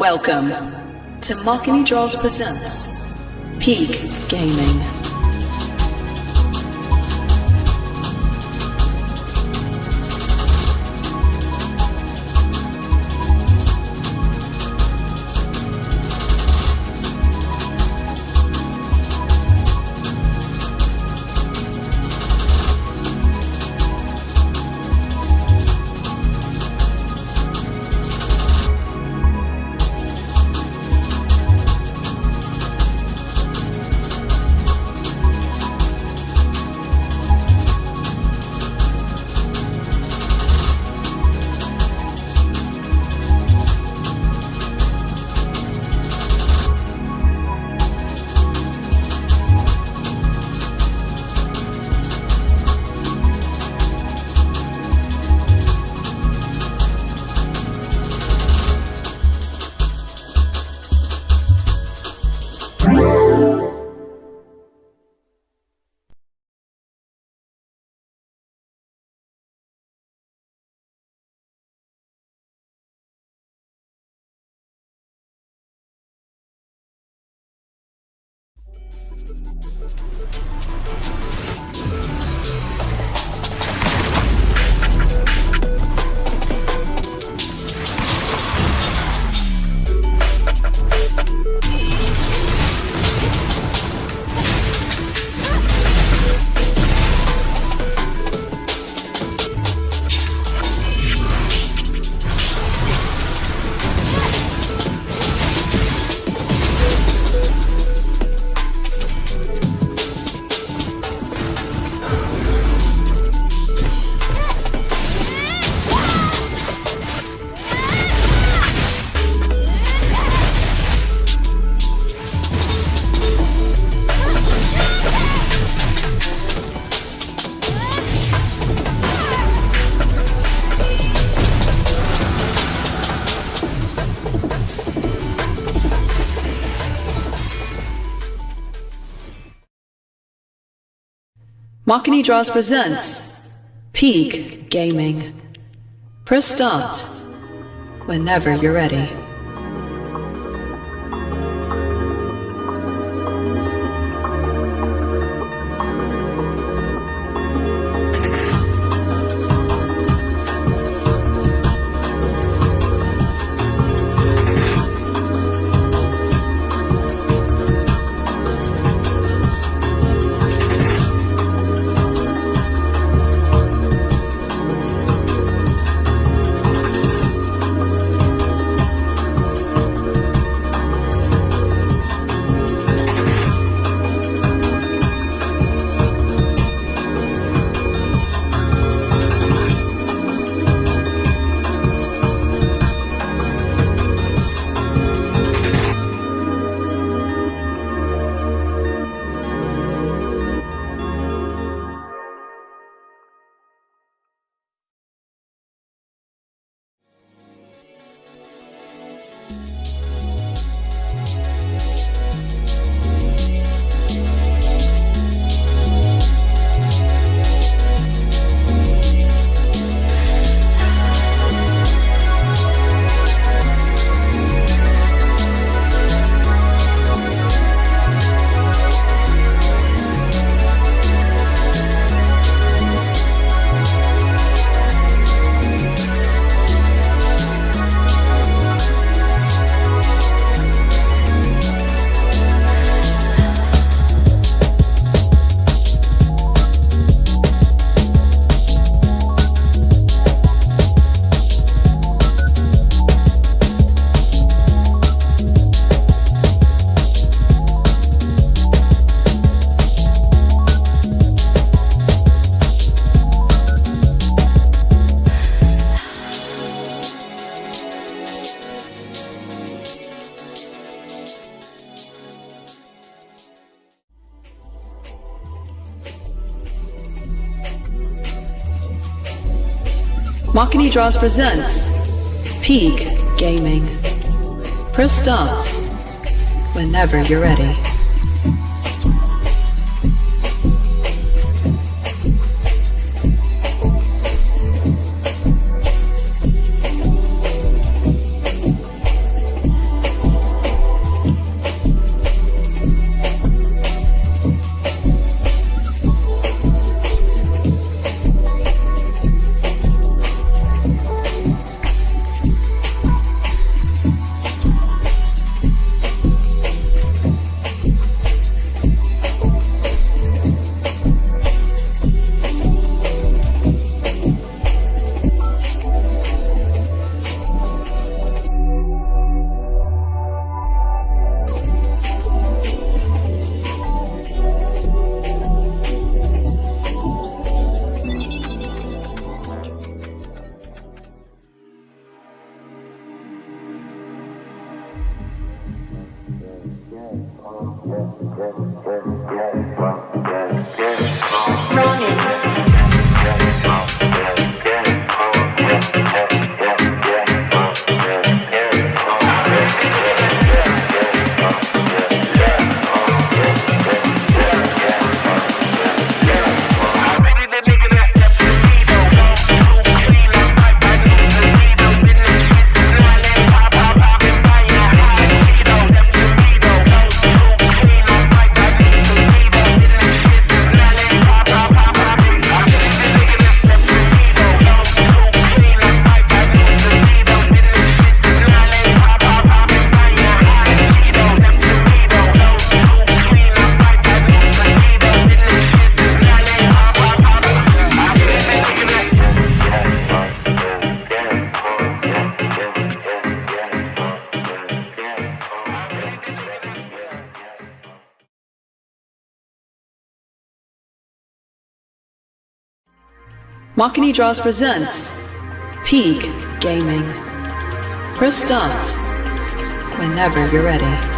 Welcome to Makini presents Peak Gaming. Makini presents Peak Gaming. Press start whenever you're ready. Makini Draws presents Peak Gaming. Press start whenever you're ready. Makini Draws presents Peak Gaming. Press start whenever you're ready.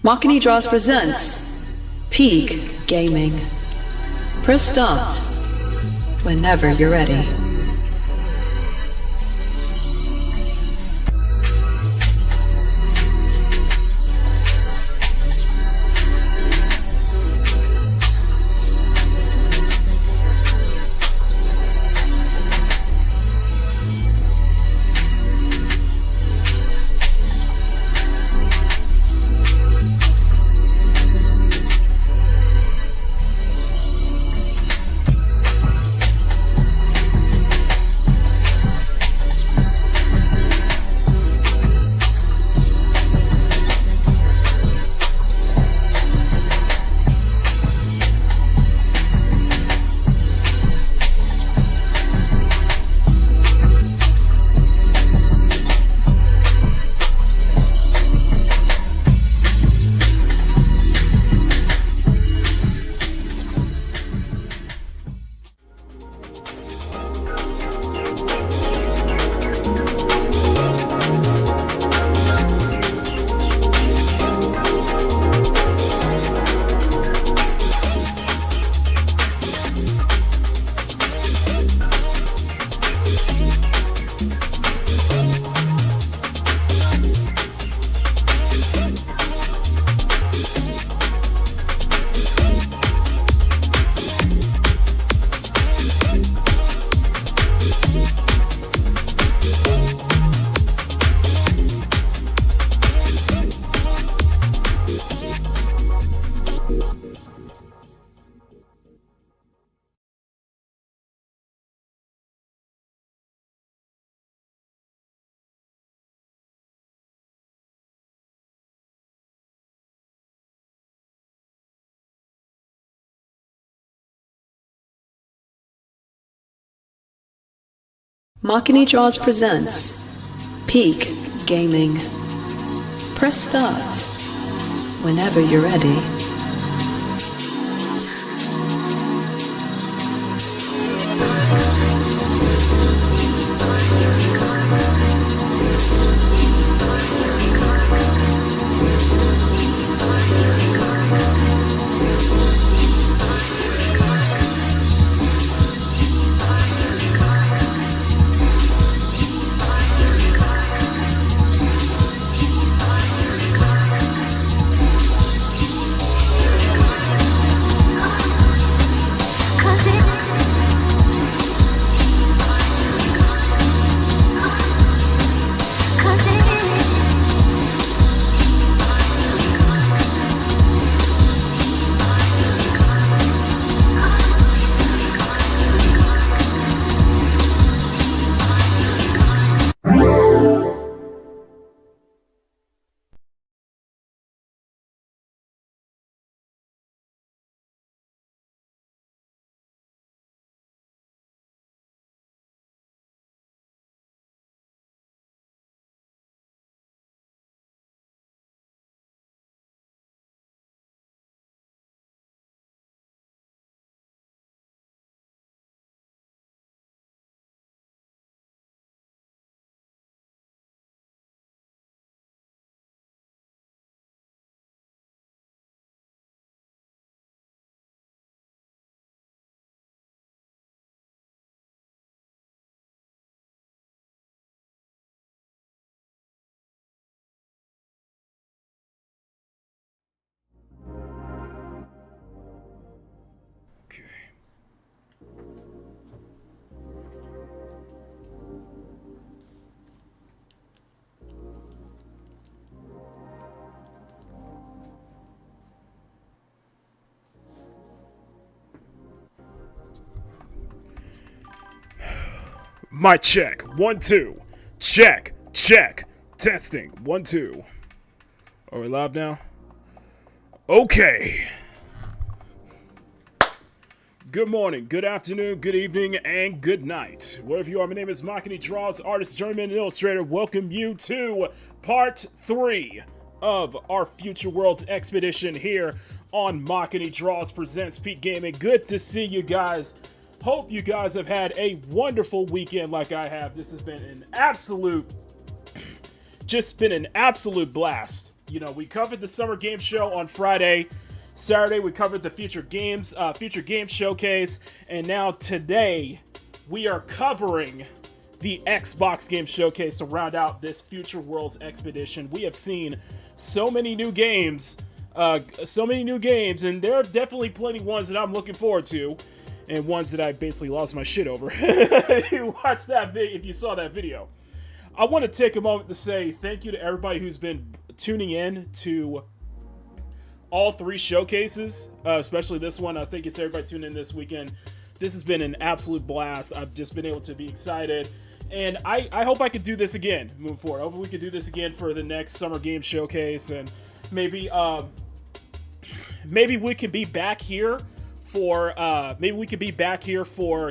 Makini Draws presents Peak Gaming. Press start whenever you're ready. Makini Draws presents Peak Gaming. Press start whenever you're ready. Okay. My check. 1, 2. Check. Check. Testing. 1, 2. Are we live now? Okay. Good morning, good afternoon, good evening, and good night. Wherever you are, my name is Makini Draws, artist, journeyman, and illustrator. Welcome you to part 3 of our Future Worlds expedition here on Makini Draws Presents Peak Gaming. Good to see you guys. Hope you guys have had a wonderful weekend like I have. This has been an absolute blast. You know, we covered the Summer Game Show on Friday. Saturday, we covered the Future Games Showcase, and now today, we are covering the Xbox Game Showcase to round out this Future Worlds expedition. We have seen so many new games, and there are definitely plenty ones that I'm looking forward to, and ones that I basically lost my shit over. If you saw that video. I want to take a moment to say thank you to everybody who's been tuning in to all 3 showcases, especially this one. I think it's everybody tuning in this weekend. This has been an absolute blast. I've just been able to be excited, and I hope I could do this again moving forward. I hope we could do this again for the next Summer Game Showcase, and maybe we could be back here for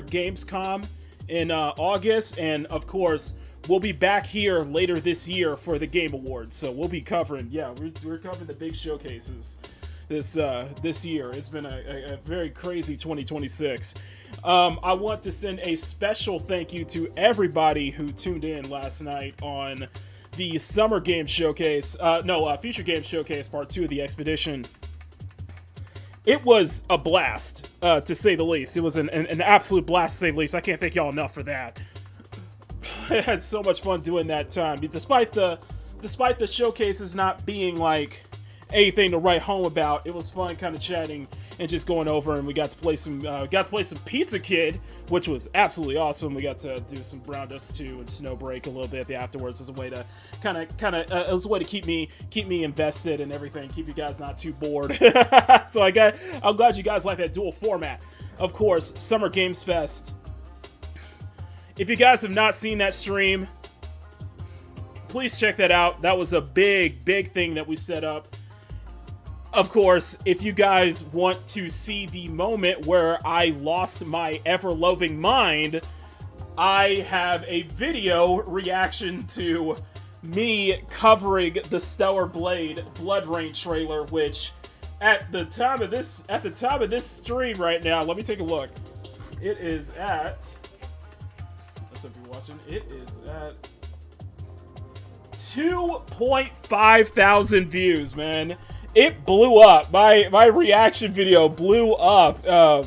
Gamescom in August, and of course we'll be back here later this year for the Game Awards. So we'll be covering, we're covering the big showcases this year. It's been a very crazy 2026. I want to send a special thank you to everybody who tuned in last night on the Summer Game Showcase, Future Game Showcase Part 2 of the expedition. It was a blast, to say the least. It was an absolute blast, to say the least. I can't thank y'all enough for that. I had so much fun doing that time, despite the showcases not being like anything to write home about. It was fun, kind of chatting and just going over, and we got to play some Pizza Kid, which was absolutely awesome. We got to do some Brown Dust 2 and Snowbreak a little bit afterwards as a way to to keep me invested and everything, keep you guys not too bored. So I'm glad you guys like that dual format. Of course, Summer Games Fest. If you guys have not seen that stream, please check that out. That was a big thing that we set up. Of course, if you guys want to see the moment where I lost my ever-loving mind, I have a video reaction to me covering the Stellar Blade Blood Rain trailer, which at the time of this stream right now, let me take a look. It is at, let's if you're watching, it is at 2.5 thousand views, man. It blew up. My reaction video blew up.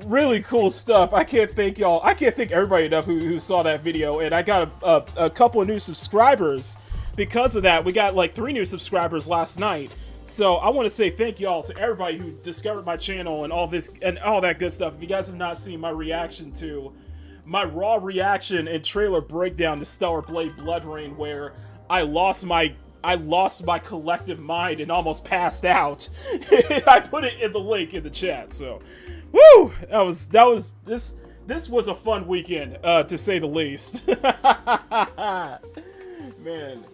Really cool stuff. I can't thank y'all. I can't thank everybody enough who saw that video, and I got a couple of new subscribers because of that. We got like 3 new subscribers last night. So I want to say thank y'all to everybody who discovered my channel and all this and all that good stuff. If you guys have not seen my reaction to my raw reaction and trailer breakdown to Stellar Blade Blood Rain, where I lost my collective mind and almost passed out. I put it in the link in the chat. So, woo! This was a fun weekend, to say the least. Man,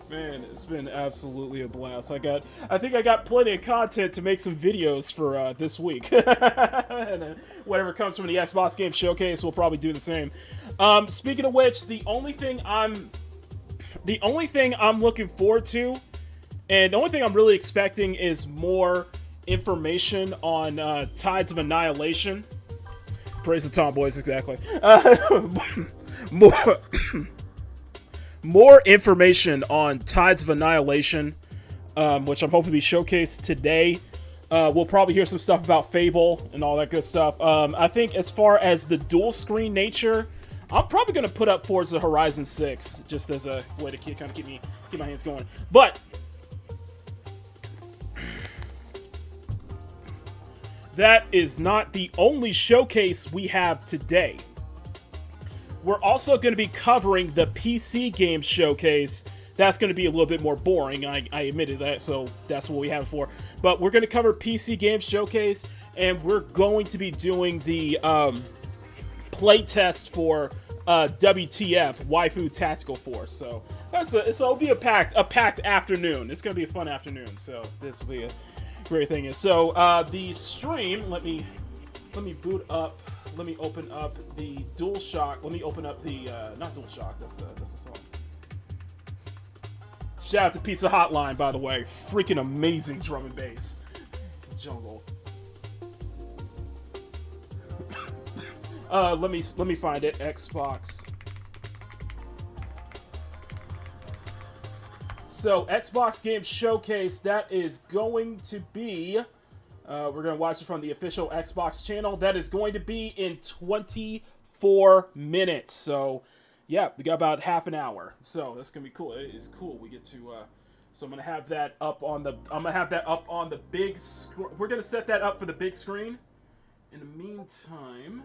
it's been absolutely a blast. I think I got plenty of content to make some videos for this week. And whatever comes from the Xbox Game Showcase, we'll probably do the same. Speaking of which, the only thing I'm looking forward to, and the only thing I'm really expecting, is more information on Tides of Annihilation. Praise the Tomboys, exactly. More information on Tides of Annihilation, which I'm hoping to be showcased today. We'll probably hear some stuff about Fable and all that good stuff. I think as far as the dual screen nature, I'm probably going to put up Forza Horizon 6 just as a way to kind of keep my hands going. But that is not the only showcase we have today. We're also going to be covering the PC game showcase. That's going to be a little bit more boring. I admitted that, so that's what we have it for. But we're going to cover PC game showcase, and we're going to be doing the play test for WTF, Waifu Tactical Force. So it'll be a packed afternoon. It's going to be a fun afternoon. So this will be a great thing. So the stream. Let me boot up. Let me open up the DualShock. Let me open up the not DualShock. That's the song. Shout out to Pizza Hotline, by the way. Freaking amazing drum and bass. Jungle. Let me find it. Xbox. So Xbox Game Showcase. That is going to be. We're going to watch it from the official Xbox channel. That is going to be in 24 minutes. So, yeah, we got about half an hour. So that's going to be cool. It is cool. We get to. So I'm going to have that up on the. I'm going to have that up on the big. We're going to set that up for the big screen. In the meantime.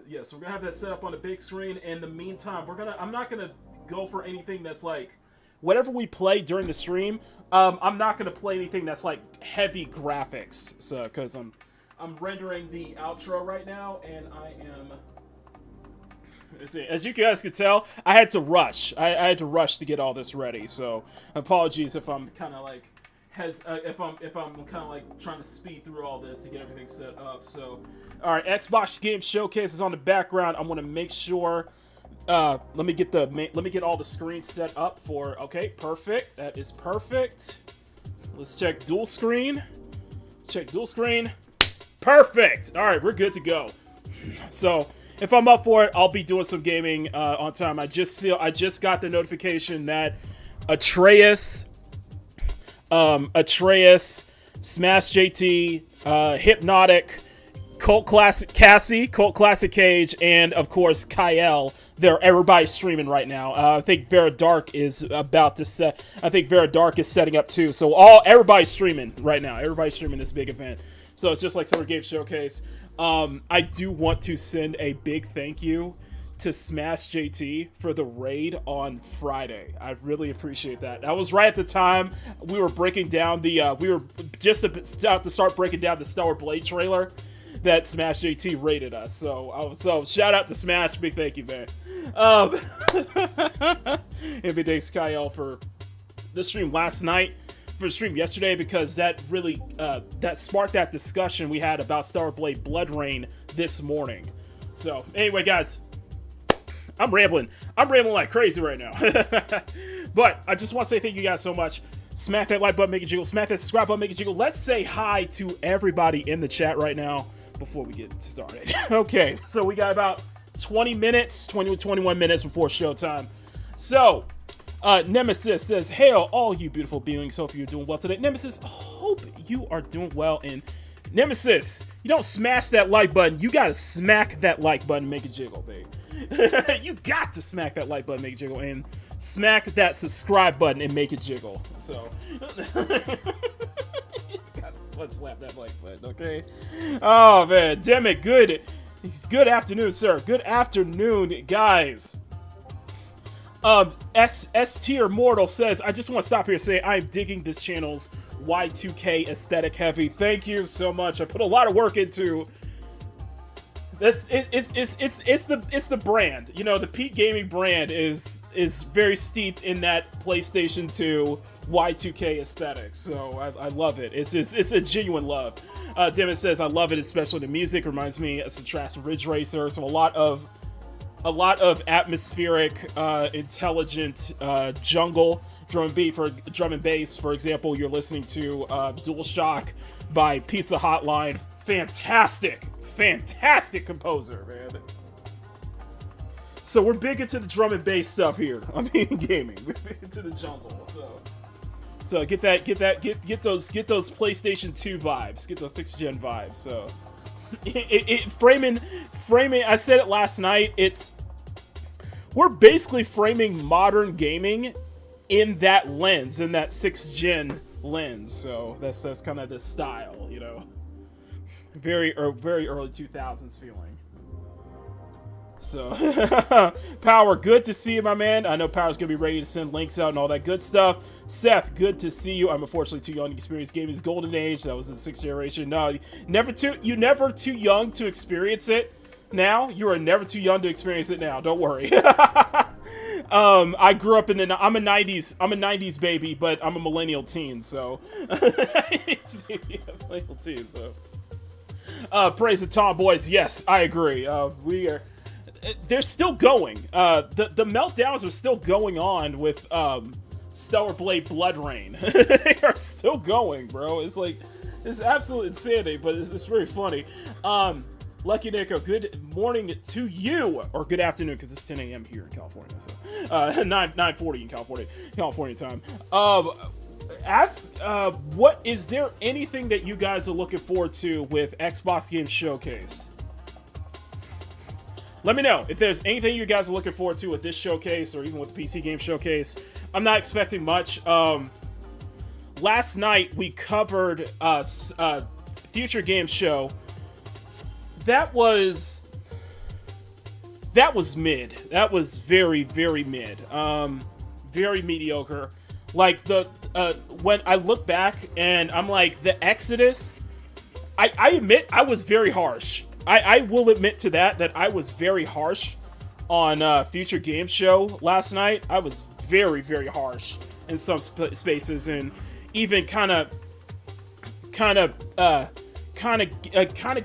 Yeah, so we're going to have that set up on the big screen. In the meantime, I'm not going to go for anything that's like. Whatever we play during the stream, I'm not going to play anything that's like heavy graphics. So, because I'm rendering the outro right now, and I am. As you guys can tell, I had to rush. I had to rush to get all this ready. So, apologies if I'm kind of like if I'm kind of like trying to speed through all this to get everything set up. So, all right, Xbox Game Showcase is on the background. I'm going to make sure. Let me get all the screens set up for. Okay, perfect. That is perfect. Let's check dual screen. Perfect. All right, we're good to go. So if I'm up for it, I'll be doing some gaming on time. I just got the notification that Atreus, Smash JT, Hypnotic, Cult Classic Cassie, Cult Classic Cage, and of course Kyle. Everybody's streaming right now. I think Vera Dark is about to set. I think Vera Dark is setting up too. So everybody's streaming right now. Everybody's streaming this big event. So it's just like Summer Game Showcase. I do want to send a big thank you to Smash JT for the raid on Friday. I really appreciate that. That was right at the time we were breaking down the. We were just about to start breaking down the Stellar Blade trailer that Smash JT rated us. So shout out to Smash. Big thank you, man. And big thanks to Kyle for the stream last night. for the stream yesterday because that really that sparked that discussion we had about Stellar Blade Blood Rain this morning. So anyway, guys, I'm rambling like crazy right now. But I just want to say thank you guys so much. Smack that like button, make it jiggle. Smack that subscribe button, make it jiggle. Let's say hi to everybody in the chat right now before we get started. Okay, so we got about 20 minutes, 20 to 21 minutes before showtime. So, Nemesis says, hail all you beautiful beings. Hope you're doing well today. Nemesis, hope you are doing well. And Nemesis, you don't smash that like button. You gotta smack that like button, make it jiggle, babe. You got to smack that like button, make it jiggle, and smack that subscribe button and make it jiggle. So, let's slap that like button, okay? Oh man, damn it, good afternoon, sir. Good afternoon, guys. S tier mortal says, I just want to stop here and say I'm digging this channel's Y2K aesthetic heavy. Thank you so much. I put a lot of work into this. It's the brand. You know, the Peak Gaming brand is very steeped in that PlayStation 2 Y2K aesthetic. So I love it. It's a genuine love. Demon says, I love it, especially the music. Reminds me of some tracks from Ridge Racer. So a lot of atmospheric, intelligent composure drum and bass. For example, you're listening to DualShock by Pizza Hotline. Fantastic composer, man. So we're big into the drum and bass stuff here on Being Gaming. We're big into the jungle. So get those PlayStation 2 vibes, get those 6th gen vibes. So framing. I said it last night. We're basically framing modern gaming in that lens, in that 6th gen lens. So that's kind of the style, you know. Very early 2000s feeling. So, Power, good to see you, my man. I know Power's gonna be ready to send links out and all that good stuff. Seth, good to see you. I'm unfortunately too young to experience gaming's golden age. That was in the 6th generation. No, you're never too young to experience it. Now you are never too young to experience it. Now, don't worry. I grew up I'm a 90s baby, but I'm a millennial teen. So, it's maybe a millennial teen. So, praise the tomboys. Yes, I agree. They're still going. The meltdowns are still going on with Stellar Blade Blood Rain. They are still going, bro. It's absolute insanity, but it's very funny. Lucky Nico, good morning to you, or good afternoon, because it's 10 a.m. here in California. So 9:40 in California time. What is there anything that you guys are looking forward to with Xbox Game Showcase? Let me know if there's anything you guys are looking forward to with this showcase, or even with the PC Game Showcase. I'm not expecting much. Last night we covered Future Game Show. That was mid. That was very, very mid. Very mediocre. Like when I look back and I'm like, the Exodus, I admit I was very harsh. I will admit to that I was very harsh on Future Game Show last night. I was very, very harsh in some spaces, and even kind of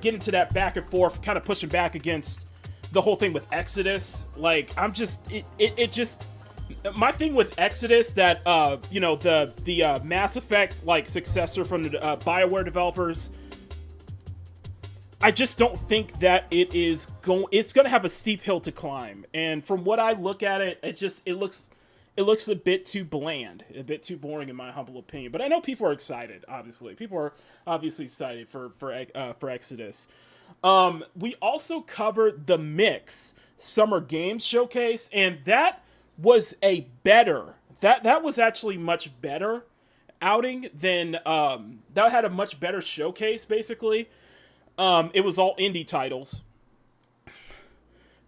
get into that back and forth, kind of pushing back against the whole thing with Exodus. Like, I'm just it just my thing with Exodus, that you know, the Mass Effect like successor from the BioWare developers. I just don't think that it's going to have a steep hill to climb. And from what I look at it, it looks a bit too bland, a bit too boring in my humble opinion. But I know people are excited, obviously. People are obviously excited for Exodus. We also covered the Mix Summer Games Showcase, and that was that was actually much better outing than that had a much better showcase, basically. It was all indie titles.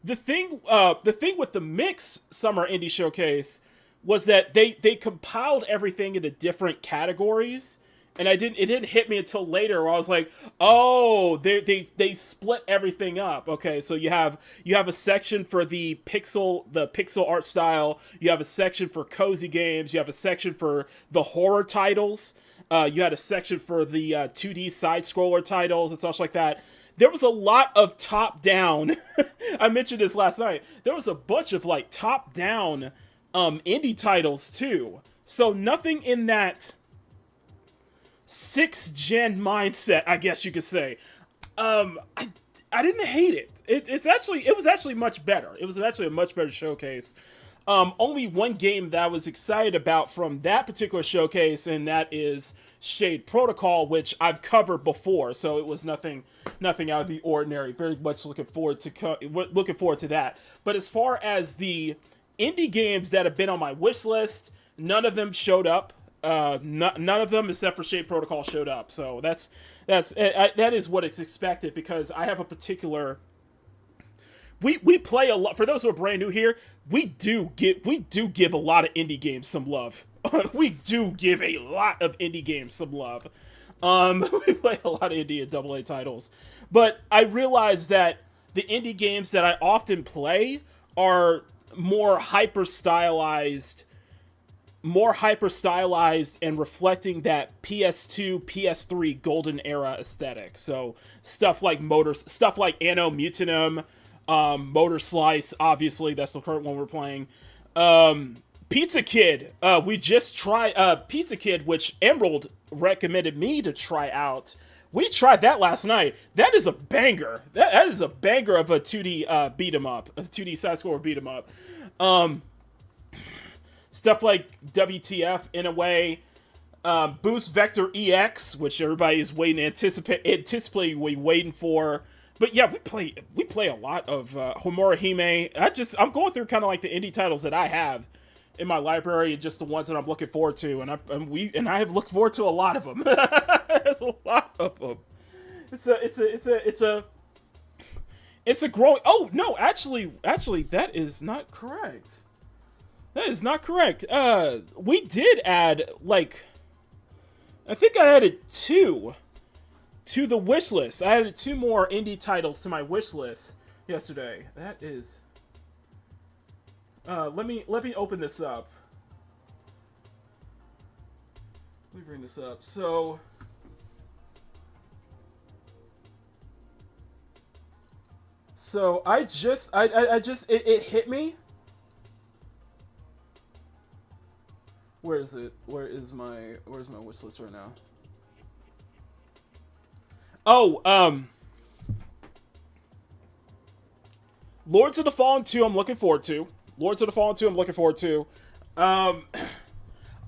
The thing with the Mix Summer Indie Showcase was that they compiled everything into different categories, and it didn't hit me until later where I was like, oh, they split everything up. Okay, so you have a section for the pixel art style, you have a section for cozy games, you have a section for the horror titles, you had a section for the 2D side scroller titles and such like that. There was a lot of top down. I mentioned this last night. There was a bunch of like top down indie titles too. So nothing in that 6th gen mindset, I guess you could say. I didn't hate it. It was actually much better. It was actually a much better showcase. Only one game that I was excited about from that particular showcase, and that is Shade Protocol, which I've covered before, so it was nothing out of the ordinary. Very much looking forward to that. But as far as the indie games that have been on my wish list, none of them showed up. None of them except for Shade Protocol showed up. So that is what is expected, because I have a particular. We play a lot. For those who are brand new here, we do give a lot of indie games some love. We do give a lot of indie games some love. We play a lot of indie and AA titles, but I realize that the indie games that I often play are more hyper stylized and reflecting that PS2, PS3 golden era aesthetic. So stuff like Anno Mutanum, Motor Slice, obviously that's the current one we're playing. Pizza Kid, we just tried Pizza Kid, which Emerald recommended me to try out. We tried that last night. That is a banger. That is a banger of a 2D beat 'em up, a 2D side scroller beat 'em up. Stuff like WTF in a way, Boost Vector EX, which everybody is anticipating waiting for. But yeah, we play a lot of Homura Hime. I'm going through kind of like the indie titles that I have in my library, and just the ones that I'm looking forward to, and I have looked forward to a lot of them. There's a lot of them. It's a growing. Oh no, actually, that is not correct. That is not correct. We did add, like, I think I added 2 to the wish list. I added 2 more indie titles to my wish list yesterday. That is. Let me open this up. Let me bring this up. So it hit me. Where is it? Where's my wish list right now? Oh, Lords of the Fallen 2 I'm looking forward to. I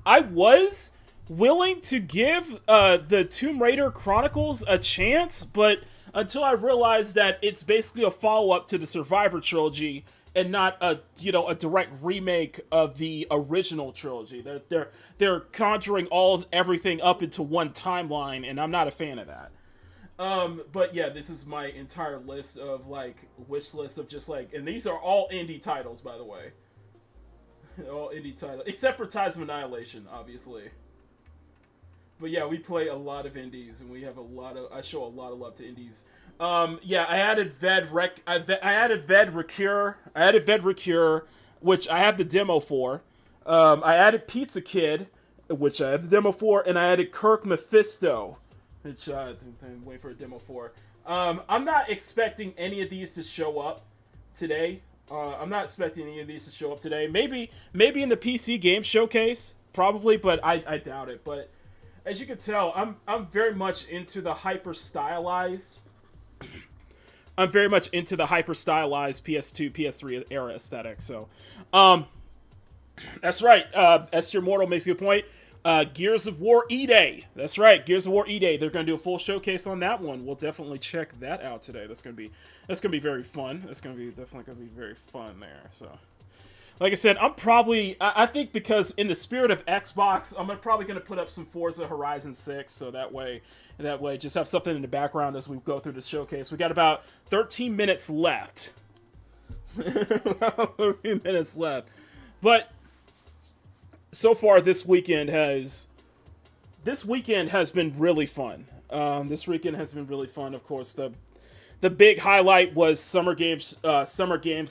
was willing to give the Tomb Raider Chronicles a chance, but until I realized that it's basically a follow-up to the Survivor trilogy and not a direct remake of the original trilogy. They're conjuring everything up into one timeline, and I'm not a fan of that. But yeah, this is my entire list of like wish lists of just like, and these are all indie titles, by the way. All indie titles, except for Tides of Annihilation, obviously. But yeah, we play a lot of indies, and I show a lot of love to indies. Yeah, I added I added Ved Recure, which I have the demo for. I added Pizza Kid, which I have the demo for, and I added Kirk Mephisto, which I'm waiting for a demo for. I'm not expecting any of these to show up today. Maybe in the PC game showcase, probably, but I doubt it. But as you can tell, I'm very much into the hyper stylized. I'm very much into the hyper stylized PS2, PS3 era aesthetic. So, that's right. Esther Mortal makes a good point. Gears of War E-Day. That's right. Gears of War E-Day. They're going to do a full showcase on that one. We'll definitely check that out today. That's going to be very fun. Definitely going to be very fun there. So, like I said, I think because in the spirit of Xbox, I'm probably going to put up some Forza Horizon 6. So that way, just have something in the background as we go through the showcase. We got about 13 minutes left. 13 minutes left. But so far this weekend this weekend has been really fun. This weekend has been really fun. Of course, the big highlight was Summer Games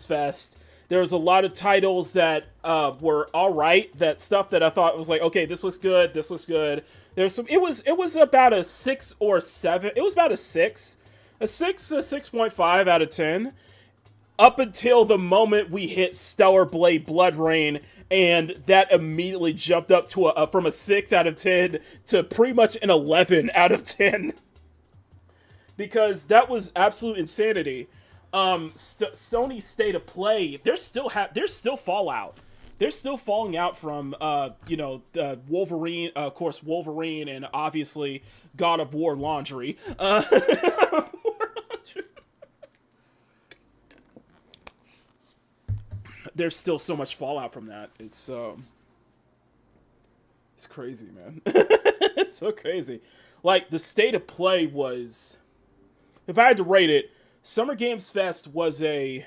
Fest. There was a lot of titles that were all right. That stuff that I thought was like, okay, this looks good. This looks good. There's some. It was about a 6 or 7. It was about a 6, a 6.5 out of 10. Up until the moment we hit Stellar Blade Blood Rain, and that immediately jumped up to from a 6 out of 10 to pretty much an 11 out of 10. Because that was absolute insanity. Sony's State of Play, there's still fallout. They're still falling out from, Wolverine, of course, Wolverine, and obviously God of War Laundry. There's still so much fallout from that. It's crazy, man. It's so crazy. Like, the State of Play was, if I had to rate it, Summer Games Fest was a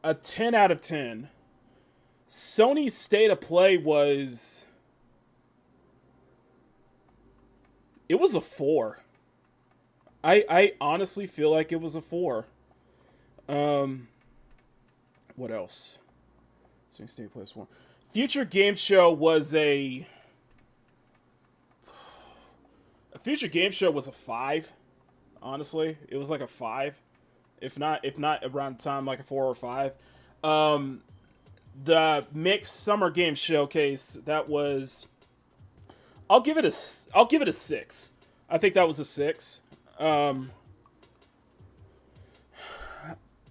10 out of 10. Sony's State of Play was, it was a 4. I honestly feel like it was a 4. What else? Sony State of Play was 4. Future Game Show was a Future Game Show was a 5. Honestly, it was like a 5, if not around time like a 4 or 5. The mixed Summer Game Showcase, that was, I'll give it a 6. I think that was a 6.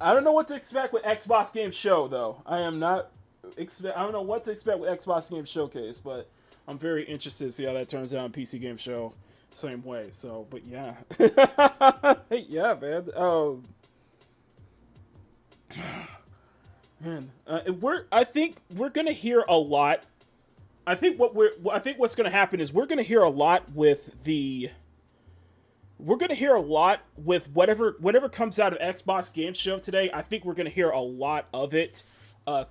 I don't know what to expect with Xbox Game Show though. I don't know what to expect with Xbox Game Showcase, but I'm very interested to see how that turns out on PC Game Show. Same way. So, but yeah. Yeah, man. Man, I think we're going to hear a lot. I think what's going to happen is we're going to hear a lot with whatever comes out of Xbox Game Show today. I think we're going to hear a lot of it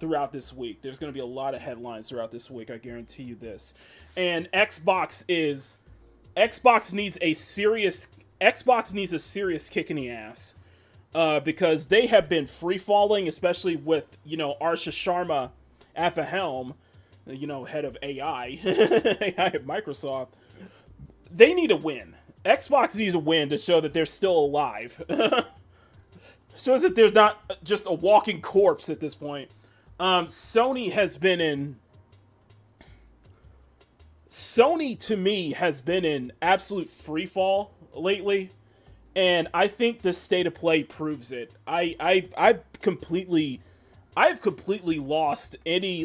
throughout this week. There's going to be a lot of headlines throughout this week. I guarantee you this. And Xbox needs a serious kick in the ass, because they have been free falling, especially with Arsha Sharma at the helm, head of AI, AI at Microsoft. They need a win. Xbox needs a win to show that they're still alive. Shows that they're not just a walking corpse at this point. Sony, to me, has been in absolute free fall lately, and I think the State of Play proves it. I've completely lost any,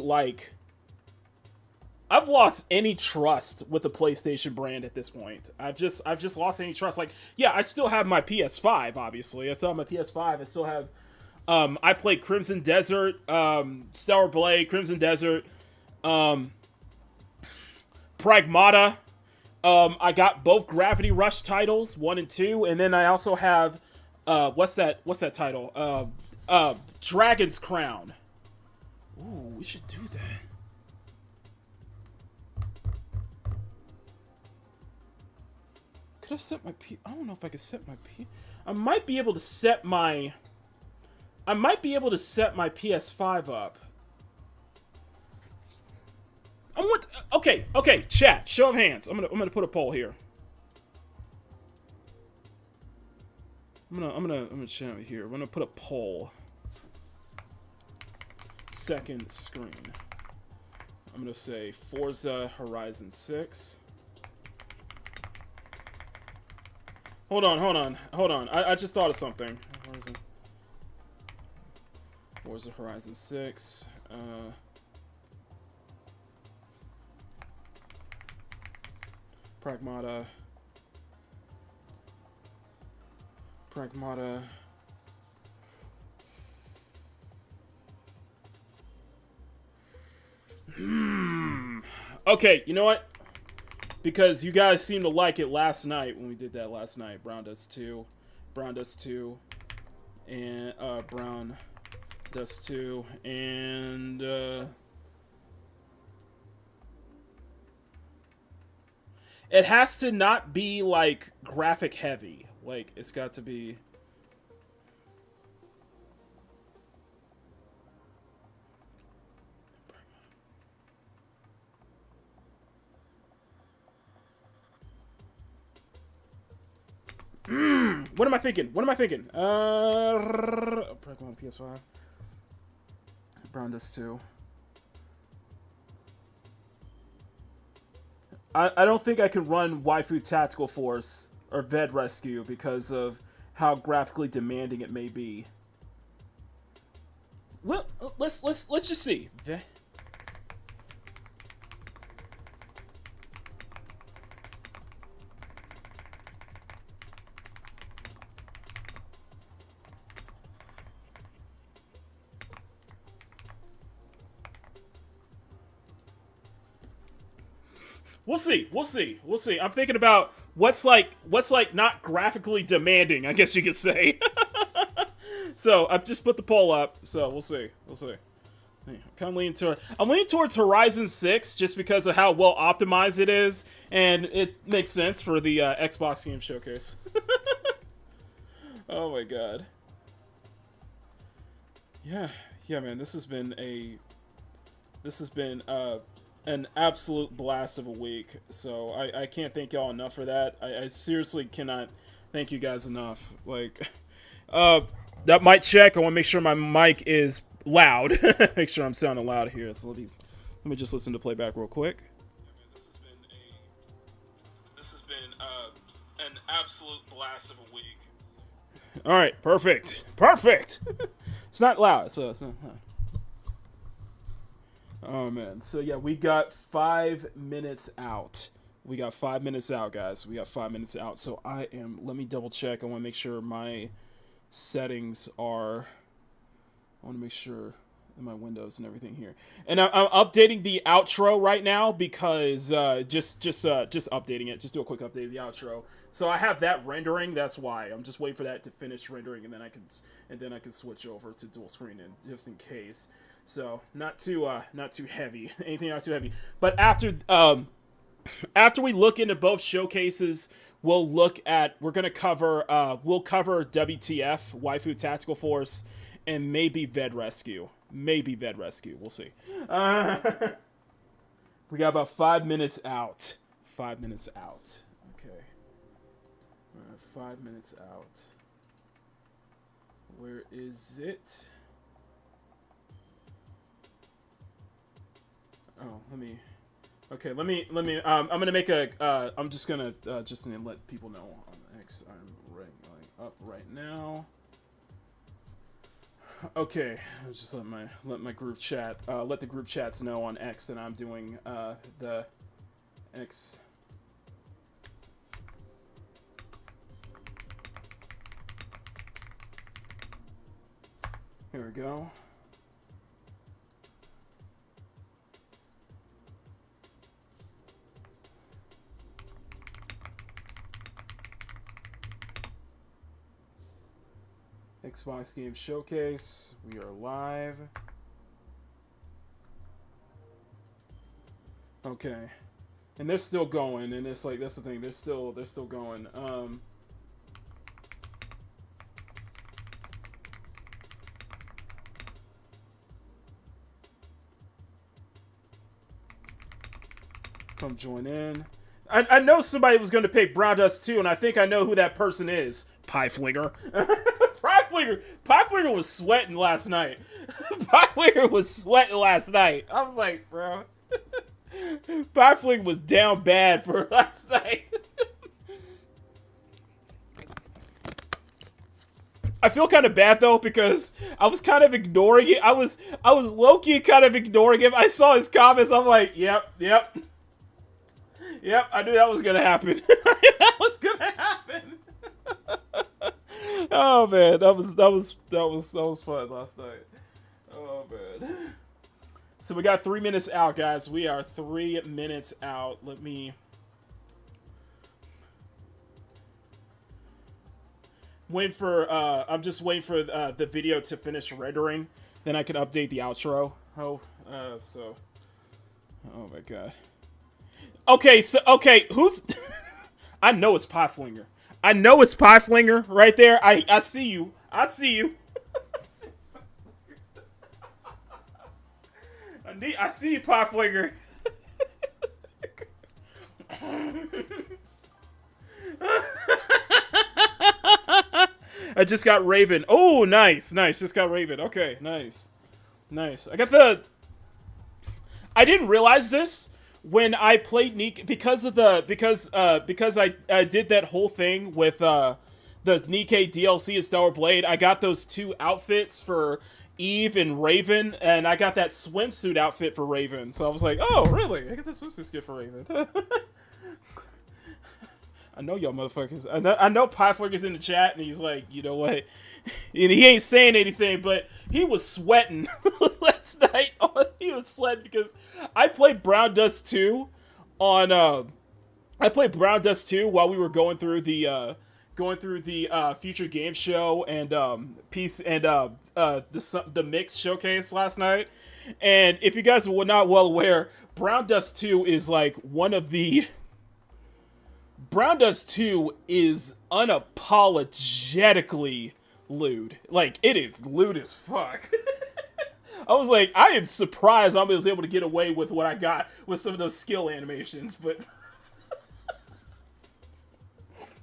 I've lost any trust with the PlayStation brand at this point. I've just lost any trust. Like, yeah, I still have my PS5, obviously. I still have my PS5. I still have, I played Crimson Desert, Stellar Blade, Crimson Desert, Pragmata. I got both Gravity Rush titles, 1 and 2, and then I also have what's that title? Dragon's Crown. Ooh, we should do that. Could I set my I don't know if I could set my I might be able to set my PS5 up. Okay, chat, show of hands. I'm gonna put a poll here. I'm gonna chat here. I'm gonna put a poll. Second screen. I'm gonna say Forza Horizon 6. Hold on. I just thought of something. Forza Horizon 6. Pragmata. Okay, you know what? Because you guys seemed to like it last night when we did that last night. Brown Dust 2, and Brown Dust 2, It has to not be like graphic heavy. Like it's got to be. What am I thinking? What am I thinking? PS5. Brown does too. I don't think I can run Waifu Tactical Force or Ved Rescue because of how graphically demanding it may be. Well, let's just see. We'll see. We'll see. We'll see. I'm thinking about what's like not graphically demanding, I guess you could say. So I've just put the poll up. So we'll see. We'll see. I'm leaning towards Horizon 6 just because of how well optimized it is, and it makes sense for the Xbox Game Showcase. Oh my god. Yeah, man. This has been an absolute blast of a week. So I can't thank y'all enough for that. I seriously cannot thank you guys enough. Like, that mic check. I want to make sure my mic is loud. Make sure I'm sounding loud here. So let me just listen to playback real quick. This has been an absolute blast of a week. All right, perfect. It's not loud, so it's not loud. Oh man, so yeah, we got 5 minutes out. Guys. We got 5 minutes out. So let me double check. I want to make sure my settings are. I want to make sure in my windows and everything here. And I'm updating the outro right now because just updating it. Just do a quick update of the outro. So I have that rendering. That's why I'm just waiting for that to finish rendering, and then I can switch over to dual screen, and just in case. So not too heavy. Anything not too heavy. But after we look into both showcases, we'll cover WTF, Waifu Tactical Force, and maybe Ved Rescue. We'll see. We got about 5 minutes out. 5 minutes out. Okay. 5 minutes out. Where is it? Oh, let me. I'm gonna make I'm just gonna let people know on X. I'm going up right now. Okay, I'll just let my group chat let the group chats know on X that I'm doing the X. Here we go. Xbox Game Showcase. We are live. Okay. And they're still going, and it's like that's the thing, they're still going. Come join in. I know somebody was going to pick Brown Dust too, and I think I know who that person is. Pie Flinger. Pie Flinger was sweating last night. Pie Flinger was sweating last night. I was like, bro. Pie Flinger was down bad for last night. I feel kind of bad though because I was kind of ignoring it. I was low-key kind of ignoring him. I saw his comments. I'm like, yep. I knew that was gonna happen. That was gonna happen. Oh man, that was fun last night. Oh man. So we got 3 minutes out, guys. We are 3 minutes out. I'm just waiting for the video to finish rendering. Then I can update the outro. Oh my god. Okay, so who's? I know it's Pieflinger. I know it's Pieflinger right there. I see you. I see you. I see you, Pieflinger. I just got Raven. Oh, nice. Just got Raven. Okay, nice. I got the. I didn't realize this when I played Nikke because I did that whole thing with the Nikke DLC and Stellar Blade. I got those 2 outfits for Eve and Raven, and I got that swimsuit outfit for Raven. So I was like, oh, really? I got that swimsuit skin for Raven. I know y'all motherfuckers. I know Pieflinger's in the chat, and he's like, you know what? And he ain't saying anything, but he was sweating last night. He was sweating because I played Brown Dust 2 on. I played Brown Dust 2 while we were going through the Future Game Show and the Mix showcase last night. And if you guys were not well aware, Brown Dust 2 is like one of the. Brown Dust 2 is unapologetically lewd. Like, it is lewd as fuck. I was like, I am surprised I was able to get away with what I got with some of those skill animations, but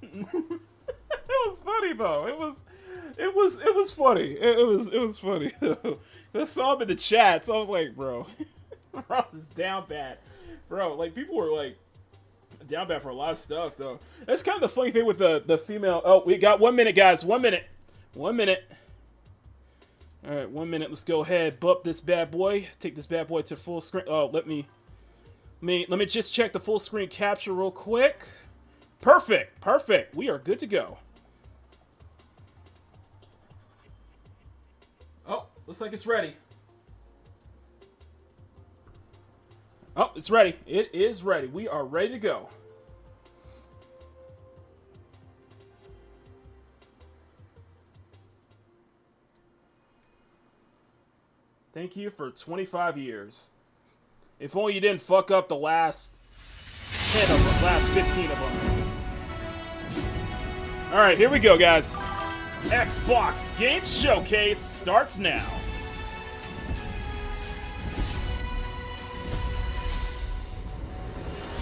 it was funny though. It was funny. It was funny though. I saw him in the chat, so I was like, bro, bro, this down bad, bro. Like, people were like down bad for a lot of stuff though. That's kind of the funny thing with the female. Oh, we got 1 minute, guys. 1 minute. 1 minute. All right, 1 minute. Let's go ahead. Bump this bad boy. Take this bad boy to full screen. Oh, let me just check the full screen capture real quick. Perfect. We are good to go. Oh, looks like it's ready. Oh, it's ready. It is ready. We are ready to go. Thank you for 25 years. If only you didn't fuck up the last 10 of them, last 15 of them. Alright, here we go, guys. Xbox Game Showcase starts now.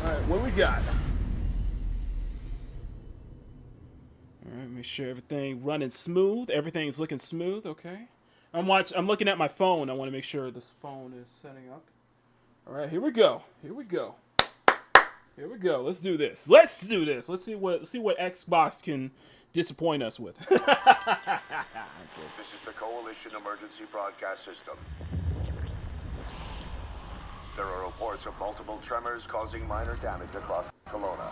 Alright, what do we got? Alright, make sure everything running smooth. Everything's looking smooth, okay. I'm looking at my phone. I want to make sure this phone is setting up. Alright, here we go. Let's do this. Let's see what Xbox can disappoint us with. This is the Coalition Emergency Broadcast System. There are reports of multiple tremors causing minor damage across Kelowna.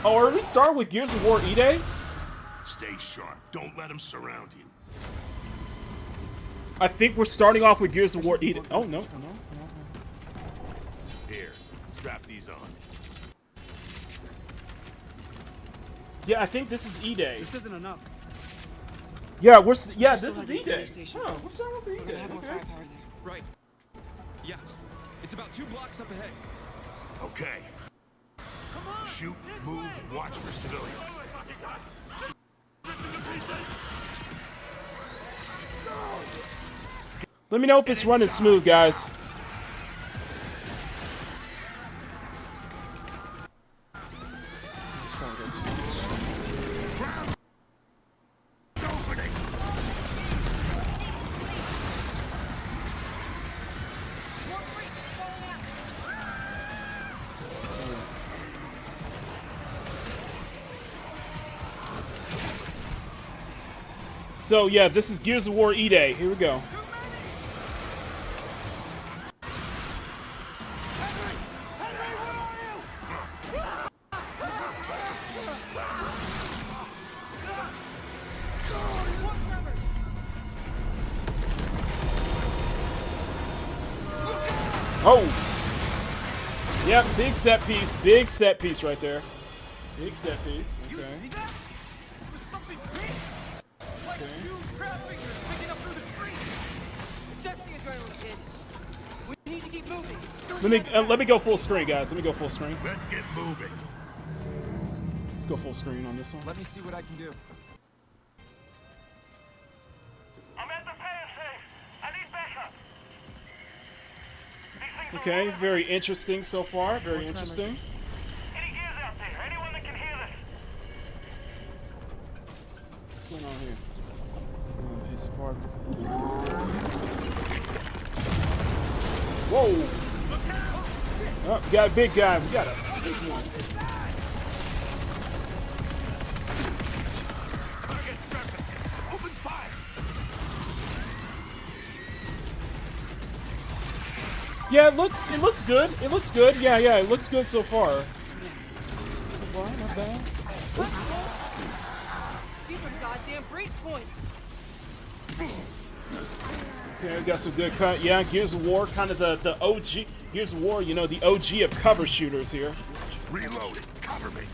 Oh, are we starting with Gears of War E-Day? Stay sharp. Don't let them surround you. I think we're starting off with Gears of War E-Day. Oh, no. Here, strap these on. Yeah, I think this is E-Day. This isn't enough. Yeah, this is E-Day. Huh, we're starting with E-Day. Okay. Right. Yeah. It's about 2 blocks up ahead. Okay. Shoot, move, watch for civilians. Let me know if it's running smooth, guys. So yeah, this is Gears of War E-Day. Here we go. Oh! Yep, big set piece. Big set piece right there. Big set piece. Okay. See that? It was something big. Like huge crab fingers picking up through the street. Just the adrenaline, kid. We need to keep moving. Let me go full screen, guys. Let me go full screen. Let's get moving. Let's go full screen on this one. Let me see what I can do. I'm at the pay safe. I need backup. These things are Okay, rolling. very interesting so far. Very interesting. Any gears out there? Anyone that can hear this? What's going on here? Piece of part. Whoa! Oh, we got a big guy. We got a big one. Target surface. Open fire. Yeah, it looks good. It looks good. Yeah, it looks good so far. So far, not bad. These are goddamn breach points. Okay, we got some good cut. Yeah, Gears of War, kind of the OG. Gears of War, you know, the OG of cover shooters here. Reloading. Cover me.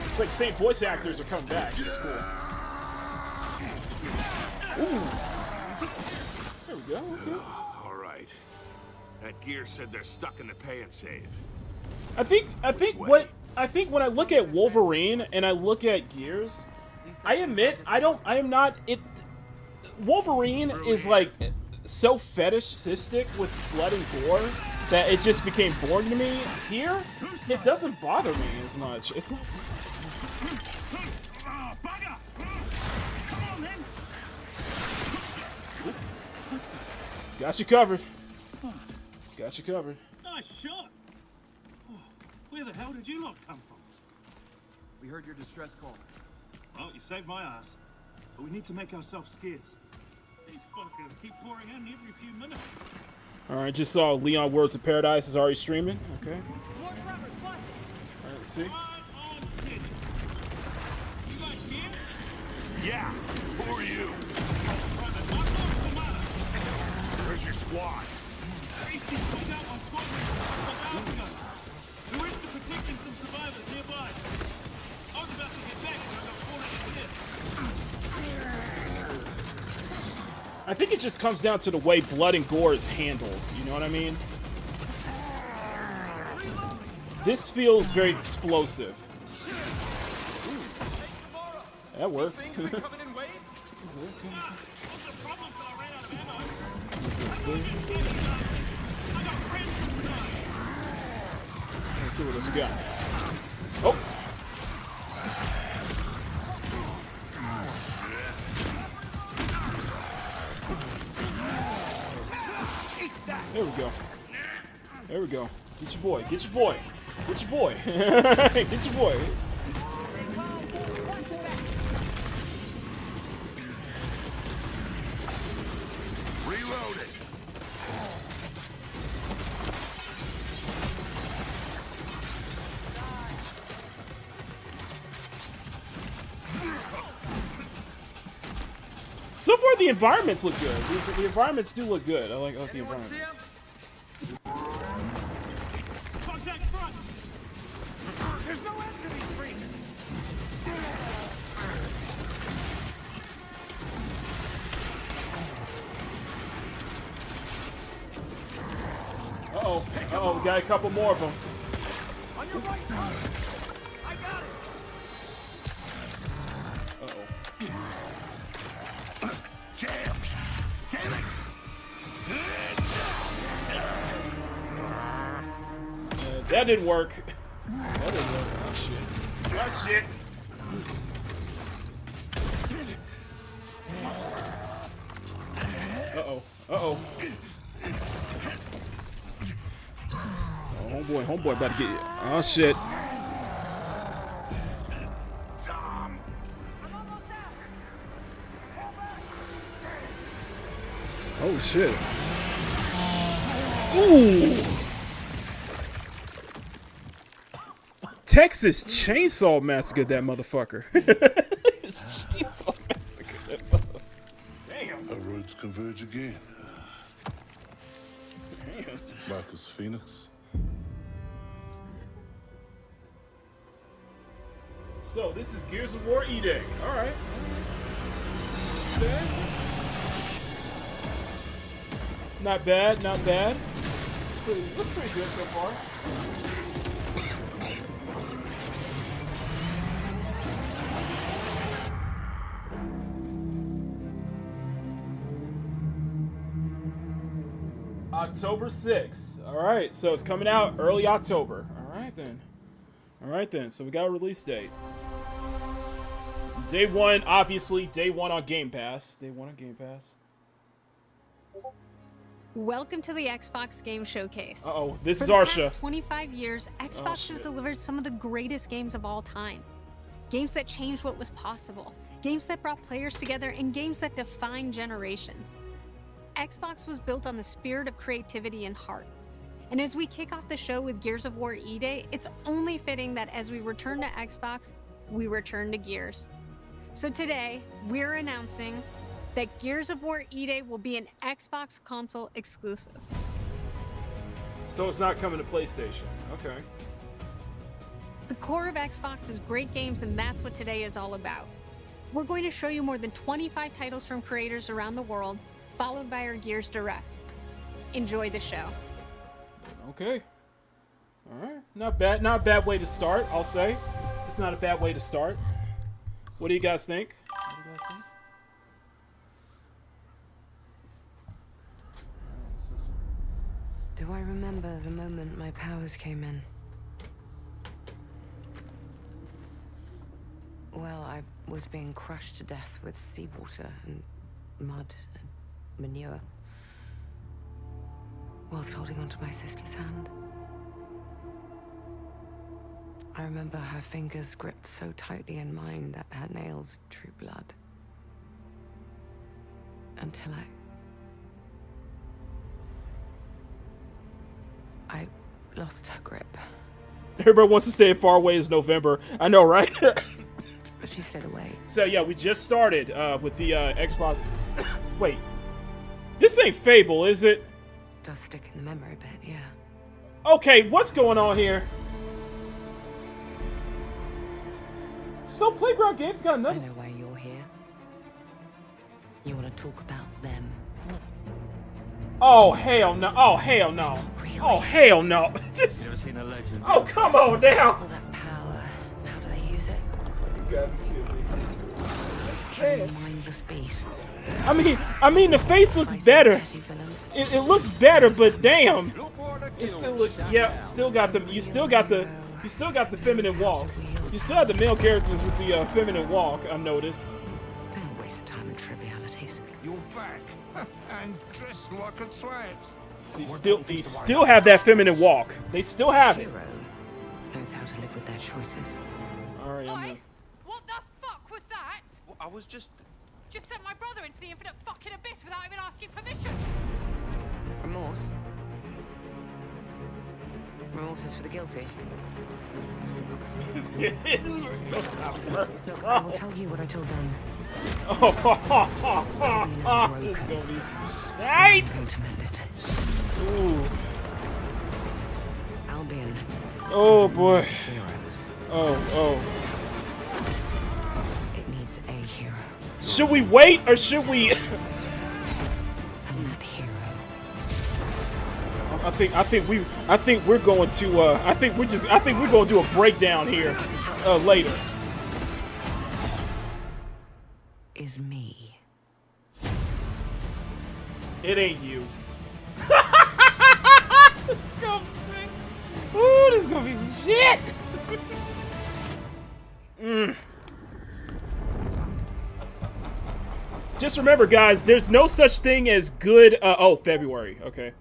It's like same voice actors are coming back. It's cool. Ooh. There we go. Okay. All right. That gear said they're stuck in the pay and save. I think when I look at Wolverine and I look at Gears, I admit I am not it. Wolverine is like so fetishistic with blood and gore that it just became boring to me. Here, it doesn't bother me as much. It's not. Bugger! Come on, then. Got you covered. Got you covered. Nice shot. Where the hell did you lot come from? We heard your distress call. Well, you saved my ass. But we need to make ourselves scarce. These fuckers keep pouring in every few minutes. All right, just saw Leon Worlds of Paradise is already streaming. Okay. More trappers, watch it. All right, let's see. Right on schedule. You guys here? Yeah. Who are you? Private, what's up, Commander? Where's your squad? Beasties pulled out on squadron from Alaska. We went to protecting some survivors nearby. I was about to get back when I got cornered in the hip. I think it just comes down to the way blood and gore is handled. You know what I mean? This feels very explosive. That works. Things been coming in waves? What's the problem till I ran out of ammo? I got friends inside. Let's see what else we got. Oh! There we go. There we go. Get your boy. Get your boy. Get your boy. Get your boy. Reloading. So far, the environments look good. The environments do look good. I like the environments. Contact front. There's no end to these freaks. Uh-oh. Uh-oh, we got a couple more of them. On your right, Carter. I got it. Uh-oh. Jams. Damn it. That didn't work. That didn't work. Oh, shit. Oh, shit. Uh-oh. Uh-oh. Oh, homeboy about to get you. Oh, shit. Tom. Oh, shit. Ooh! Texas Chainsaw Massacre that motherfucker. Chainsaw Massacre that motherfucker. Damn. Our roads converge again. Damn. Marcus Phoenix. So, this is Gears of War E-Day. Alright. Okay. Not bad, not bad. Looks pretty good so far. October 6th. All right, so it's coming out early October. All right then. All right then. So we got a release date. Day one, obviously. Day one on Game Pass. Day one on Game Pass. Welcome to the Xbox Game Showcase. Uh-oh, this For is the Arsha. past 25 years, Xbox has delivered some of the greatest games of all time. Games that changed what was possible. Games that brought players together, and games that defined generations. Xbox was built on the spirit of creativity and heart. And as we kick off the show with Gears of War E-Day, it's only fitting that as we return to Xbox, we return to Gears. So today, we're announcing that Gears of War E-Day will be an Xbox console exclusive. So it's not coming to PlayStation. Okay. The core of Xbox is great games, and that's what today is all about. We're going to show you more than 25 titles from creators around the world, followed by our Gears Direct. Enjoy the show. Okay. All right. Not bad. Not a bad way to start, I'll say. It's not a bad way to start. What do you guys think? What do you guys think? Do I remember the moment my powers came in? Well, I was being crushed to death with seawater and mud and manure, whilst holding onto my sister's hand. I remember her fingers gripped so tightly in mine that her nails drew blood. Until I lost her grip. Everybody wants to stay as far away as November. I know, right? But she stayed away. So yeah, we just started with the Xbox. Wait, this ain't Fable, is it? Does stick in the memory a bit, yeah. Okay, what's going on here? So Playground Games got I nothing. know why you're here. You want to talk about them. Oh hell no! Oh hell no! Really? Oh hell no! Just. Never seen a legend. Oh come on now! All that power. How do they use it? You gotta be kidding me. Killing mindless beasts. I mean, the face looks better. Petty villains. It looks better, but damn, it still look. Yeah, still got the. You still got the feminine walk. You still have the male characters with the feminine walk. I noticed. Don't waste time on trivialities. You're back. And dressed like a twat. They still have that feminine walk. They still have it. Hero knows how to live with their choices. All right, I'm Oi! What the fuck was that? Well, I was just... Just sent my brother into the infinite fucking abyss without even asking permission. Remorse. Remorse is for the guilty. Look, I will tell you what I told them. This is gonna be some shite. Going to mend it. Ooh. Albion. Oh boy. Heroes. Oh. It needs a hero. Should we wait or should we? And that hero. I think we're going to. I think we're going to do a breakdown here later. Is me. It ain't you. This is gonna be some shit. Just remember, guys, there's no such thing as good. February. Okay.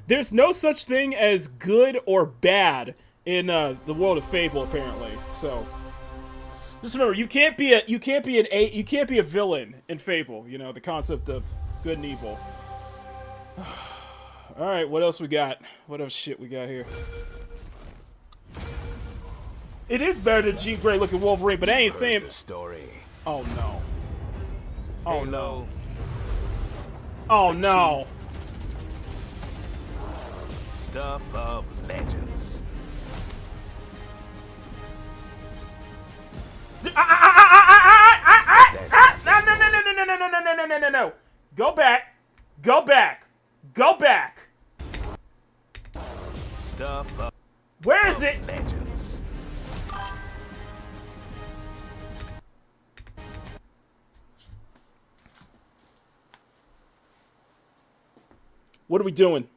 There's no such thing as good or bad in the world of Fable, apparently. So just remember, you can't be a villain in Fable. You know the concept of good and evil. All right, what else we got? What else shit we got here? It is better than Jean Grey looking Wolverine, but I ain't saying. Story. Oh no. Oh no. Oh no. Stuff of legends. No. Go back. Go back. Stuff up. Where is it? Legends. What are we doing?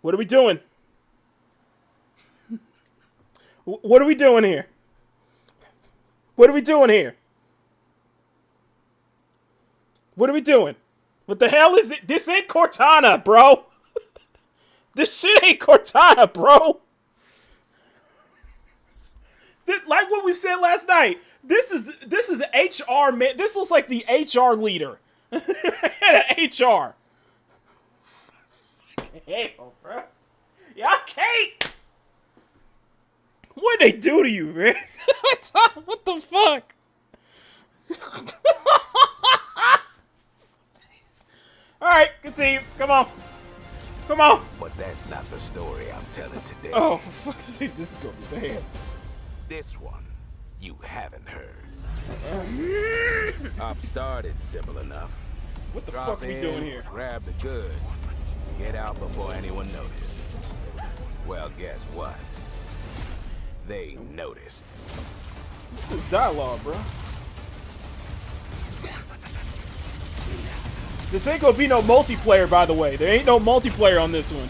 What are we doing? What are we doing here? What are we doing here? What are we doing? What the hell is it? This ain't Cortana, bro. This shit ain't Cortana, bro. Like what we said last night. This is HR, man. This looks like the HR leader. HR. Hell, bro. Y'all can't. What'd they do to you, man? What the fuck? Alright, continue. Come on. Come on. But that's not the story I'm telling today. Oh, for fuck's sake, this is gonna be bad. This one, you haven't heard. I've started simple enough. What the Drop fuck are we in, doing here? Grab the goods. Get out before anyone noticed. Well, guess what? They noticed. This is dialogue, bro. This ain't gonna be no multiplayer, by the way. There ain't no multiplayer on this one.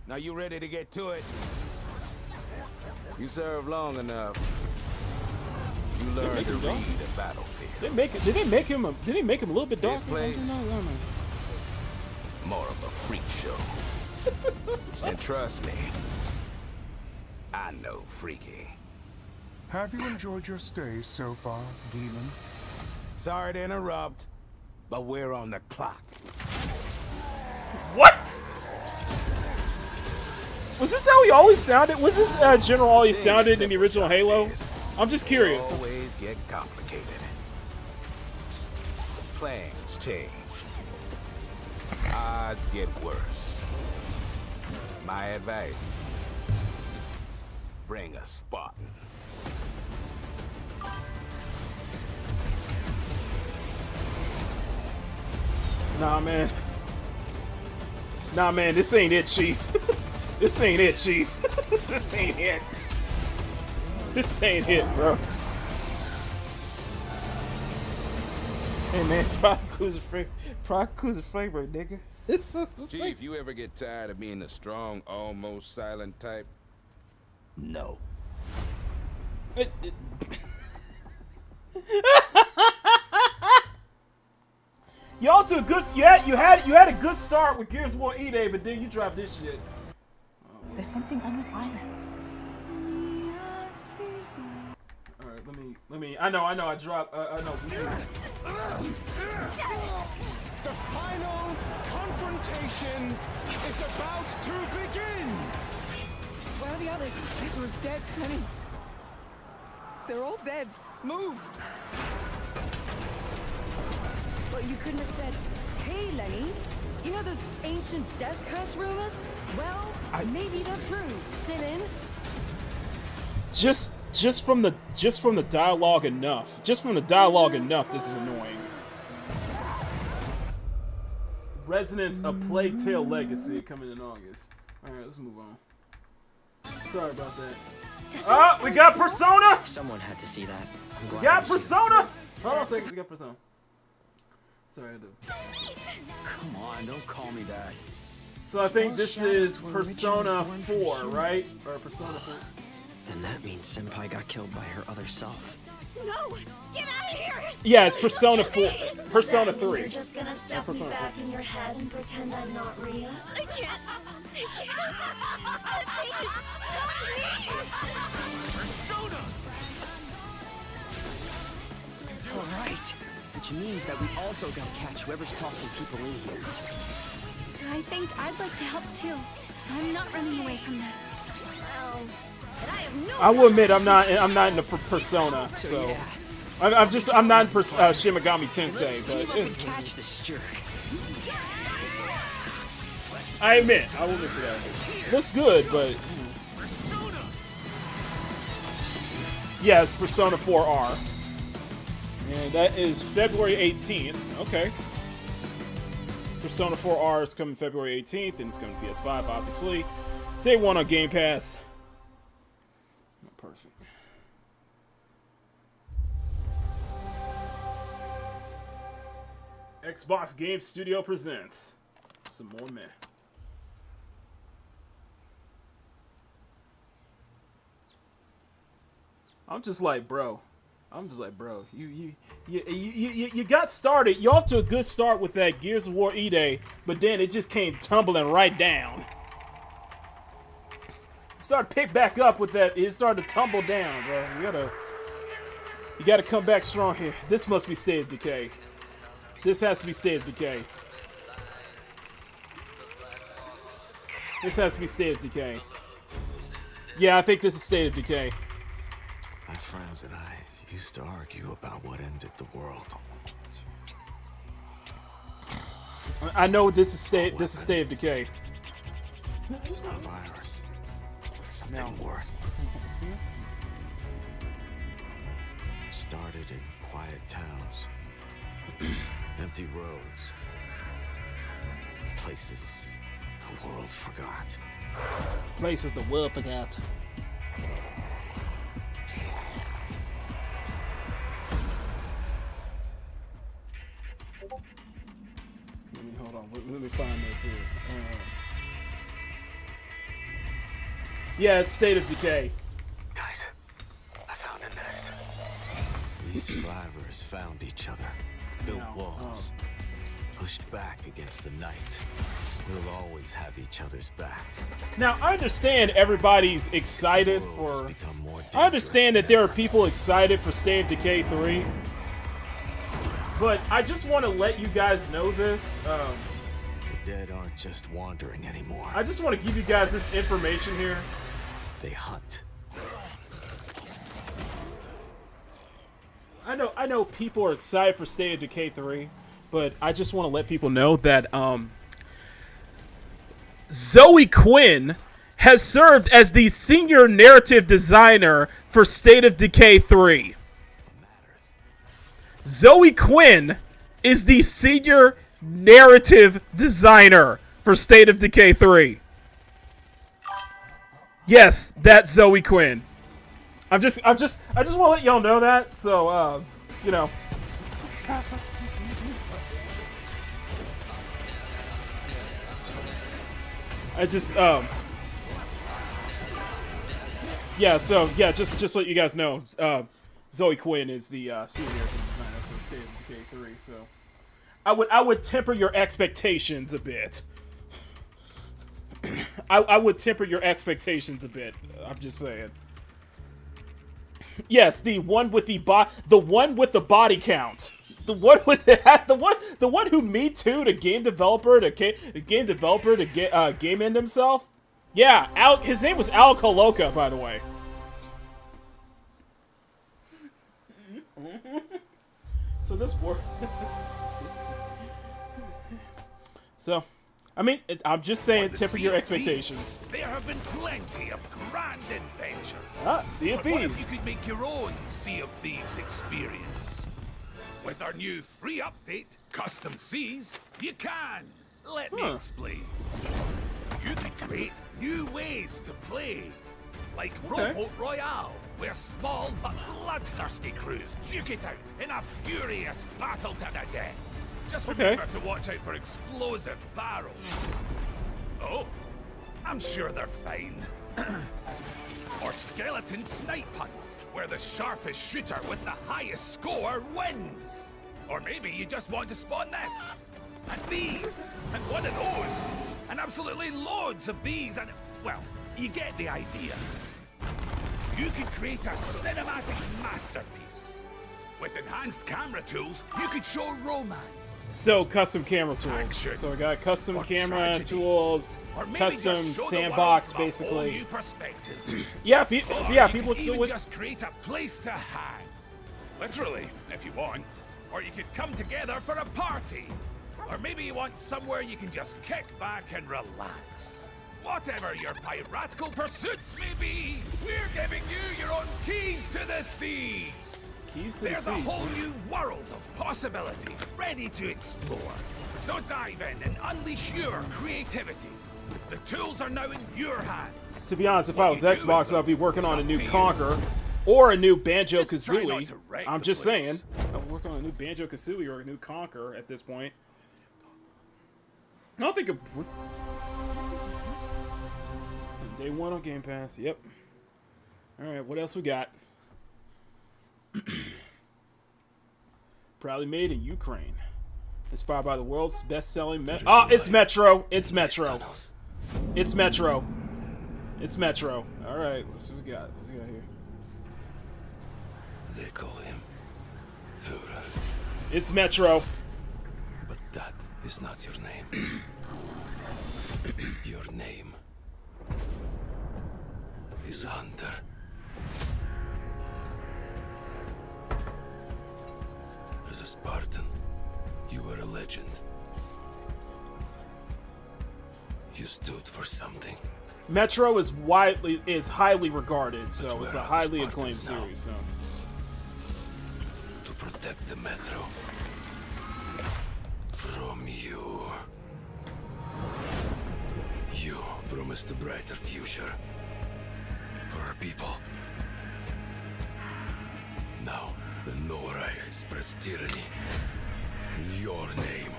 Now you ready to get to it? You serve long enough. You learn to read a battlefield. Did they make him a little bit darker? This place, more of a freak show. And trust me, I know freaky. Have you enjoyed your stay so far, Demon? Sorry to interrupt, but we're on the clock. What? Was this how he always sounded? Was this General always sounded in the original Halo? I'm just curious. Always get complicated. Plans change. Odds get worse. My advice: bring a Spartan. Nah, man. Nah, man, this ain't it, Chief. This ain't it, Chief. This ain't it. This ain't it, bro. Hey, man, Pro flavor, nigga. Chief, you ever get tired of being the strong, almost silent type? No. Y'all took good. Yeah, you had a good start with Gears of War E-Day, but then you dropped this shit. There's something on this island. All right, let me. I know. I dropped. I know. The final confrontation is about to begin. Where are the others? This was dead, Lenny. They're all dead. Move. But you couldn't have said, "Hey, Lenny, you know those ancient death curse rumors? Well, maybe they're true. Sit in." Just from the dialogue enough. Just from the dialogue enough. This is annoying. Resonance of Plague Tale Legacy coming in August. All right, let's move on. Sorry about that. Oh, we got Persona. Someone had to see that. I'm glad. We got Persona. Hold on a second. We got Persona. Sorry, I do. Come on, don't call me that. So I think this is Persona 4, right? Or Persona 4. And that means Senpai got killed by her other self. No! Get out of here! Yeah, it's Persona 4. Persona 3. You're just gonna stuff me back in your head and pretend I'm not Rhea? I can't. Persona! All right. Which means that we've also got to catch whoever's tossing people in here. I think I'd like to help too. I'm not running away from this. Well, but I have no. I will admit I'm not in the Persona, so I'm not in Shin Megami Tensei, but catch this jerk. I will admit to that. Looks good, but yeah, it's Persona 4R. And that is February 18th. Okay. Persona 4R is coming February 18th, and it's coming to PS5, obviously. Day 1 on Game Pass. Perfect. Xbox Game Studio presents some more men. I'm just like, bro. You got started. You're off to a good start with that Gears of War E-Day, but then it just came tumbling right down. Started to pick back up with that. It started to tumble down, bro. You gotta come back strong here. This must be State of Decay. This has to be State of Decay. This has to be State of Decay. Yeah, I think this is State of Decay. My friends and I used to argue about what ended the world. I know this is State of Decay. It's not a virus. Something worse. Started in quiet towns. Empty roads. Places the world forgot. Places the world forgot. Hold on. Let me find this here. Yeah, it's State of Decay. Guys, I found a nest. We survivors found each other, built walls, pushed back against the night. We'll always have each other's back. Now, I understand everybody's excited for... I understand that there are people excited for State of Decay 3. But I just want to let you guys know this. The dead aren't just wandering anymore. I just want to give you guys this information here. They hunt. I know people are excited for State of Decay 3, but I just want to let people know that Zoe Quinn has served as the senior narrative designer for State of Decay 3. Zoe Quinn is the senior narrative designer for State of Decay 3. Yes, that's Zoe Quinn. I just want to let y'all know that, so you know. I just yeah, so yeah, just let you guys know, Zoe Quinn is the senior designer for State of Decay 3. So I would temper your expectations a bit. I would temper your expectations a bit. I'm just saying. Yes, the one with the body count. The one with the one who Me Too'd a game developer to game end himself. Yeah, his name was Al Coloca, by the way. So this work. So, I mean, I'm just saying, temper your expectations. There have been plenty of grand adventures. Sea of But what if Thieves. you could make your own Sea of Thieves experience? With our new free update, Custom Seas, you can. Let me explain. You could create new ways to play. Like Rowboat Royale, where small but bloodthirsty crews duke it out in a furious battle to the death. Just remember to watch out for explosive barrels. Oh, I'm sure they're fine. Or Skeleton Snipe Hunt, where the sharpest shooter with the highest score wins. Or maybe you just want to spawn this, and these, and one of those, and absolutely loads of these, and, well, you get the idea. You can create a cinematic masterpiece. With enhanced camera tools, you could show romance. So, custom camera tools. So I got custom camera tools, custom sandbox, basically. Yeah, people still would just create a place to hang. Literally, if you want. Or you could come together for a party. Or maybe you want somewhere you can just kick back and relax. Whatever your piratical pursuits may be, we're giving you your own keys to the seas. Keys to the There's a seas. whole new world of possibility ready to explore. So dive in and unleash your creativity. The tools are now in your hands. To be honest, if I was Xbox, I'd be working on a new Conquer or a new Banjo-Kazooie. I'm just saying. I'd work on a new Banjo-Kazooie or a new Conquer at this point. I don't think Day 1 on Game Pass. Yep. Alright, what else we got? Proudly made in Ukraine. Inspired by the world's best-selling it's Metro! It's Metro! It's Metro! It's Metro. Alright, let's see what we got. What we got here? They call him Führer. It's Metro. But that is not your name. Your name is Hunter. As a Spartan, you were a legend. You stood for something. Metro is highly regarded, so it's a highly acclaimed series. So to protect the Metro from you. You promised a brighter future for our people. Now the Norai spreads tyranny in your name.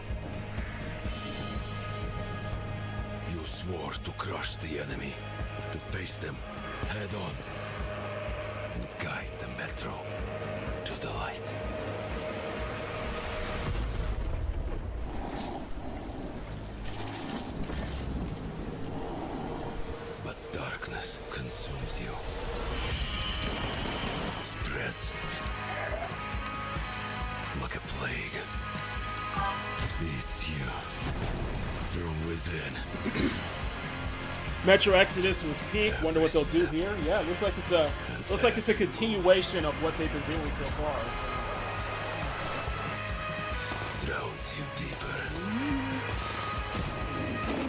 You swore to crush the enemy, to face them head on, and guide the Metro to the light. But darkness consumes you, spreads like a plague, eats you from within. Metro Exodus was peak. Wonder what they'll do here. Yeah, looks like it's a continuation of what they've been doing so far. Drowns you deeper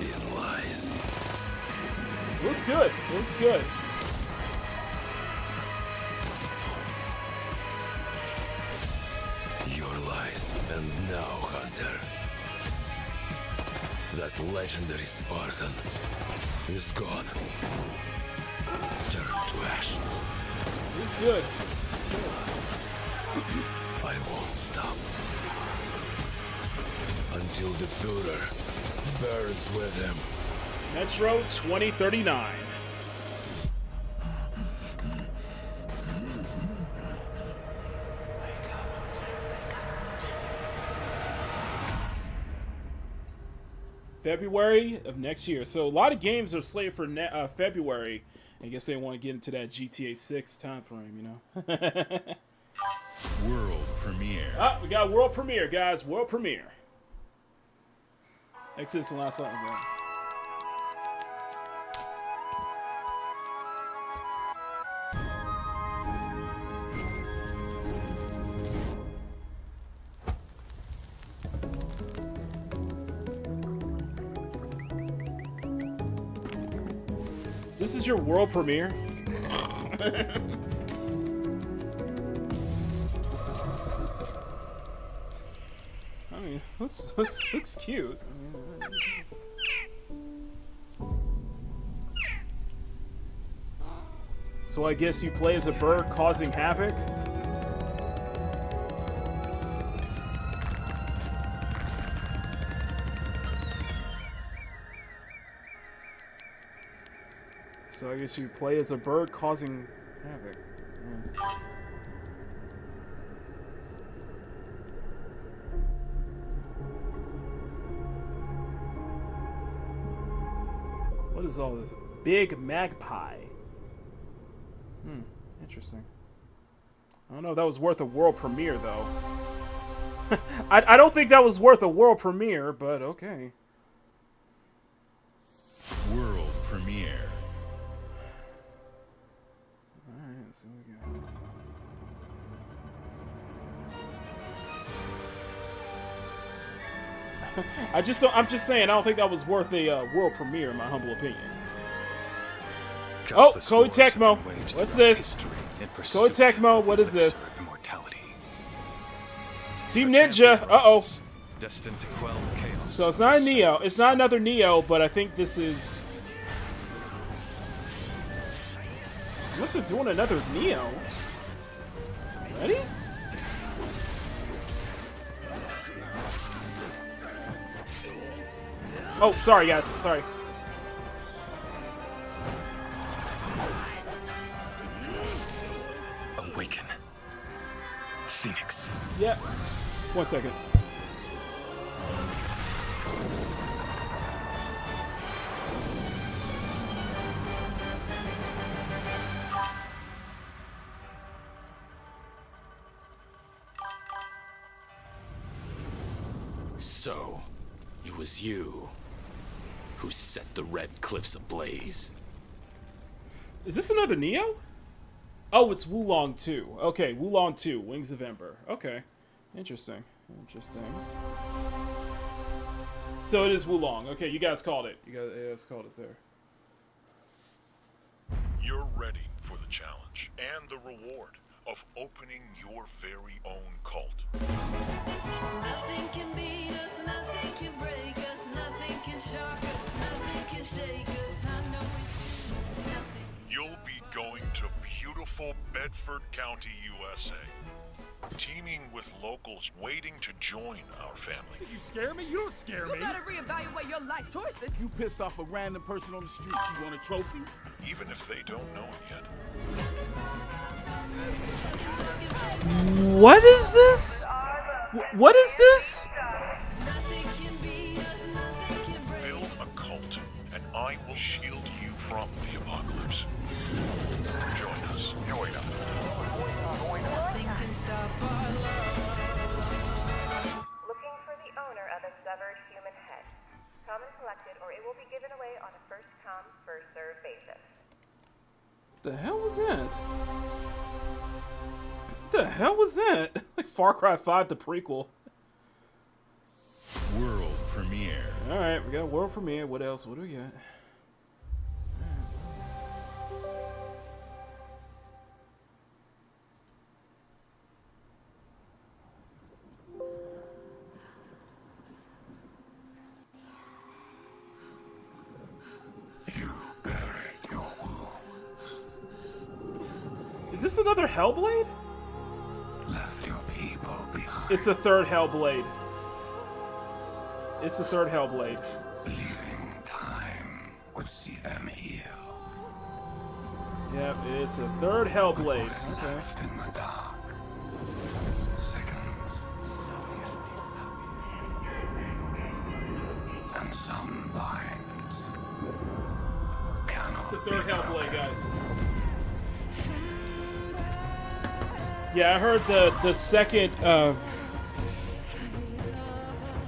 in lies. It looks good. It looks good. Your lies, and now, Hunter, that legendary Spartan is gone. Turn to ash. It's good. I won't stop until the Führer burns with him. Metro 2039. February of next year. So a lot of games are slated for February. I guess they want to get into that GTA 6 time frame, you know. World premiere. Ah, we got world premiere, guys. World premiere. Exodus and last lightning round. This is your world premiere? I mean, looks cute. So I guess you play as a bird causing havoc? So I guess you play as a bird causing havoc. Yeah. What is all this? Big Magpie. Interesting. I don't know if that was worth a world premiere, though. I don't think that was worth a world premiere, but okay. World premiere. Alright, let's see what we got. I'm just saying, I don't think that was worth a world premiere, in my humble opinion. Oh, Code Tecmo. What's this? Code Tecmo, what is this? Immortality. Team Ninja. Uh-oh. Destined to quell chaos. So it's not a Neo. It's not another Neo, but I think this is... Unless they're doing another Neo. Ready? Oh, sorry, guys. Sorry. Awaken. Phoenix. Yeah. 1 second. So, it was you who set the Red Cliffs ablaze. Is this another Neo? Oh, it's Wulong 2. Okay, Wulong 2, Wings of Ember. Okay. Interesting. Interesting. So it is Wulong. Okay, you guys called it. You guys called it there. You're ready for the challenge and the reward of opening your very own cult. Nothing can beat us, nothing can break us, nothing can shock us, nothing can shake us. I know it's nothing. You'll be going to beautiful Bedford County, USA, teaming with locals waiting to join our family. You scare me? You don't scare me. You better reevaluate your life choices. You pissed off a random person on the street. You want a trophy? Even if they don't know it yet. What is this? What is this? Build a cult, and I will shield you from the apocalypse. Join us. Join us. Nothing can stop our love. Looking for the owner of a severed human head. Come and collect it, or it will be given away on a first-come, first-served basis. What the hell was that? What the hell was that? Like Far Cry 5, the prequel. World premiere. Alright, we got a world premiere. What else? What do we got? Is this another Hellblade? Left your people behind. It's a third Hellblade. It's the third Hellblade. Believing time would see them heal. Yep, it's a third Hellblade. Okay. Left in the dark. Seconds. And some binds. Cannot It's the third be Hellblade, broken. guys. Yeah, I heard the second. I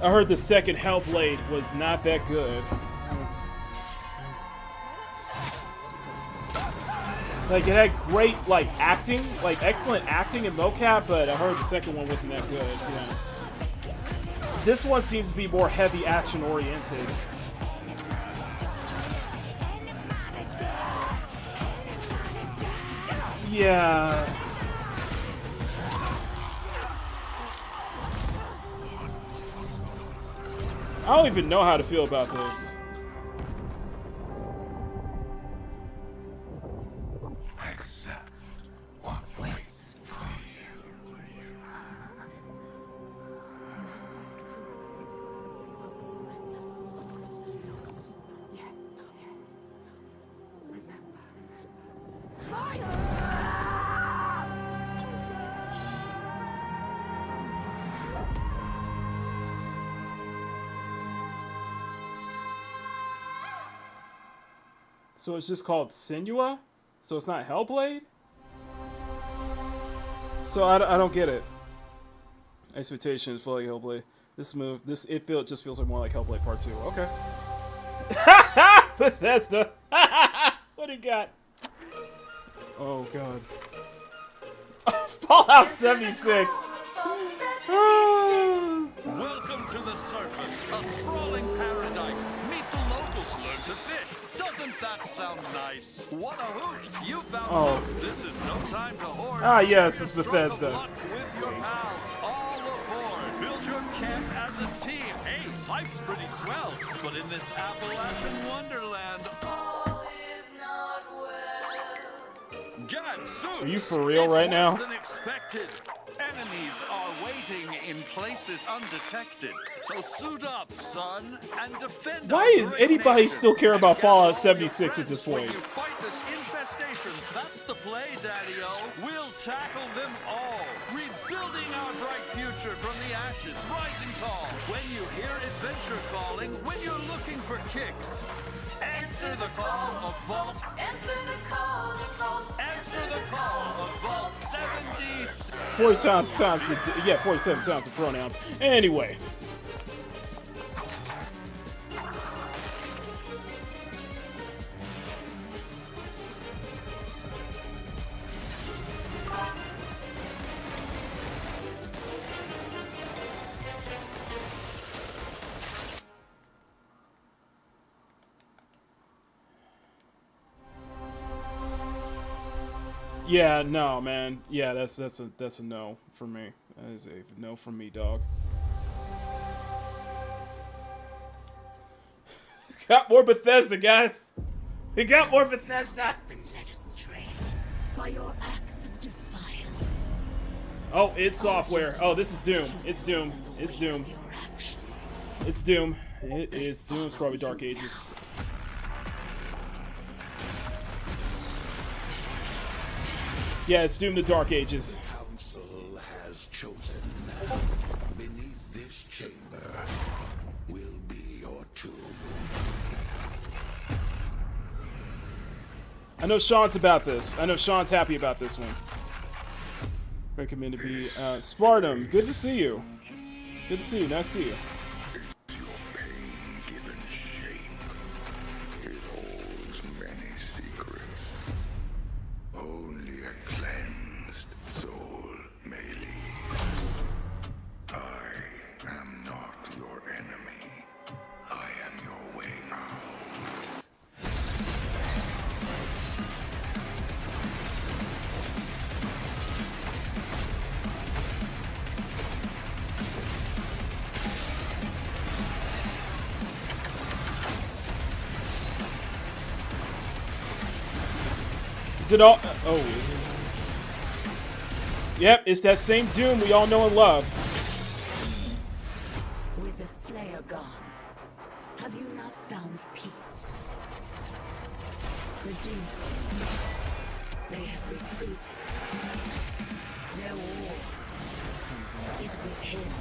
heard the second Hellblade was not that good. Like it had great acting, excellent acting and mocap, but I heard the second one wasn't that good. Yeah. This one seems to be more heavy action oriented. Yeah. I don't even know how to feel about this. Accept what waits for you. So it's just called Senua? So it's not Hellblade? So I don't get it. Expectations for like Hellblade. This move, just feels like more like Hellblade Part 2. Okay. Bethesda. What do you got? Oh god. Fallout 76. Welcome to the surface, a sprawling paradise. Meet the locals, learn to fish. Doesn't that sound nice? What a hoot! You found loot. This is no time to hoard. Ah, yes, it's Bethesda. With your pals, all aboard. Life's pretty swell, but in this Appalachian wonderland, all is not well. Gadzooks! Are you for real right now? It's worse than expected. Enemies are waiting in places undetected. So suit up, son, and defend. Why is anybody still care about Fallout 76 at this point? When you fight this infestation, that's the play, Daddy-O. We'll tackle them all. Rebuilding our bright future from the ashes, rising tall. When you hear adventure calling, when you're looking for kicks, answer the call of Vault. Answer the call of Vault. Answer the call of Vault 76. 40 times the, yeah, 47 times the pronouns. Anyway. Yeah, no, man. Yeah, that's a no for me. That is a no from me, dog. Got more Bethesda, guys. We got more Bethesda. By your acts of defiance. Oh, it's software. Oh, this is Doom. It's Doom. It's Doom. It's Doom. It is Doom. It's probably Dark Ages. Yeah, it's Doom to Dark Ages. Council has chosen. Beneath this chamber will be your tomb. I know Sean's about this. I know Sean's happy about this one. Recommend to be Spartum. Good to see you. Good to see you. Nice to see you. Your pain given shape. It holds many secrets. Only a cleansed soul may leave. I am not your enemy. I am your way out. Is it all? Oh. Yep, it's that same Doom we all know and love. With the Slayer gone, have you not found peace? The demons, they have retreated. Their war is with him.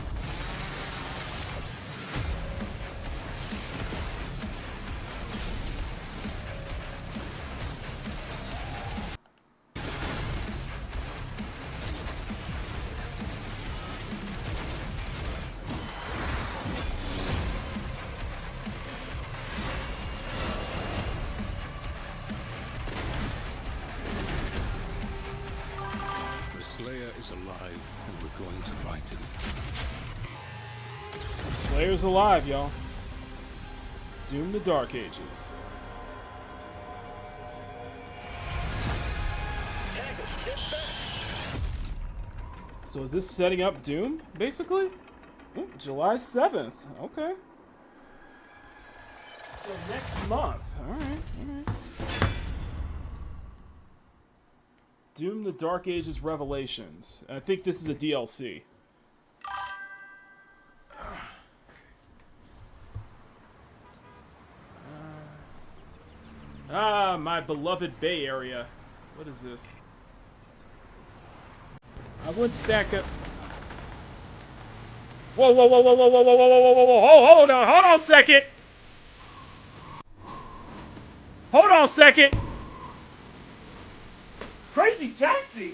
The Slayer is alive, and we're going to find him. Slayer's alive, y'all. Doom to Dark Ages. So is this setting up Doom, basically? Ooh, July 7th. Okay. So next month. Alright, alright. Doom the Dark Ages Revelations. I think this is a DLC. My beloved Bay Area. What is this? I would stack up. Whoa, whoa, whoa, whoa, whoa, whoa, whoa, whoa, whoa, whoa, whoa, hold on a second. Hold on a second. Crazy Taxi.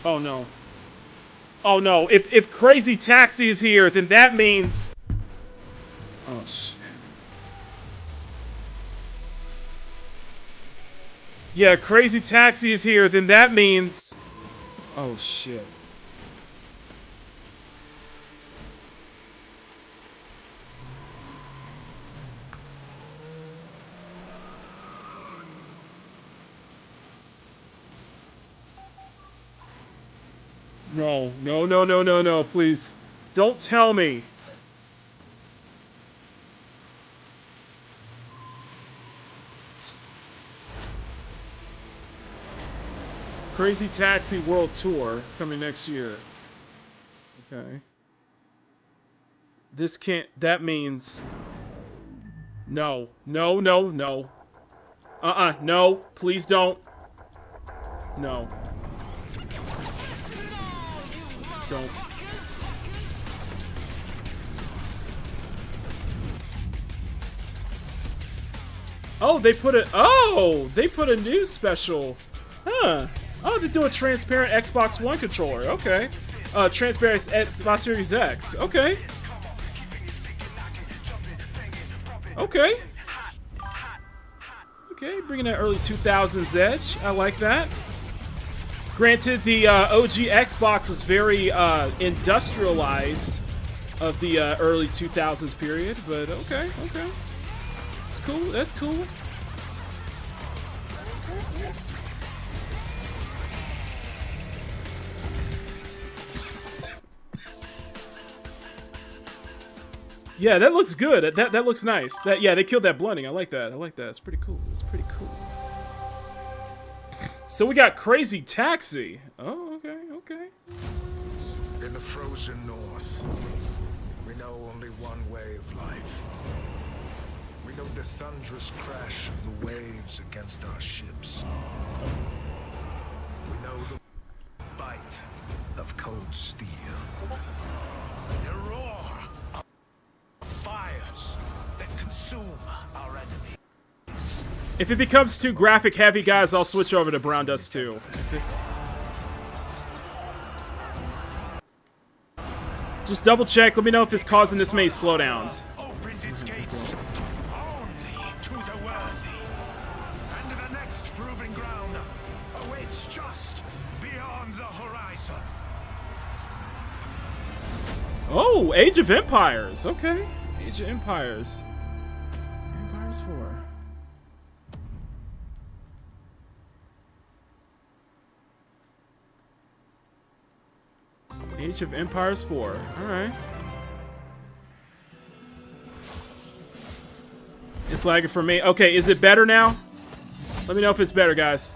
Oh no. Oh no, if Crazy Taxi is here, then that means... Oh shit. Yeah, Crazy Taxi is here, then that means... Oh shit. No, no, no, no, no, no, please. Don't tell me. Crazy Taxi World Tour coming next year. Okay. This can't, that means... No, no, no, no. No, please don't. No. Don't. Oh, they put a new special. Huh. Oh, they do a transparent Xbox One controller. Okay. Transparent Xbox Series X. Okay. Okay. Okay, bringing that early 2000s edge. I like that. Granted, the OG Xbox was very industrialized of the early 2000s period, but okay, okay. It's cool, that's cool. Yeah, that looks good. That looks nice. Yeah, they killed that blunting. I like that. I like that. It's pretty cool. It's pretty cool. So we got Crazy Taxi. Oh, okay, okay. In the frozen north, we know only one way of life. We know the thunderous crash of the waves against our ships. We know the bite of cold steel. The roar of fires that consume our enemies. If it becomes too graphic heavy, guys, I'll switch over to Brown Dust 2. Just double check. Let me know if it's causing this many slowdowns. Opens its gates only to the worthy. And the next proving ground awaits just beyond the horizon. Oh, Age of Empires. Okay. Age of Empires. Empires 4. Age of Empires 4. Alright. It's lagging for me. Okay, is it better now? Let me know if it's better, guys.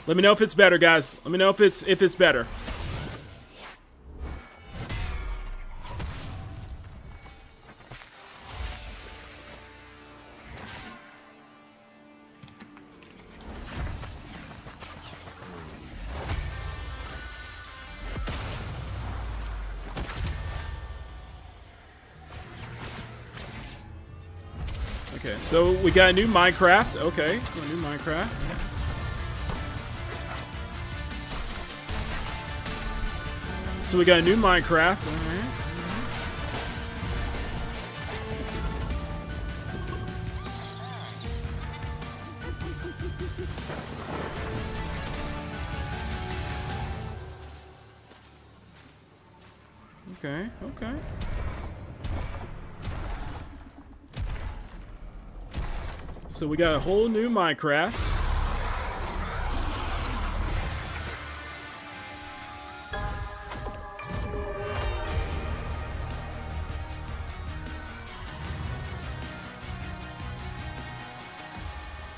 Let me know if it's better, guys. Let me know if it's better. Okay, so we got a new Minecraft. Okay, so a new Minecraft. So we got a new Minecraft. Alright. Okay, okay. So we got a whole new Minecraft.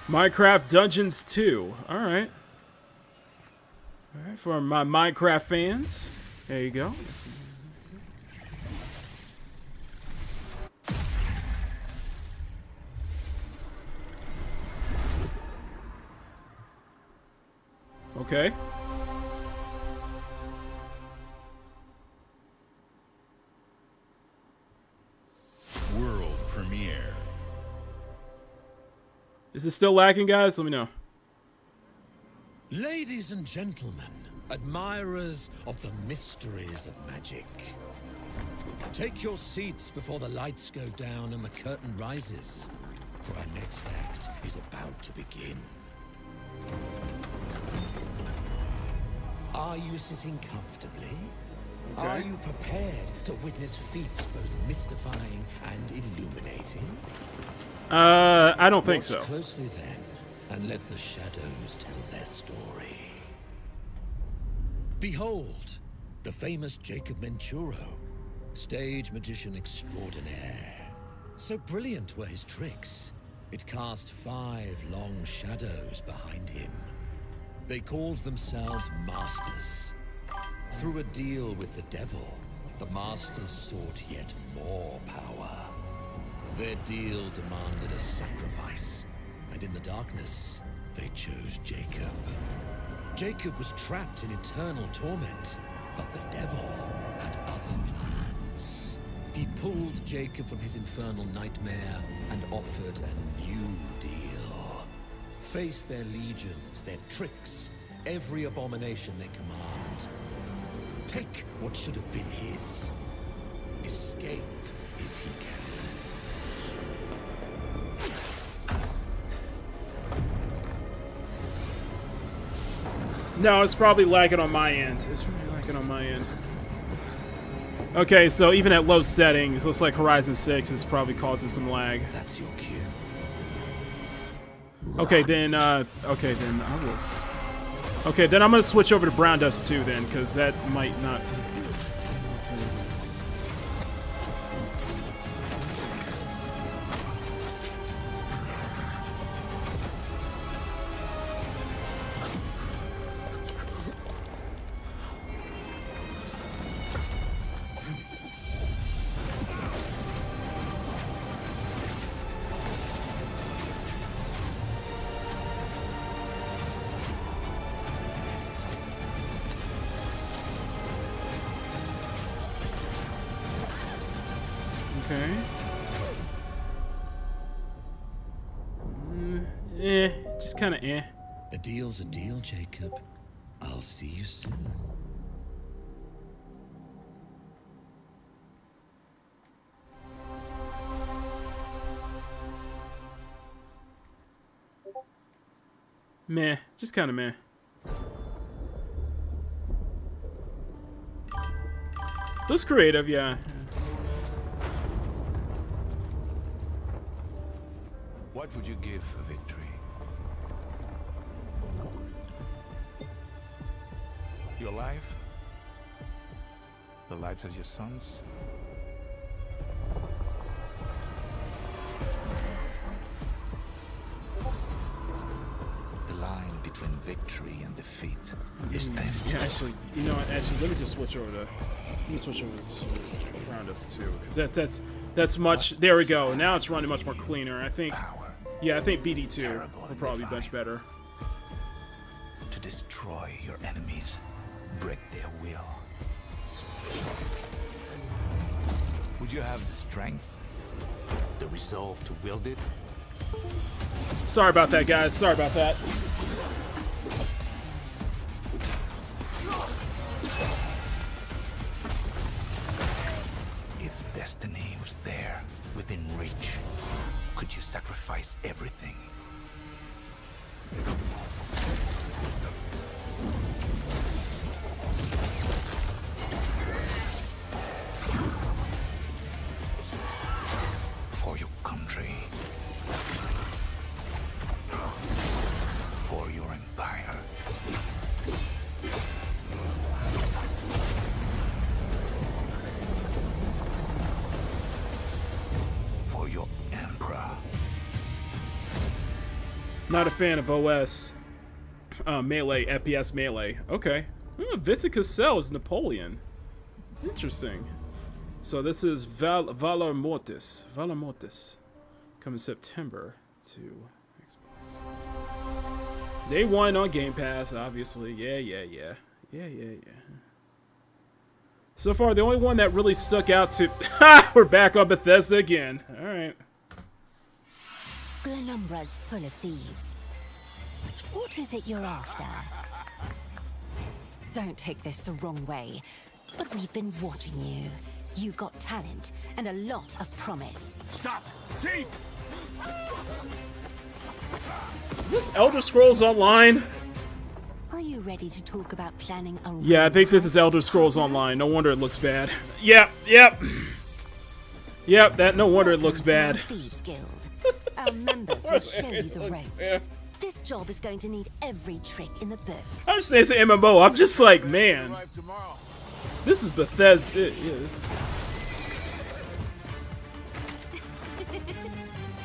Minecraft Dungeons 2. Alright. Alright, for my Minecraft fans. There you go. Okay. World premiere. Is it still lagging, guys? Let me know. Ladies and gentlemen, admirers of the mysteries of magic, take your seats before the lights go down and the curtain rises, for our next act is about to begin. Are you sitting comfortably? Are you prepared to witness feats both mystifying and illuminating? I don't think so. Watch closely then, and let the shadows tell their story. Behold, the famous Jacob Menturo, stage magician extraordinaire. So brilliant were his tricks, it cast 5 long shadows behind him. They called themselves Masters. Through a deal with the devil, the Masters sought yet more power. Their deal demanded a sacrifice, and in the darkness, they chose Jacob. Jacob was trapped in eternal torment, but the devil had other plans. He pulled Jacob from his infernal nightmare and offered a new deal. Face their legions, their tricks, every abomination they command. Take what should have been his. Escape if he can. No, it's probably lagging on my end. It's probably lagging on my end. Okay, so even at low settings, looks like Horizon 6 is probably causing some lag. That's your cue. Okay, then I will. Okay, then I'm gonna switch over to Brown Dust 2 then, because that might not. Okay. Just kind of eh. A deal's a deal, Jacob. I'll see you soon. Meh. Just kind of meh. Looks creative, yeah. What would you give for victory? Your life? The lives of your sons? The line between victory and defeat is thin. Yeah, actually, you know what? Actually, let me just switch over to. Let me switch over to Brown Dust 2, because that's much. There we go. Now it's running much more cleaner. I think. Yeah, I think BD2 will probably be much better. To destroy your enemies, break their will. Would you have the strength, the resolve to wield it? Sorry about that, guys. Sorry about that. If destiny was there, within reach, could you sacrifice everything? For your country. For your empire. For your emperor. Not a fan of OS. Melee, FPS Melee. Okay. Vincent Cassell is Napoleon. Interesting. So this is Valor Mortis. Valor Mortis. Coming September to Xbox. Day 1 on Game Pass, obviously. Yeah. So far, the only one that really stuck out to... Ha! We're back on Bethesda again. Alright. Glenumbra's full of thieves. What is it you're after? Don't take this the wrong way, but we've been watching you. You've got talent and a lot of promise. Stop! Thief! Is this Elder Scrolls Online? Are you ready to talk about planning a Yeah, I think this is Elder Scrolls Online. No wonder it looks bad. Yep. That no wonder it looks bad. Thieves Guild? Our members will show you the ropes. This job is going to need every trick in the book. I understand it's an MMO. I'm just like, man, this is Bethesda.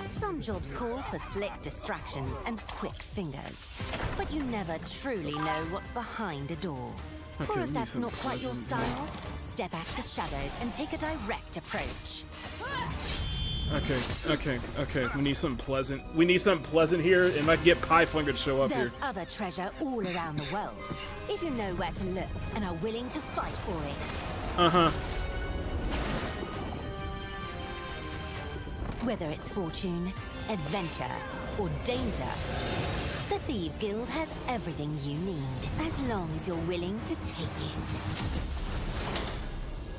Some jobs call for slick distractions and quick fingers, but you never truly know what's behind a door. Okay, Or we if need that's some not quite your pleasant- style, step out of the shadows and take a direct approach. Okay. We need something pleasant. We need something pleasant here, and I can get Pie Flinger to show up There's here. other treasure all around the world, if you know where to look and are willing to fight for it. Whether it's fortune, adventure, or danger, the Thieves Guild has everything you need, as long as you're willing to take it.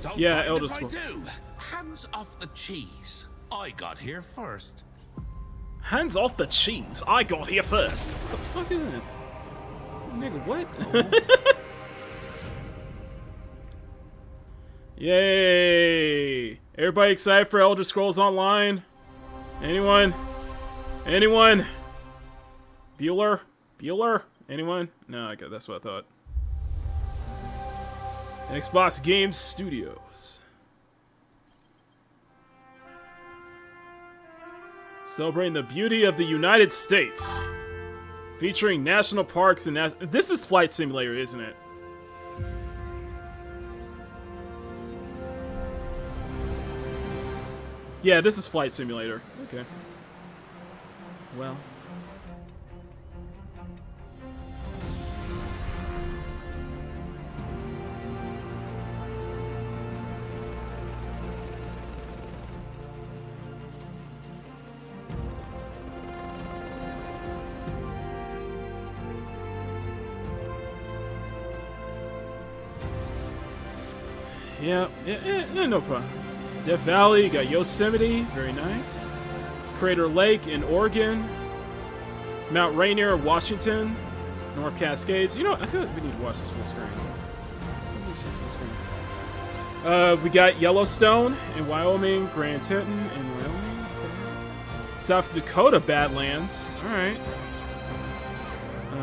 Don't Yeah, mind Elder if I Scrolls. do. Hands off the cheese. I got here first. Hands off the cheese. I got here first. What the fuck is it? Nigga, what? Yay! Everybody excited for Elder Scrolls Online? Anyone? Bueller? Anyone? No, okay, that's what I thought. Xbox Game Studios. Celebrating the beauty of the United States. Featuring national parks and... This is Flight Simulator, isn't it? Yeah, this is Flight Simulator. Okay. Well. Yeah, no problem. Death Valley, you got Yosemite, very nice. Crater Lake in Oregon. Mount Rainier, Washington. North Cascades. You know, I feel like we need to watch this full screen. We got Yellowstone in Wyoming, Grand Teton in Wyoming. South Dakota Badlands. Alright.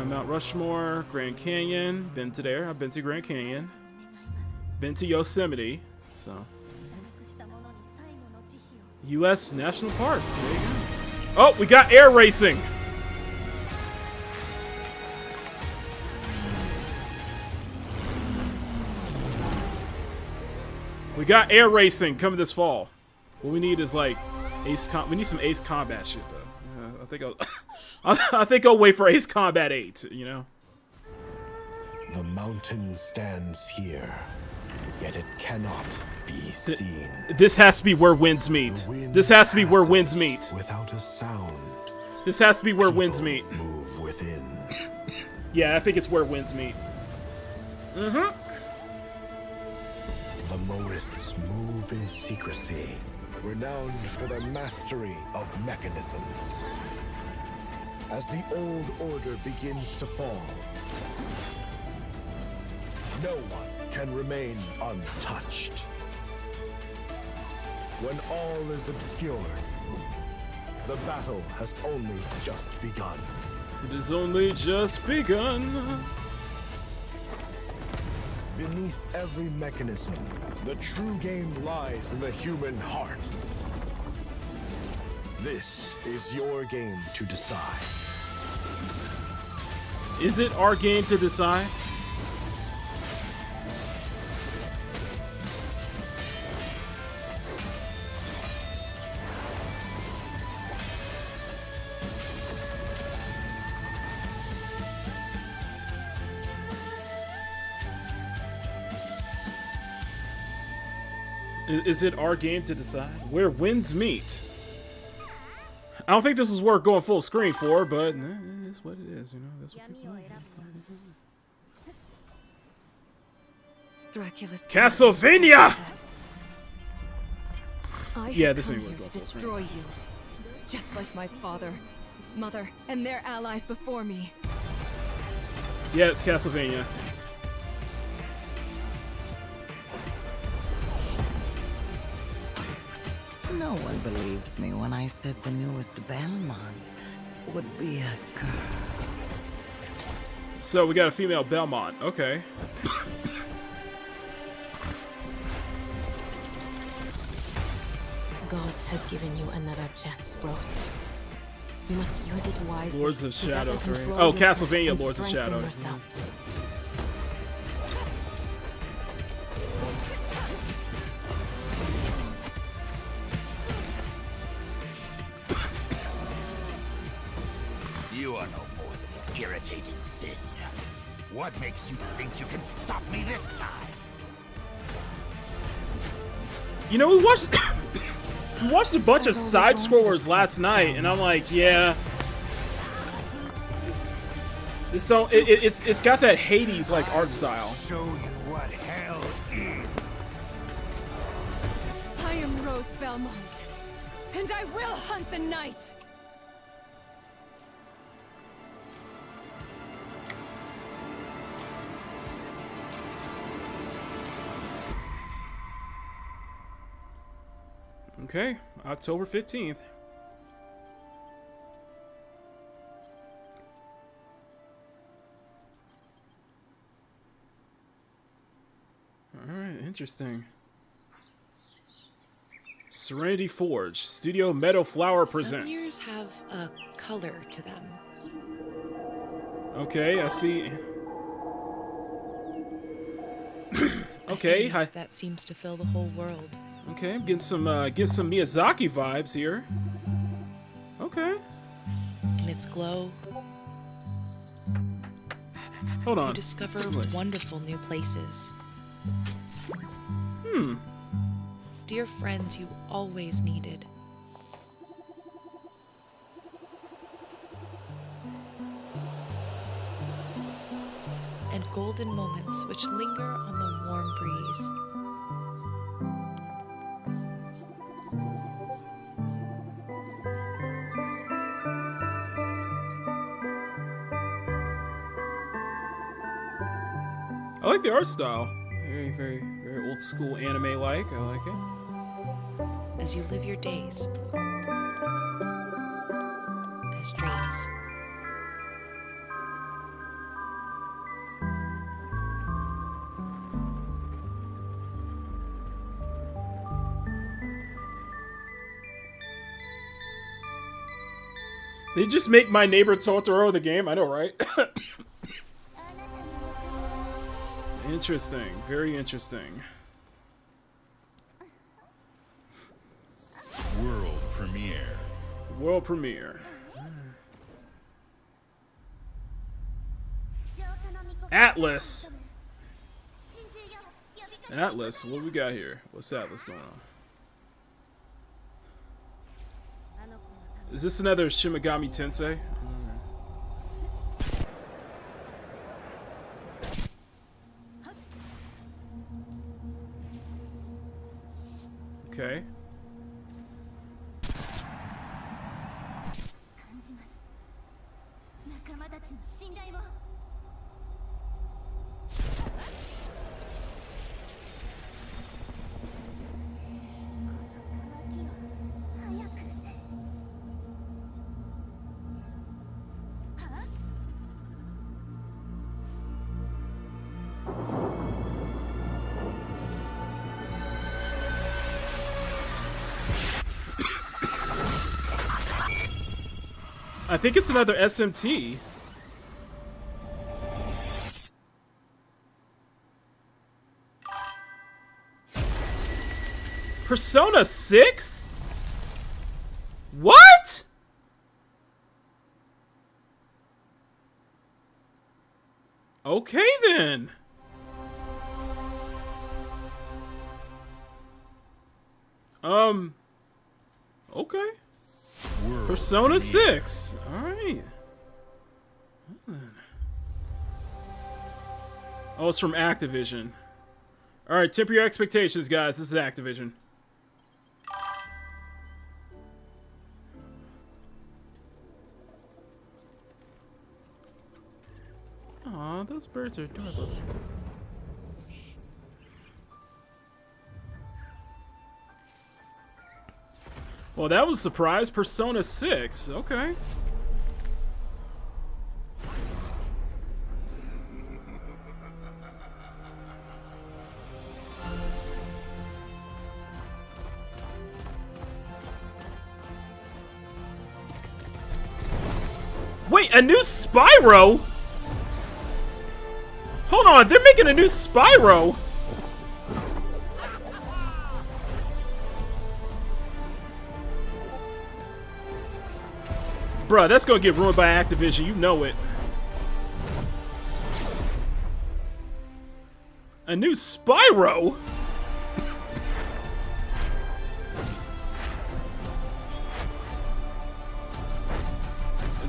Mount Rushmore, Grand Canyon. Been to there. I've been to Grand Canyon. Been to Yosemite. So. U.S. National Parks. There you go. Oh, we got air racing. We got air racing coming this fall. What we need is like we need some Ace Combat shit though. I think I think I'll wait for Ace Combat 8. You know. The mountain stands here, yet it cannot be seen. This has to be where winds meet. This has to be where winds meet. Without a sound. This has to be where winds meet. Move within. Yeah, I think it's where winds meet. The Moists move in secrecy, renowned for their mastery of mechanisms. As the old order begins to fall, no one can remain untouched. When all is obscured, the battle has only just begun. It has only just begun. Beneath every mechanism, the true game lies in the human heart. This is your game to decide. Is it our game to decide? Is it our game to decide? Where winds meet. I don't think this is worth going full screen for, but it is what it is, you know. That's what people Dracula's Castlevania! Yeah, this ain't here worth to going full destroy you, just like my father, mother, and their allies before me. Yeah, it's Castlevania. No one believed me when I said the newest Belmont would be a girl. So we got a female Belmont. Okay. God has given you another chance, Rose. You must use it wisely. Lords of to better Shadow 3. control Oh, your thirst Castlevania and Lords of strengthen Shadow. yourself. You are no more than an irritating thing. What makes you think you can stop me this time? You know, we watched we watched a bunch of side scrollers last night, and I'm like, yeah, this don't. It's got that Hades like art style. Show you what hell is. I am Rose Belmont, and I will hunt the night. Okay, October 15th. Alright, interesting. Serenity Forge, Studio Meadow Flower presents. Some years have a color to them. Okay, I see. Okay, hi. That seems to fill the whole world. Okay, I'm getting some Miyazaki vibes here. Okay. In its glow, Hold on. you discover Let's take a look. wonderful new places. Hmm. Dear friends you always needed. And golden moments which linger on the warm breeze. I like the art style. Very, very, very old school anime-like. I like it. As you live your days as dreams. They just make My Neighbor Totoro the game. I know, right? Interesting. Very interesting. World premiere. World premiere. Atlas. Atlas. What we got here? What's Atlas going on? Is this another Shimigami Tensei? Okay. I think it's another SMT. Persona 6? What? Okay then. Okay. Persona 6. Alright. Oh, it's from Activision. Alright, temper your expectations, guys. This is Activision. Aw, birds are adorable. Well, that was a surprise. Persona 6. Okay. Wait, a new Spyro? Hold on, they're making a new Spyro. Bruh, that's gonna get ruined by Activision, you know it. A new Spyro?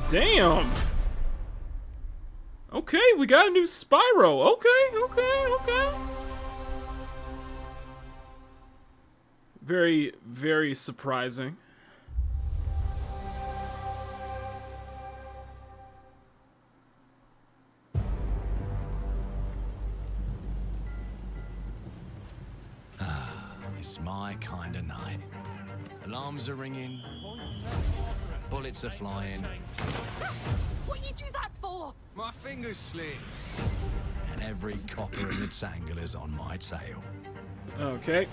Damn. Okay, we got a new Spyro. Okay. Very, very surprising. It's my kind of night. Alarms are ringing. Bullets are flying. What you do that for? My fingers slip. And every copper in the tangle is on my tail. Okay.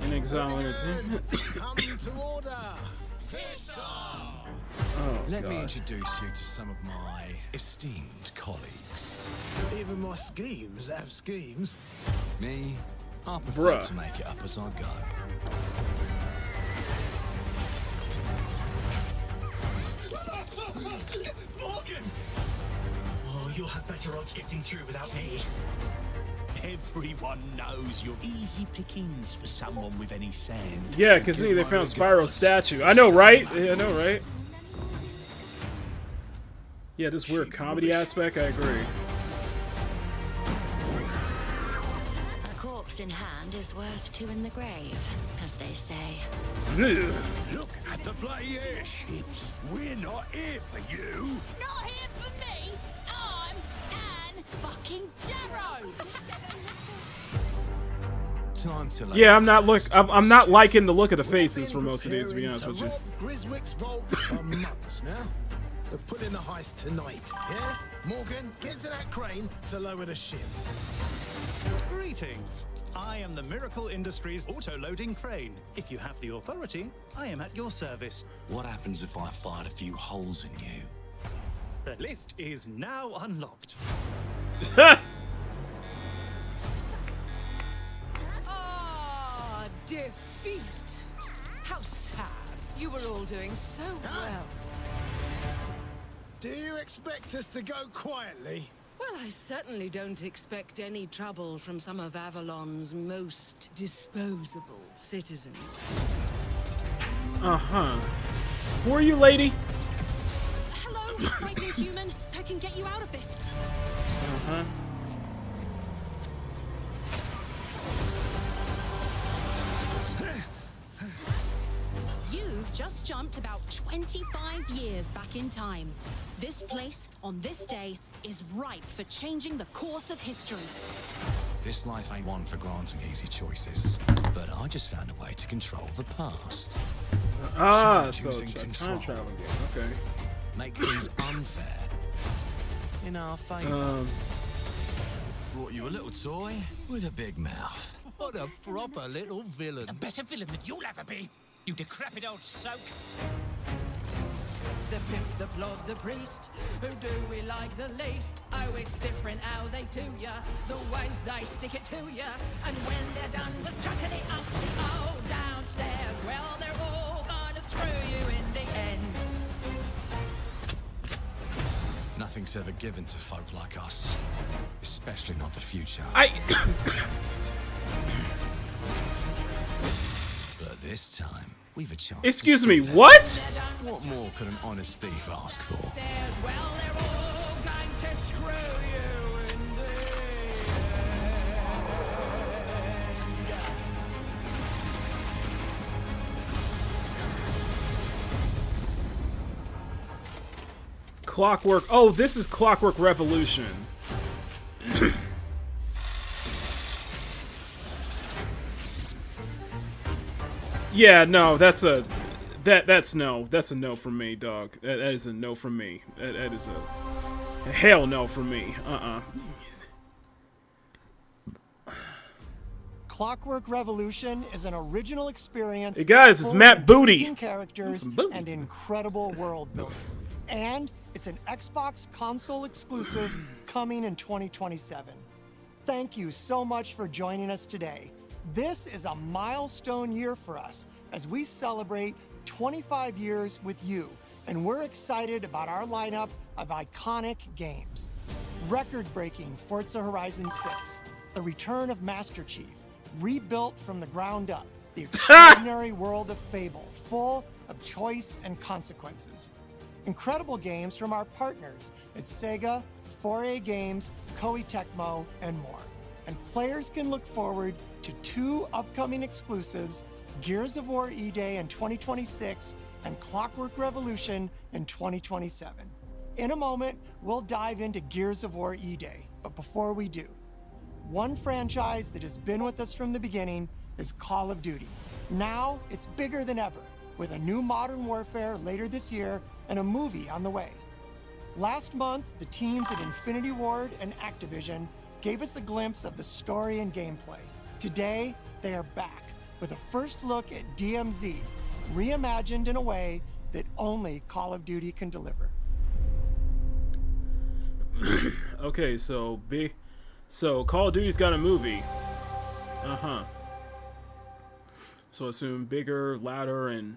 In Exile Entertainment. Come to order. Oh, Let me God. introduce you to some of my esteemed colleagues. Even my schemes have schemes. Me, I prefer Bruh. to make it up as I go. Morgan! Oh, you'll have better odds getting through without me. Everyone knows you're easy pickings for someone with any sand. Yeah, because they found Spyro's statue. I know, right? Yeah, I know, right? Yeah, this weird comedy aspect, I agree. A corpse in hand is worth two in the grave, as they say. Look at the bloody airships. We're not here for you. Not here for me. I'm Anne fucking Darrow. Time to Yeah, I'm not liking the look of the faces for most of these, to be honest with you. Griswick's vault for months now. So put in the heist tonight, yeah? Morgan, get to that crane to lower the ship. Greetings. I am the Miracle Industries auto-loading crane. If you have the authority, I am at your service. What happens if I fired a few holes in you? The lift is now unlocked. Ah, defeat. How sad. You were all doing so well. Do you expect us to go quietly? Well, I certainly don't expect any trouble from some of Avalon's most disposable citizens. Uh-huh. Who are you, lady? Hello, frightened human. I can get you out of this. Uh-huh. You've just jumped about 25 years back in time. This place, on this day, is ripe for changing the course of history. This life ain't one for granting easy choices, but I just found a way to control the past. Ah, so Choosing it's a control. time travel game. Okay. Make things unfair in our favor. Brought you a little toy with a big mouth. What a proper little villain. A better villain than you'll ever be, you decrepit old soak. The pimp, the plod, the priest, who do we like the least? Oh, it's different how they do ya, the ways they stick it to ya. And when they're done with chucking it up, oh, downstairs, well, they're all gonna screw you in the end. Nothing's ever given to folk like us, especially not the future. But this time, we've a chance. Excuse me, what? What more could an honest thief ask for? Well, they're all going to screw you in the end. Clockwork. Oh, this is Clockwork Revolution. Yeah, no, that's a no from me, dog. That is a no from me. That is a hell no from me. Clockwork Revolution is an original experience. Hey guys, it's full Matt of Booty. intriguing characters and incredible world building. And it's an Xbox console exclusive coming in 2027. Thank you so much for joining us today. This is a milestone year for us as we celebrate 25 years with you, and we're excited about our lineup of iconic games. Record-breaking Forza Horizon 6, the return of Master Chief, rebuilt from the ground up, the extraordinary world of Fable, full of choice and consequences. Incredible games from our partners at Sega, 4A Games, Koei Tecmo, and more. And players can look forward to 2 upcoming exclusives, Gears of War E-Day in 2026 and Clockwork Revolution in 2027. In a moment, we'll dive into Gears of War E-Day, but before we do, one franchise that has been with us from the beginning is Call of Duty. Now, it's bigger than ever, with a new Modern Warfare later this year and a movie on the way. Last month, the teams at Infinity Ward and Activision gave us a glimpse of the story and gameplay. Today, they are back with a first look at DMZ, reimagined in a way that only Call of Duty can deliver. Okay, so Call of Duty's got a movie. So assume bigger, louder, and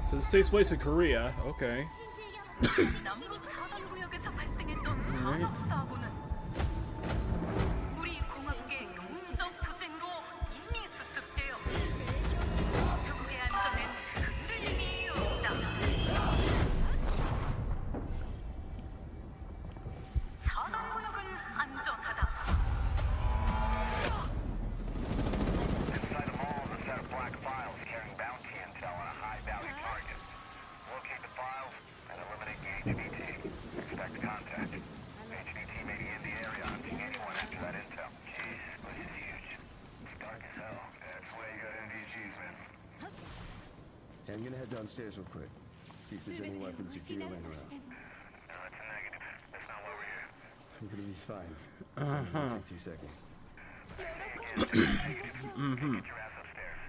so this takes place in Korea. Okay. Alright. I'm gonna head downstairs real quick. See if there's any weapons or gear laying around. No, it's a negative. That's not why we're here. I'm gonna be fine. It's only gonna take 2 seconds. Mm-hmm. Get your ass upstairs.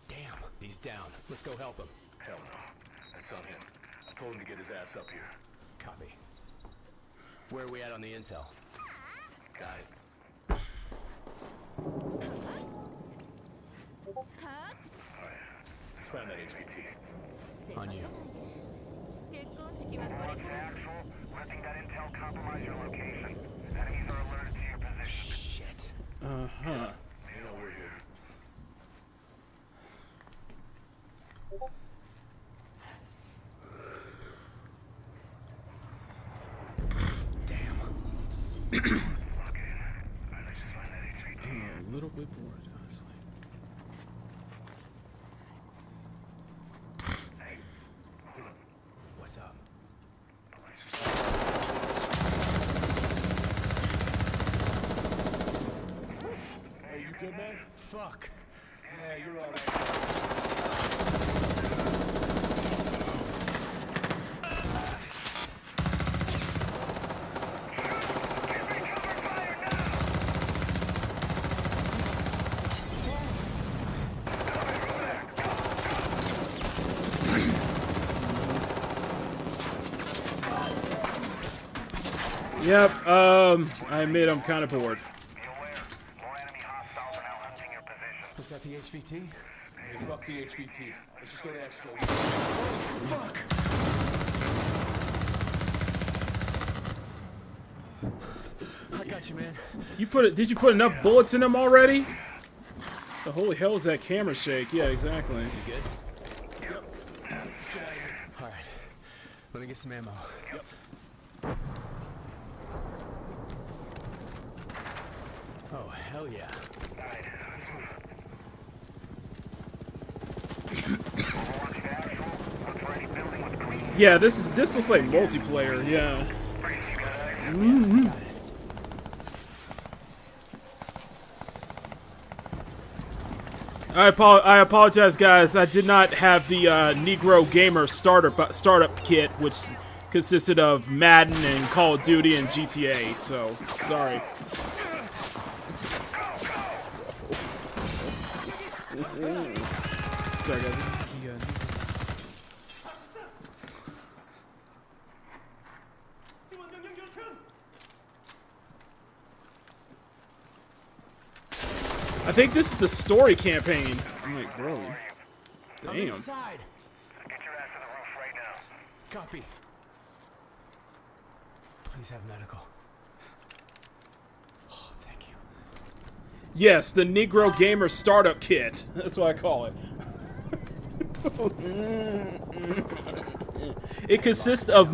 Damn, he's down. Let's go help him. Hell no. That's on him. I told him to get his ass up here. Copy. Where are we at on the intel? Got it. Alright. Let's find that HVT. On you. Letting that intel compromise your location. Enemies are alerted to your position. Shit. You know we're here. Damn, a little bit bored, honestly. Hey, hold up. What's up? Hey, you good, man? Fuck. Yeah, you're all right. Yep, I admit I'm kind of bored. Was that the HVT? Hey, fuck the HVT. Let's just go to Expo. Fuck! Got you, man. Did you put enough bullets in him already? The holy hell is that camera shake? Yeah, exactly. You good? Yep. Let's just get out of here. All right. Let me get some ammo. Yep. Oh, hell yeah. All right, let's move. Yeah, this looks like multiplayer. Yeah. I apologize, guys. I did not have the Negro Gamer startup kit, which consisted of Madden and Call of Duty and GTA. So sorry. Sorry, guys. I think this is the story campaign. I'm like, bro. Damn. I'm inside. Get your ass to the roof right now. Copy. Please have medical. Oh, thank you. Yes, the Negro Gamer startup kit. That's what I call it. It consists of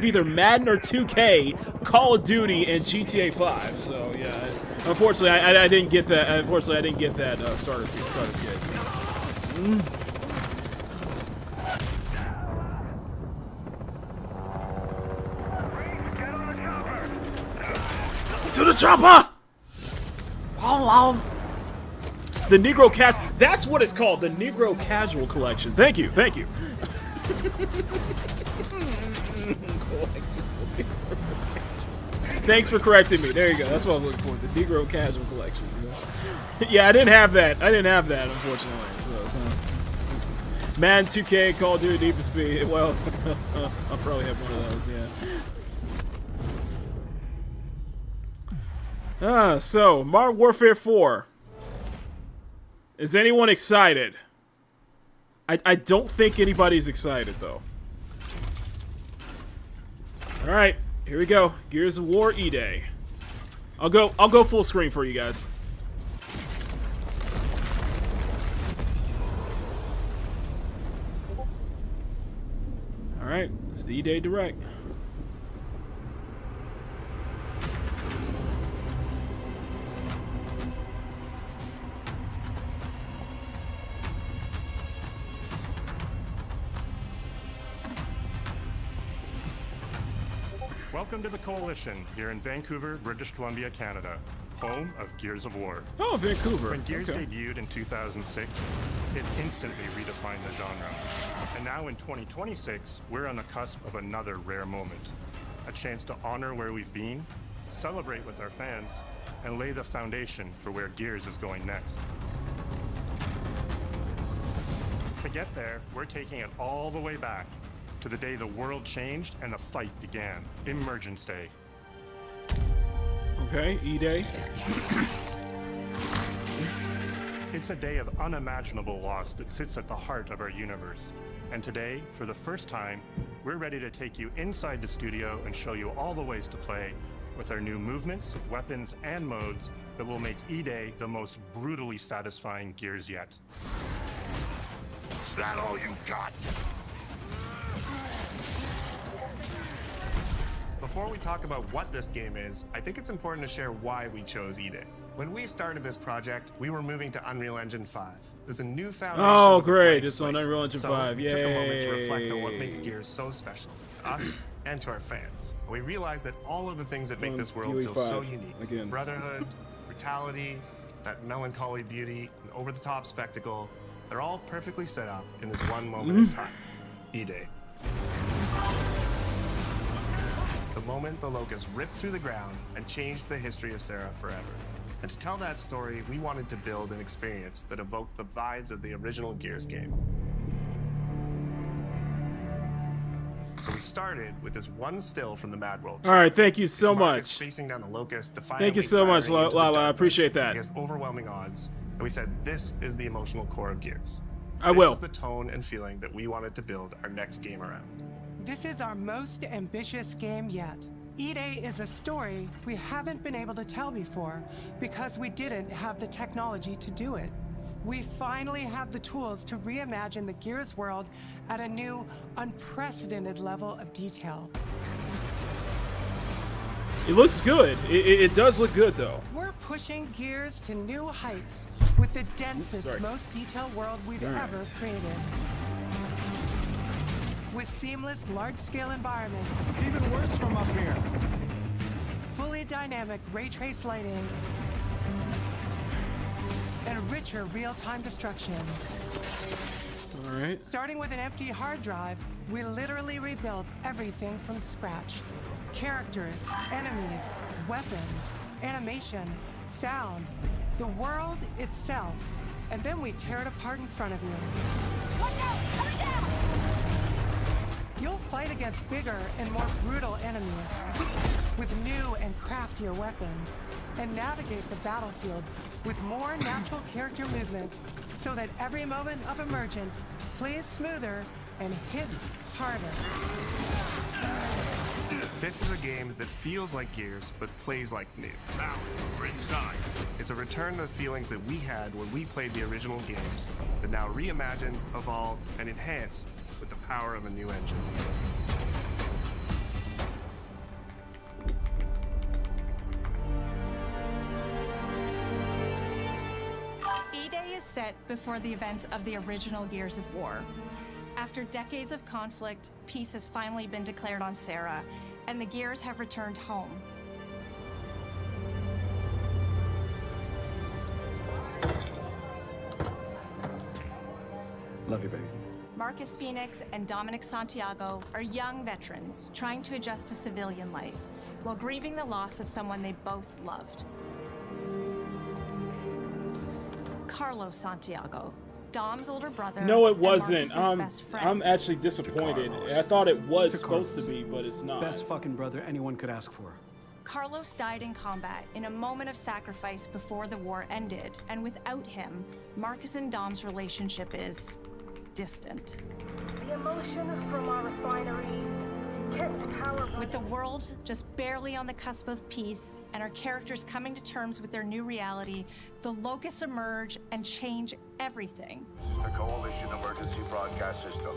either Madden or 2K, Call of Duty, and GTA 5. So yeah, unfortunately, I didn't get that. Unfortunately, I didn't get that starter kit. To the chopper! Hello. The Negro Cash. That's what it's called. The Negro Casual Collection. Thank you. Thank you. Thanks for correcting me. There you go. That's what I was looking for. The Negro Casual Collection. Yeah, I didn't have that. Unfortunately. So Madden 2K, Call of Duty, Need for Speed. Well, I'll probably have one of those. Yeah. So Modern Warfare 4. Is anyone excited? I don't think anybody's excited though. All right, here we go. Gears of War E-Day. I'll go full screen for you guys. All right, it's the E-Day Direct. Welcome to the Coalition, here in Vancouver, British Columbia, Canada, home of Gears of War. Oh, Vancouver. When Gears debuted in 2006, it instantly redefined the genre. And now in 2026, we're on the cusp of another rare moment. A chance to honor where we've been, celebrate with our fans, and lay the foundation for where Gears is going next. To get there, we're taking it all the way back to the day the world changed and the fight began. Emergence Day. Okay, E-Day. It's a day of unimaginable loss that sits at the heart of our universe. And today, for the first time, we're ready to take you inside the studio and show you all the ways to play with our new movements, weapons, and modes that will make E-Day the most brutally satisfying Gears yet. Is that all you got? Before we talk about what this game is, I think it's important to share why we chose E-Day. When we started this project, we were moving to Unreal Engine 5. There's a new foundation. Oh, great. It's on Unreal Engine 5. We Yay. took a moment to reflect on what makes Gears so special to us and to our fans. We realized that all of the things that make this world feel so unique, again. Brotherhood, brutality, that melancholy beauty, and over-the-top spectacle, they're all perfectly set up in this one moment in time. E-Day. The moment the Locust ripped through the ground and changed the history of Sarah forever. And to tell that story, we wanted to build an experience that evoked the vibes of the original Gears game. So we started with this one still from the Mad World. All right, thank you so much. Facing down the Locust, Thank you so much, Lala. I appreciate that. Against overwhelming odds, and we said this is the emotional core of Gears. This is the tone and feeling that we wanted to build our next game around. This is our most ambitious game yet. E-Day is a story we haven't been able to tell before because we didn't have the technology to do it. We finally have the tools to reimagine the Gears world at a new, unprecedented level of detail. It looks good. It does look good, though. We're pushing Gears to new heights with the densest, most detailed world we've ever created. With seamless, large-scale environments. It's even worse from up here. Fully dynamic ray trace lighting. And richer real-time destruction. All right. Starting with an empty hard drive, we literally rebuilt everything from scratch. Characters, enemies, weapons, animation, sound, the world itself. And then we tear it apart in front of you. Look out! Coming down! You'll fight against bigger and more brutal enemies with new and craftier weapons and navigate the battlefield with more natural character movement so that every moment of emergence plays smoother and hits harder. This is a game that feels like Gears, but plays like new. Now, we're inside. It's a return to the feelings that we had when we played the original games, but now reimagined, evolved, and enhanced with the power of a new engine. E-Day is set before the events of the original Gears of War. After decades of conflict, peace has finally been declared on Sarah, and the Gears have returned home. Love you, baby. Marcus Phoenix and Dominic Santiago are young veterans trying to adjust to civilian life while grieving the loss of someone they both loved. Carlos Santiago, Dom's older brother. No, it and wasn't. Marcus's best friend. I'm actually disappointed. I thought it was supposed to be, but it's not. Best fucking brother anyone could ask for. Carlos died in combat in a moment of sacrifice before the war ended, and without him, Marcus and Dom's relationship is distant. The emotion from our refinery tipped power. With the world just barely on the cusp of peace and our characters coming to terms with their new reality, the Locusts emerge and change everything. The Coalition Emergency Broadcast System.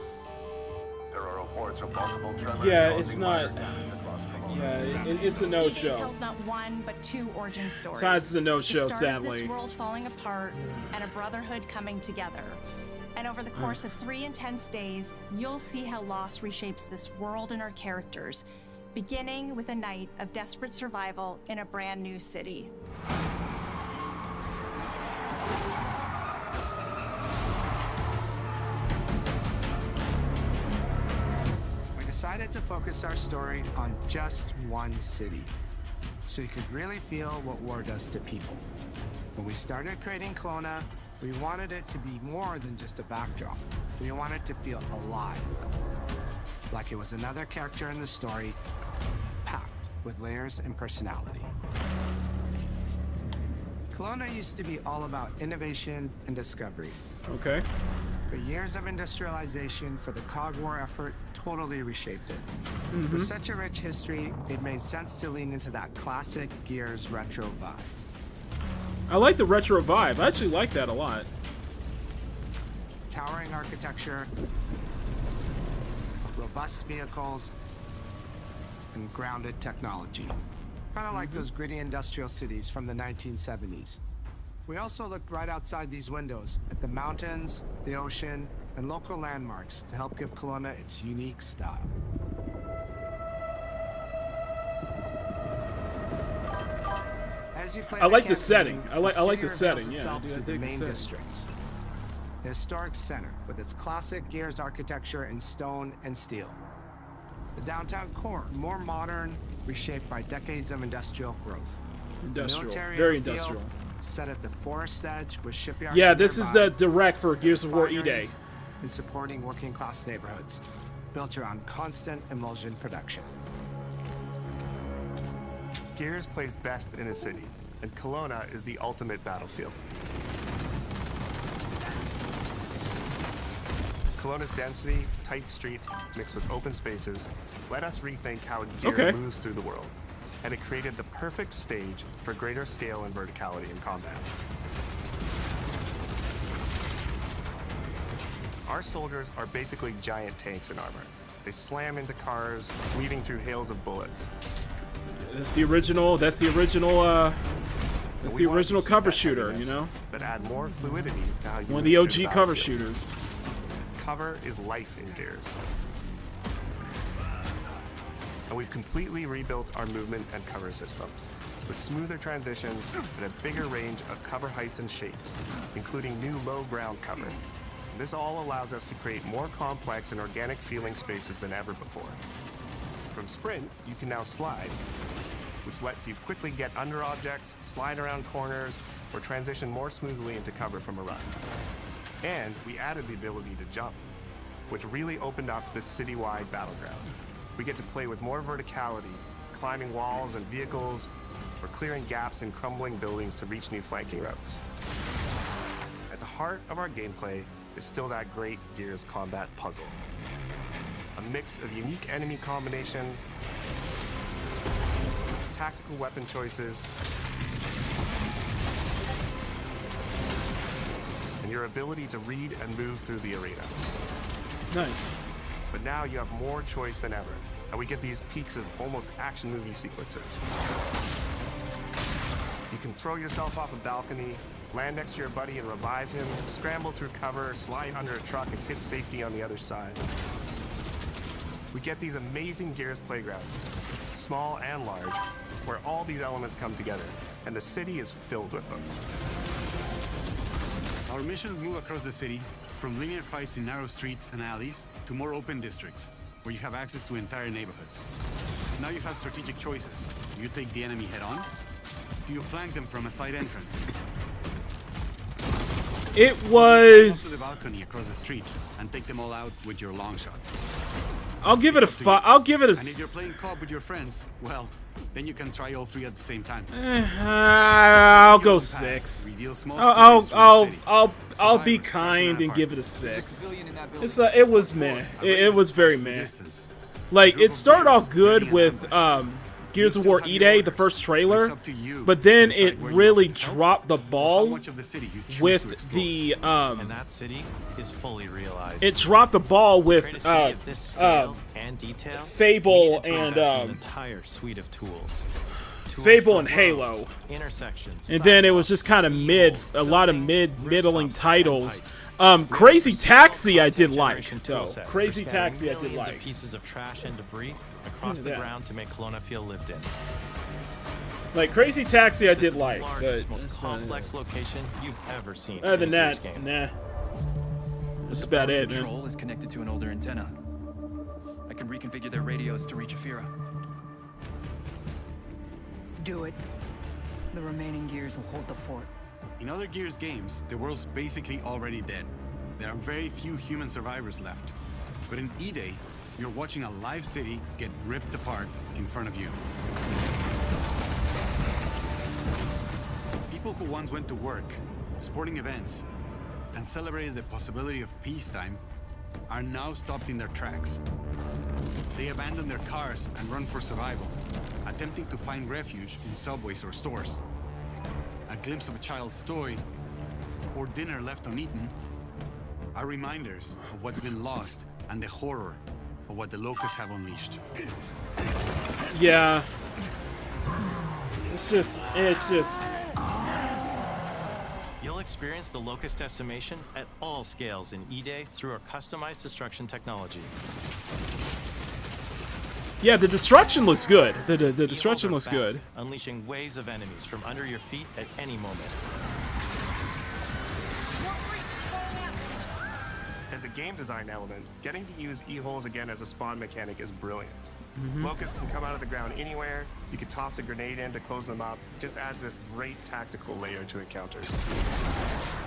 There are reports of multiple tremors. Yeah, it's not. Yeah, it's a no-show. E-Day tells not one but two origin stories. Sometimes it's a no-show, The start of sadly. this world falling apart and a brotherhood coming together. And over the course of 3 intense days, you'll see how loss reshapes this world and our characters, beginning with a night of desperate survival in a brand new city. We decided to focus our story on just one city, so you could really feel what war does to people. When we started creating Kelowna, we wanted it to be more than just a backdrop. We wanted to feel alive, like it was another character in the story, packed with layers and personality. Kelowna used to be all about innovation and discovery. Okay. But years of industrialization for the Cog War effort totally reshaped it. Mhm. With such a rich history, it made sense to lean into that classic Gears retro vibe. I like the retro vibe. I actually like that a lot. Towering architecture, robust vehicles, and grounded technology. Kind of like those gritty industrial cities from the 1970s. We also looked right outside these windows at the mountains, the ocean, and local landmarks to help give Kelowna its unique style. As you play I like the campaign, setting. I like the city setting. reveals Yeah, itself I through dig the the main setting. districts. The historic center with its classic Gears architecture in stone and steel. The downtown core, more modern, reshaped by decades of industrial growth. Industrial, Military very airfield, industrial. Set at the forest edge with shipyards. Yeah, this is nearby, the direct for Gears of War E-Day. refineries, and supporting working class neighborhoods, built around constant emulsion production. Gears plays best in a city, and Kelowna is the ultimate battlefield. Kelowna's density, tight streets, mixed with open spaces, let us rethink how gear moves through the world. And it created the perfect stage for greater scale and verticality in combat. Our soldiers are basically giant tanks in armor. They slam into cars, weaving through hails of bullets. That's the original. That's the original. That's the original cover shooter, you know. But add more fluidity to how you one of the move through OG cover battlefield. shooters. Cover is life in Gears. And we've completely rebuilt our movement and cover systems, with smoother transitions and a bigger range of cover heights and shapes, including new low ground cover. This all allows us to create more complex and organic feeling spaces than ever before. From Sprint, you can now slide, which lets you quickly get under objects, slide around corners, or transition more smoothly into cover from a run. And we added the ability to jump, which really opened up this citywide battleground. We get to play with more verticality, climbing walls and vehicles, or clearing gaps in crumbling buildings to reach new flanking routes. At the heart of our gameplay is still that great Gears combat puzzle. A mix of unique enemy combinations, tactical weapon choices, and your ability to read and move through the arena. Nice. But now you have more choice than ever, and we get these peaks of almost action movie sequences. You can throw yourself off a balcony, land next to your buddy and revive him, scramble through cover, slide under a truck, and hit safety on the other side. We get these amazing Gears playgrounds, small and large, where all these elements come together, and the city is filled with them. Our missions move across the city, from linear fights in narrow streets and alleys to more open districts, where you have access to entire neighborhoods. Now you have strategic choices. Do you take the enemy head-on? Do you flank them from a side entrance? It To was. the balcony across the street and take them all out with your long shot. I'll give it a 5. I'll give it a. And if you're playing co-op with your friends, well, then you can try all three at the same time. I'll go 6. I'll be kind and give it a 6. It was meh. It was very meh. Like, it started off good with Gears of War E-Day, the first trailer, but then it really dropped the ball with the and that city is fully realized. it dropped the ball with and detail, Fable and an entire suite of tools. Fable and Halo, intersections, and then it was just kind of a lot of middling titles. Crazy Taxi I did like though. Crazy Taxi I did millions like. of pieces of trash and debris across the ground to make Kelowna feel lived in. Like Crazy Taxi I did like. Largest, most complex location you've ever seen. Other than in a Gears that, game. nah. That's about it, man. Control is connected to an older antenna. I can reconfigure their radios to reach Afira. Do it. The remaining Gears will hold the fort. In other Gears games, the world's basically already dead. There are very few human survivors left. But in E-Day, you're watching a live city get ripped apart in front of you. People who once went to work, sporting events, and celebrated the possibility of peacetime are now stopped in their tracks. They abandon their cars and run for survival, attempting to find refuge in subways or stores. A glimpse of a child's toy or dinner left uneaten are reminders of what's been lost and the horror of what the locusts have unleashed. Yeah. It's just You'll experience the Locust decimation at all scales in E-Day through our customized destruction technology. yeah, the destruction looks good. The destruction looks good. Unleashing waves of enemies from under your feet at any moment. As a game design element, getting to use E-holes again as a spawn mechanic is brilliant. Mhm. Locusts can come out of the ground anywhere, you could toss a grenade in to close them up, just adds this great tactical layer to encounters.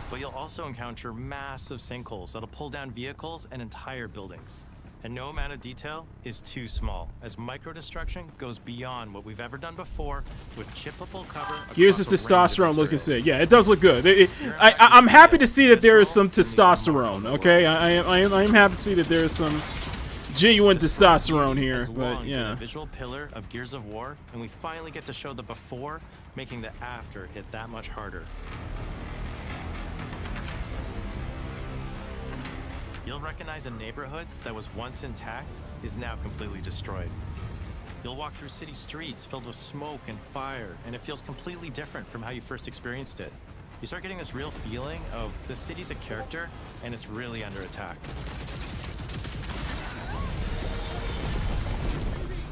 But you'll also encounter massive sinkholes that'll pull down vehicles and entire buildings. And no amount of detail is too small, as micro-destruction goes beyond what we've ever done before with chippable cover. Here's the testosterone looking set. Yeah, it does look good. I'm happy to see that there is some testosterone, okay? I am happy to see that there is some genuine testosterone here, but yeah. A visual pillar of Gears of War, and we finally get to show the before, making the after hit that much harder. You'll recognize a neighborhood that was once intact is now completely destroyed. You'll walk through city streets filled with smoke and fire, and it feels completely different from how you first experienced it. You start getting this real feeling of the city's a character, and it's really under attack.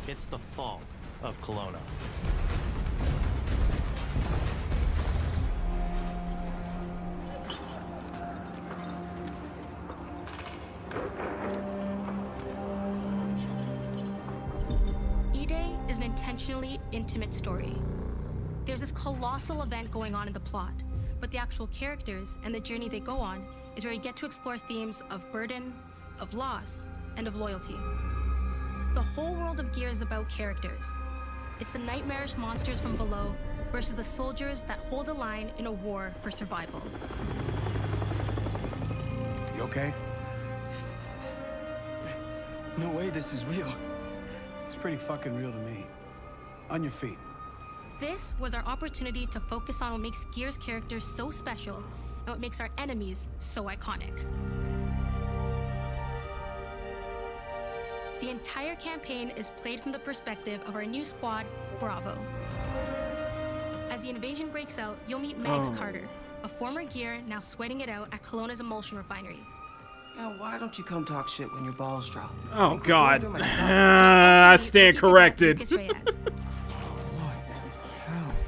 It's the fall of Kelowna. E-Day is an intentionally intimate story. There's this colossal event going on in the plot, but the actual characters and the journey they go on is where you get to explore themes of burden, of loss, and of loyalty. The whole world of Gears is about characters. It's the nightmarish monsters from below versus the soldiers that hold the line in a war for survival. You okay? No way this is real. It's pretty fucking real to me. On your feet. This was our opportunity to focus on what makes Gears characters so special and what makes our enemies so iconic. The entire campaign is played from the perspective of our new squad, Bravo. As the invasion breaks out, you'll meet Mags Carter, a former Gear now sweating it out at Kelowna's emulsion refinery. Now, why don't you come talk shit when your balls drop? Oh God! I stand corrected.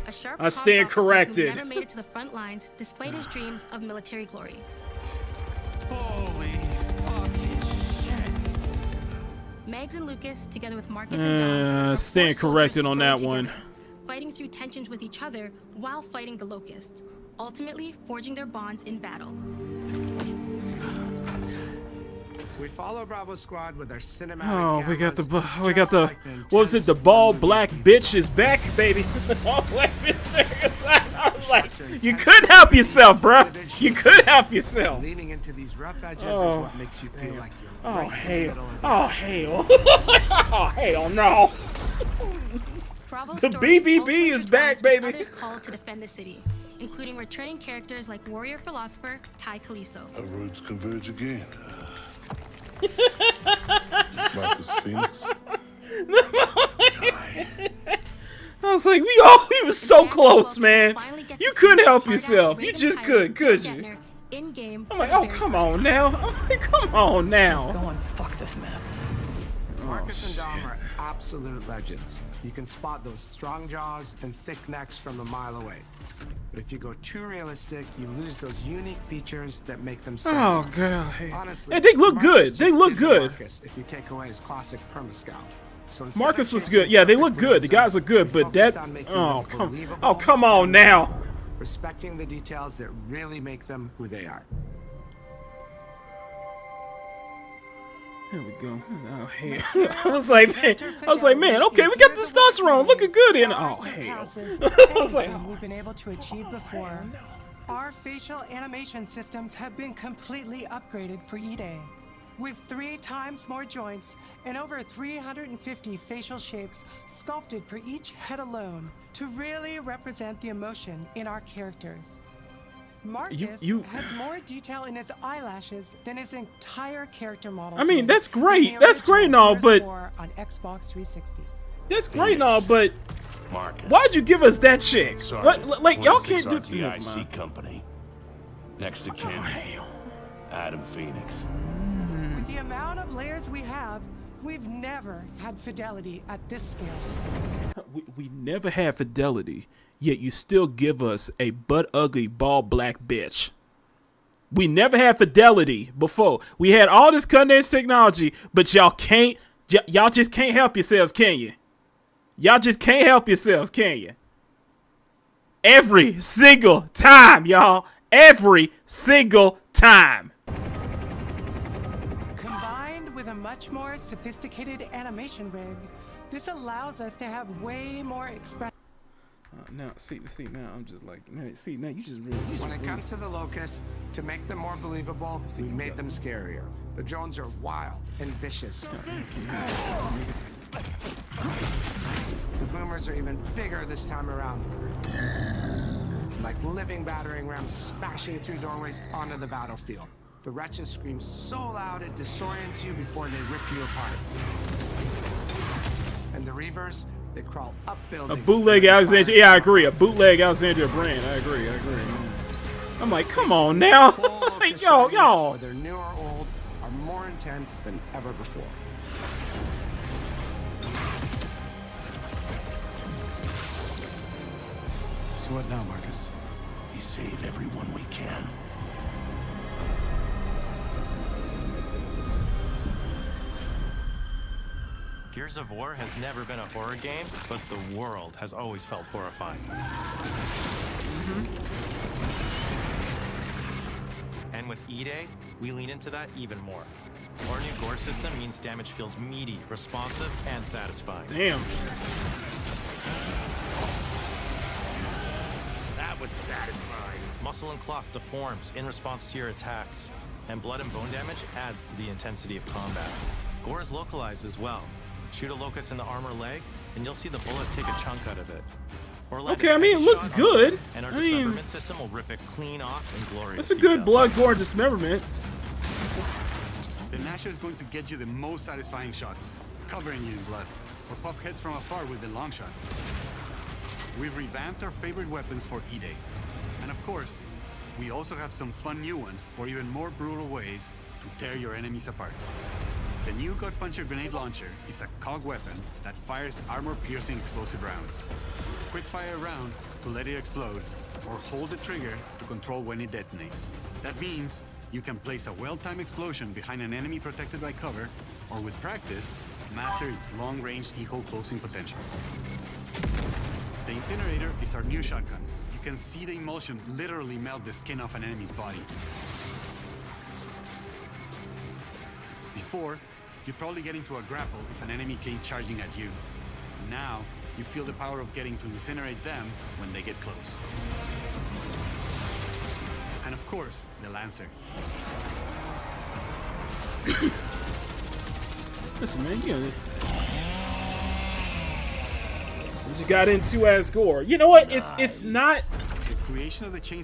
A sharp I stand cops officer corrected. who never made it to the front lines despite his dreams of military glory. Holy fucking shit. Mags and Lucas, together with Marcus and Dom, are stand four corrected soldiers on thrown that one. together, fighting through tensions with each other while fighting the Locusts, ultimately forging their bonds in battle. We follow Bravo Squad with our cinematic Oh, we got the cameras, like what was it? The bald black bitch is back, baby. All black bitch. I was like, you couldn't help yourself, bro. You could help yourself. Leaning into these rough edges is Oh, what makes you feel like you're Oh right in the hell! middle of the Oh hell! Oh hell no! Bravo's The story BBB also is back, intertwines with baby. Others called to defend the city, including returning characters like warrior philosopher Ty Kaliso. Our roads converge again. Marcus Phoenix. I was like, we was so close, man. You couldn't help yourself. You just could you? In-game. I'm like, oh come on now. I'm like, come on now. Let's go and fuck this mess. Marcus and Dom are absolute legends. You can spot those strong jaws and thick necks from a mile away. But if you go too realistic, you lose those unique features that make them stand Oh out. god. Honestly, Hey, they look Marcus good. just They look isn't good. Marcus if you take away his classic perma-scout. So instead Marcus of looks chasing good. Yeah, they look perfect good. The guys are good, realism, but we that focused on making oh them come believable, come on now. respecting the details that really make them who they are. There we go. Oh hell. I was like, man, okay, we got testosterone looking good in. Oh hell. I was like, we've been able to achieve before. Our facial animation systems have been completely upgraded for E-Day, with 3 times more joints and over 350 facial shapes sculpted for each head alone to really represent the emotion in our characters. Marcus has more detail in his eyelashes than his entire character model. I mean, did that's in great. the That's great and all, original but Gears of War on Xbox 360. that's great and all, but Marcus. why'd you give us that chick? Like y'all can't do. IC company. Next to Ken. Adam Phoenix. With the amount of layers we have, we've never had fidelity at this scale. We never had fidelity, yet you still give us a butt ugly bald black bitch. We never had fidelity before. We had all this cutting edge technology, but y'all just can't help yourselves, can you? Y'all just can't help yourselves, can you? Every single time, y'all. Every single time. Combined with a much more sophisticated animation rig. This allows us to have way more express. Now, see, now I'm just like, now you just really. When it comes to the locusts, to make them more believable, we made them scarier. The drones are wild and vicious. The boomers are even bigger this time around. Like living battering rams smashing through doorways onto the battlefield. The wretches scream so loud it disorients you before they rip you apart. And the reavers, they crawl up buildings. A bootleg Alexandria. Yeah, I agree. A bootleg Alexandria brand. I agree. I'm like, come on now. y'all. Whether new or old, are more intense than ever before. So what now, Marcus? We save everyone we can. Gears of War has never been a horror game, but the world has always felt horrifying. And with E-Day, we lean into that even more. Our new gore system means damage feels meaty, responsive, and satisfying. Damn. That was satisfying. Muscle and cloth deforms in response to your attacks, and blood and bone damage adds to the intensity of combat. Gore is localized as well. Shoot a locust in the armor leg, and you'll see the bullet take a chunk out of it. Or land Okay, I mean, it looks good. And our I mean, dismemberment system will rip it clean off in glorious that's a good detail. blood, gore, dismemberment. The Nasha is going to get you the most satisfying shots, covering you in blood, or pop heads from afar with the long shot. We've revamped our favorite weapons for E-Day. And of course, we also have some fun new ones for even more brutal ways to tear your enemies apart. The new Gut Puncher grenade launcher is a cog weapon that fires armor-piercing explosive rounds. Quick fire a round to let it explode, or hold the trigger to control when it detonates. That means you can place a well-timed explosion behind an enemy protected by cover, or with practice, master its long-range eco closing potential. The incinerator is our new shotgun. You can see the emulsion literally melt the skin off an enemy's body. Before, you'd probably get into a grapple if an enemy came charging at you. Now, you feel the power of getting to incinerate them when they get close. And of course, the Lancer. Listen, man, what you got into as gore. You know what? It's not.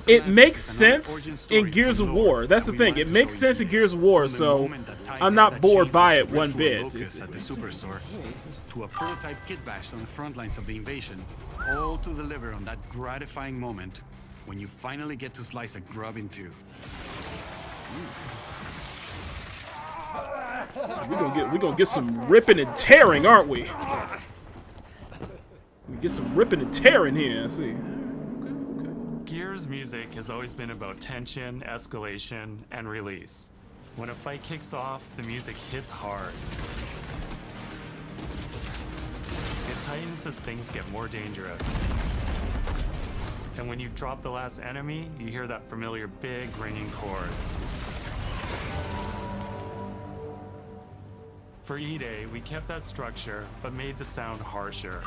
It makes sense in Gears of War. That's the thing. It makes sense in Gears of War, so I'm not bored by it one bit. At the superstore, to a prototype kit bash on the front lines of the invasion, all to deliver on that gratifying moment when you finally get to slice a grub in two. We're gonna get some ripping and tearing, aren't we? We get some ripping and tearing here. I see. Gears music has always been about tension, escalation, and release. When a fight kicks off, the music hits hard. It tightens as things get more dangerous. And when you've dropped the last enemy, you hear that familiar big ringing chord. For E-Day, we kept that structure, but made the sound harsher.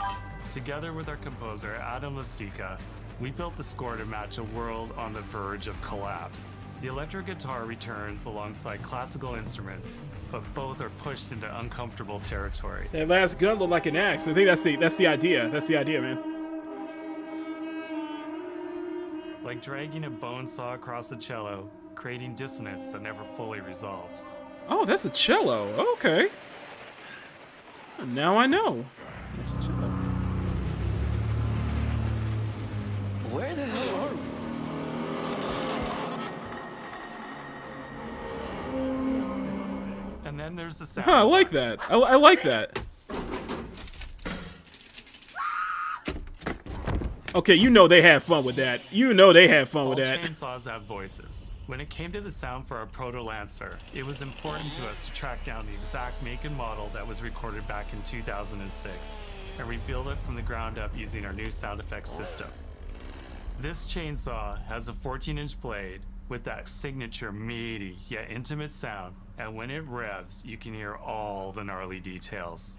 Together with our composer, Adam Lastica, we built the score to match a world on the verge of collapse. The electric guitar returns alongside classical instruments, but both are pushed into uncomfortable territory. That last gun looked like an axe. I think that's the idea. That's the idea, man. Like dragging a bone saw across a cello, creating dissonance that never fully resolves. Oh, that's a cello. Okay. Now I know. That's a cello. Where the hell are we? And then there's the sound. Huh, I like that. I like that. Okay, you know they had fun with that. You know they had fun with that. All chainsaws have voices. When it came to the sound for our Proto Lancer, it was important to us to track down the exact make and model that was recorded back in 2006, and rebuild it from the ground up using our new sound effects system. This chainsaw has a 14-inch blade with that signature meaty yet intimate sound, and when it revs, you can hear all the gnarly details.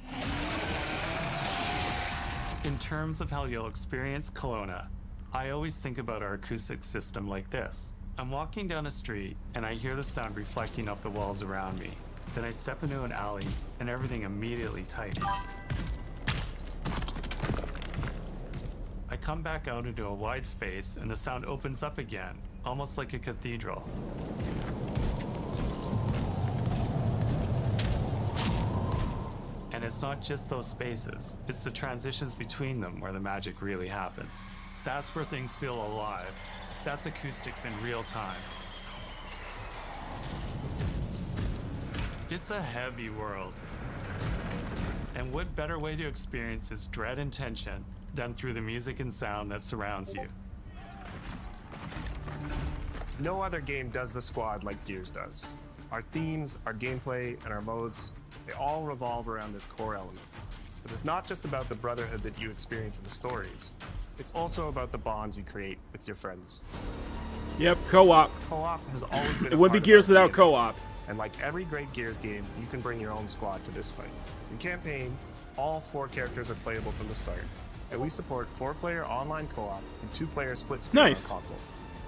In terms of how you'll experience Kelowna, I always think about our acoustic system like this. I'm walking down a street and I hear the sound reflecting off the walls around me. Then I step into an alley and everything immediately tightens. I come back out into a wide space and the sound opens up again, almost like a cathedral. And it's not just those spaces, it's the transitions between them where the magic really happens. That's where things feel alive. That's acoustics in real time. It's a heavy world. And what better way to experience its dread and tension than through the music and sound that surrounds you? No other game does the squad like Gears does. Our themes, our gameplay, and our modes, they all revolve around this core element. But it's not just about the brotherhood that you experience in the stories. It's also about the bonds you create with your friends. Yep, co-op. Co-op has always been It wouldn't be Gears without co-op. And like every great Gears game, you can bring your own squad to this fight. In campaign, all 4 characters are playable from the start, and we support 4-player online co-op and 2-player split screen Nice. on console.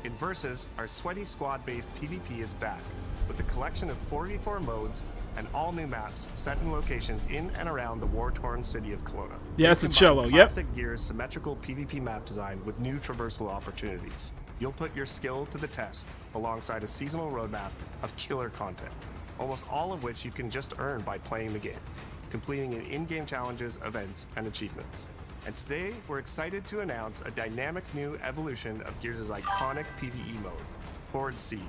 In Versus, our sweaty squad-based PvP is back, with a collection of 4v4 modes and all new maps set in locations in and around the war-torn city of Kelowna. Yeah, it's a Combine cello, yep. Classic Gears symmetrical PvP map design with new traversal opportunities. You'll put your skill to the test alongside a seasonal roadmap of killer content, almost all of which you can just earn by playing the game, completing in-game challenges, events, and achievements. And today, we're excited to announce a dynamic new evolution of Gears' iconic PvE mode, Horde Siege.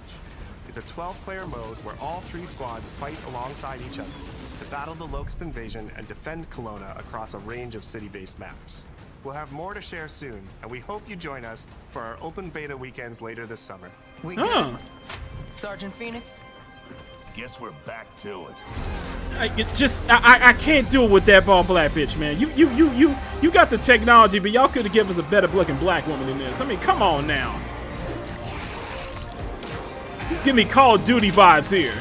It's a 12-player mode where all 3 squads fight alongside each other to battle the Locust Invasion and defend Kelowna across a range of city-based maps. We'll have more to share soon, and we hope you join us for our open beta weekends later this summer. We good? Sergeant Phoenix? Guess we're back to it. I can't do it with that bald black bitch, man. You got the technology, but y'all could have given us a better looking black woman than this. I mean, come on now. Just give me Call of Duty vibes here.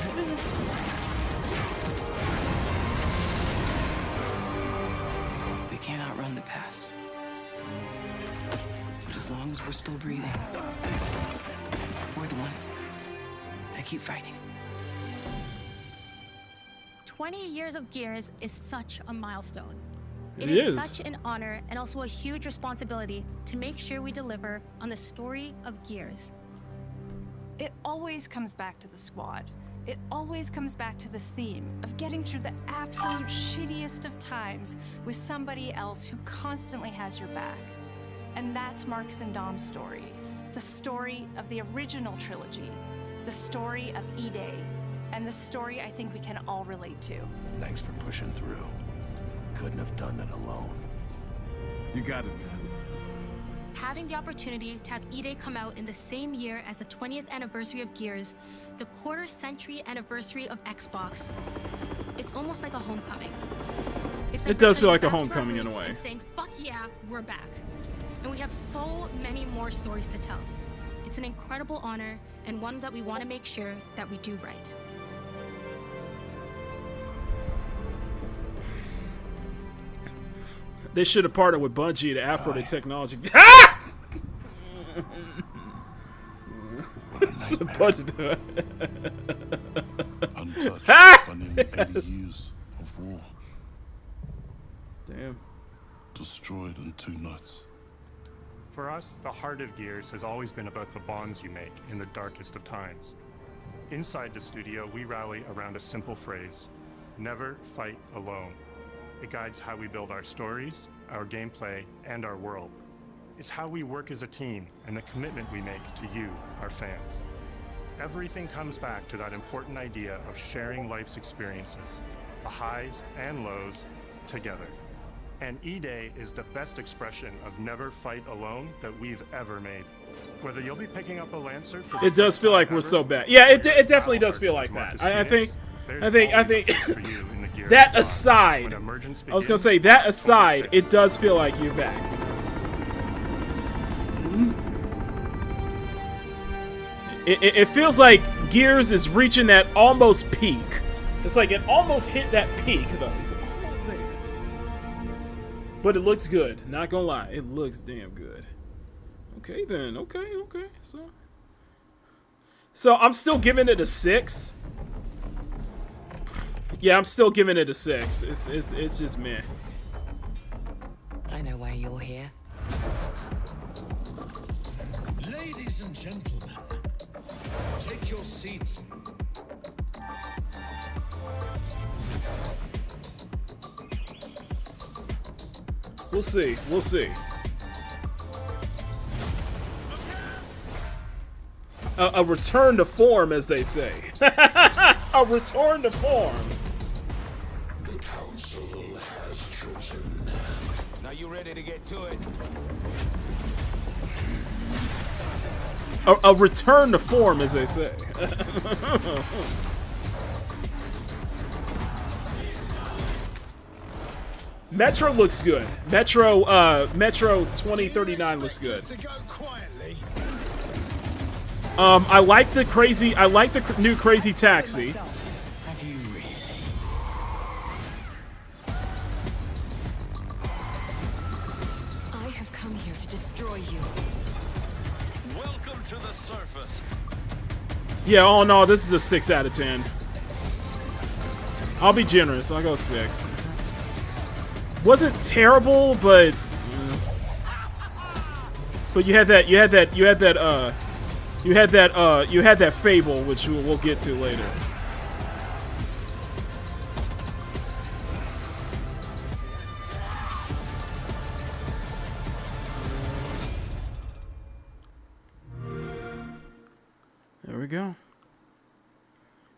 We can't outrun the past. But as long as we're still breathing, we're the ones that keep fighting. 20 years of Gears is such a milestone. It It is is. such an honor and also a huge responsibility to make sure we deliver on the story of Gears. It always comes back to the squad. It always comes back to this theme of getting through the absolute shittiest of times with somebody else who constantly has your back. And that's Marcus and Dom's story. The story of the original trilogy. The story of E-Day. And the story I think we can all relate to. Thanks for pushing through. Couldn't have done it alone. You got it, man. Having the opportunity to have E-Day come out in the same year as the 20th anniversary of Gears, the quarter-century anniversary of Xbox, it's almost like a homecoming. It's It does feel like a returning back to our homecoming in a roots way. and saying, fuck yeah, we're back. And we have so many more stories to tell. It's an incredible honor and one that we want to make sure that we do right. They should have partnered with Bungie to Afro the technology. Should have partnered to Untouched by nearly 80 years of war. Damn. Destroyed in 2 nights. For us, the heart of Gears has always been about the bonds you make in the darkest of times. Inside the studio, we rally around a simple phrase: never fight alone. It guides how we build our stories, our gameplay, and our world. It's how we work as a team and the commitment we make to you, our fans. Everything comes back to that important idea of sharing life's experiences, the highs and lows, together. And E-Day is the best expression of never fight alone that we've ever made. Whether you'll be picking up a Lancer for the It does first feel time like we're ever, so bad. Yeah, it definitely does feel like that. I think that aside, I was gonna say that aside, it does feel like you're back. It feels like Gears is reaching that almost peak. It's like it almost hit that peak, though. Almost there. But it looks good. Not gonna lie, it looks damn good. Okay then. Okay. So I'm still giving it a 6. Yeah, I'm still giving it a 6. It's just meh. I know why you're here. Ladies and gentlemen, take your seats. We'll see. We'll see. A return to form, as they say. A return to form. The council has chosen. Now you ready to get to it? A return to form, as they say. Metro looks good. Metro 2039 looks good. I like the new crazy taxi. Have you really? I have come here to destroy you. Welcome to the surface. Yeah, oh no, this is a 6 out of 10. I'll be generous. I'll go 6. Wasn't terrible, but you had that fable, which we'll get to later. There we go.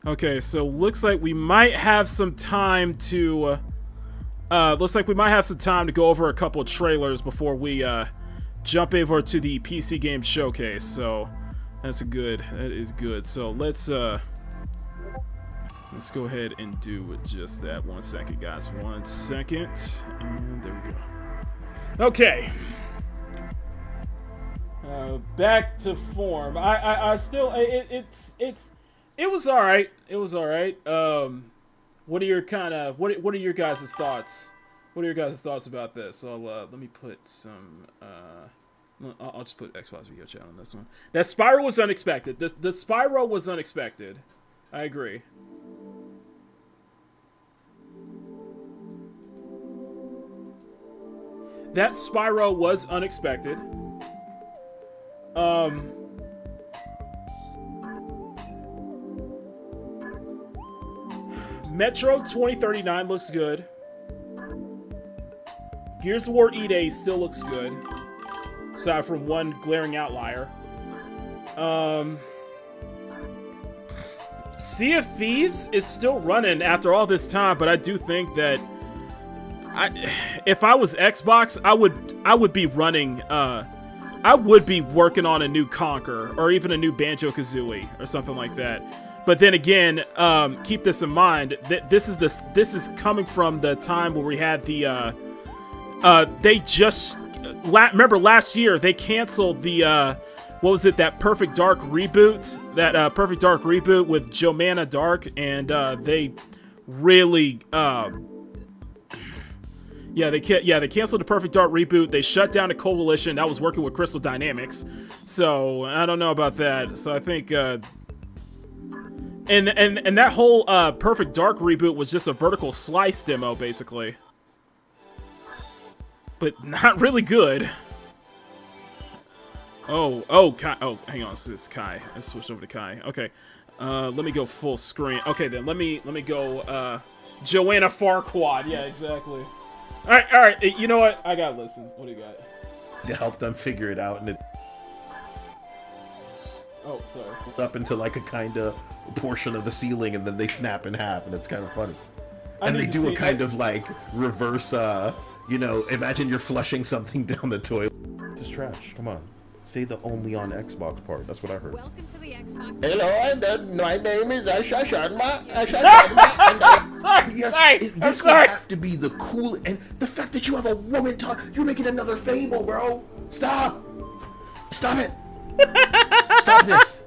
Okay, so looks like we might have some time to go over a couple of trailers before we jump over to the PC game showcase. So that is good. So let's go ahead and do just that. 1 second, guys. 1 second, and there we go. Okay. Back to form. I still it was all right. It was all right. What are your guys' thoughts? What are your guys' thoughts about this? So let me put some. I'll just put Xbox Video Chat on this one. That Spyro was unexpected. The Spyro was unexpected. I agree. That Spyro was unexpected. Metro 2039 looks good. Gears of War E-Day still looks good, aside from one glaring outlier. Sea of Thieves is still running after all this time, but I do think that if I was Xbox, I would be running. I would be working on a new Conquer or even a new Banjo-Kazooie or something like that. But then again, keep this in mind that this is coming from the time where we had the they just remember last year they canceled the what was it, that Perfect Dark reboot, Perfect Dark reboot with Jomana Dark, and they really they canceled the Perfect Dark reboot. They shut down the Coalition that was working with Crystal Dynamics. So I don't know about that. So I think and that whole Perfect Dark reboot was just a vertical slice demo basically, but not really good. Kai. Oh, hang on. So it's Kai. Let's switch over to Kai. Okay. Let me go full screen. Okay, then let me go Joanna Farquaad. Yeah, exactly. All right. You know what? I gotta listen. What do you got? To help them figure it out, and it. Oh, sorry. Up into like a kind of portion of the ceiling, and then they snap in half, and it's kind of funny. And they do a kind of like reverse. Imagine you're flushing something down the toilet. This is trash. Come on. Say the only on Xbox part. That's what I heard. Welcome to the Xbox. Hello, and my name is Asha Sharma. Sorry. This would have to be the cool, and the fact that you have a woman talk. You're making another Fable, bro. Stop it. Stop this.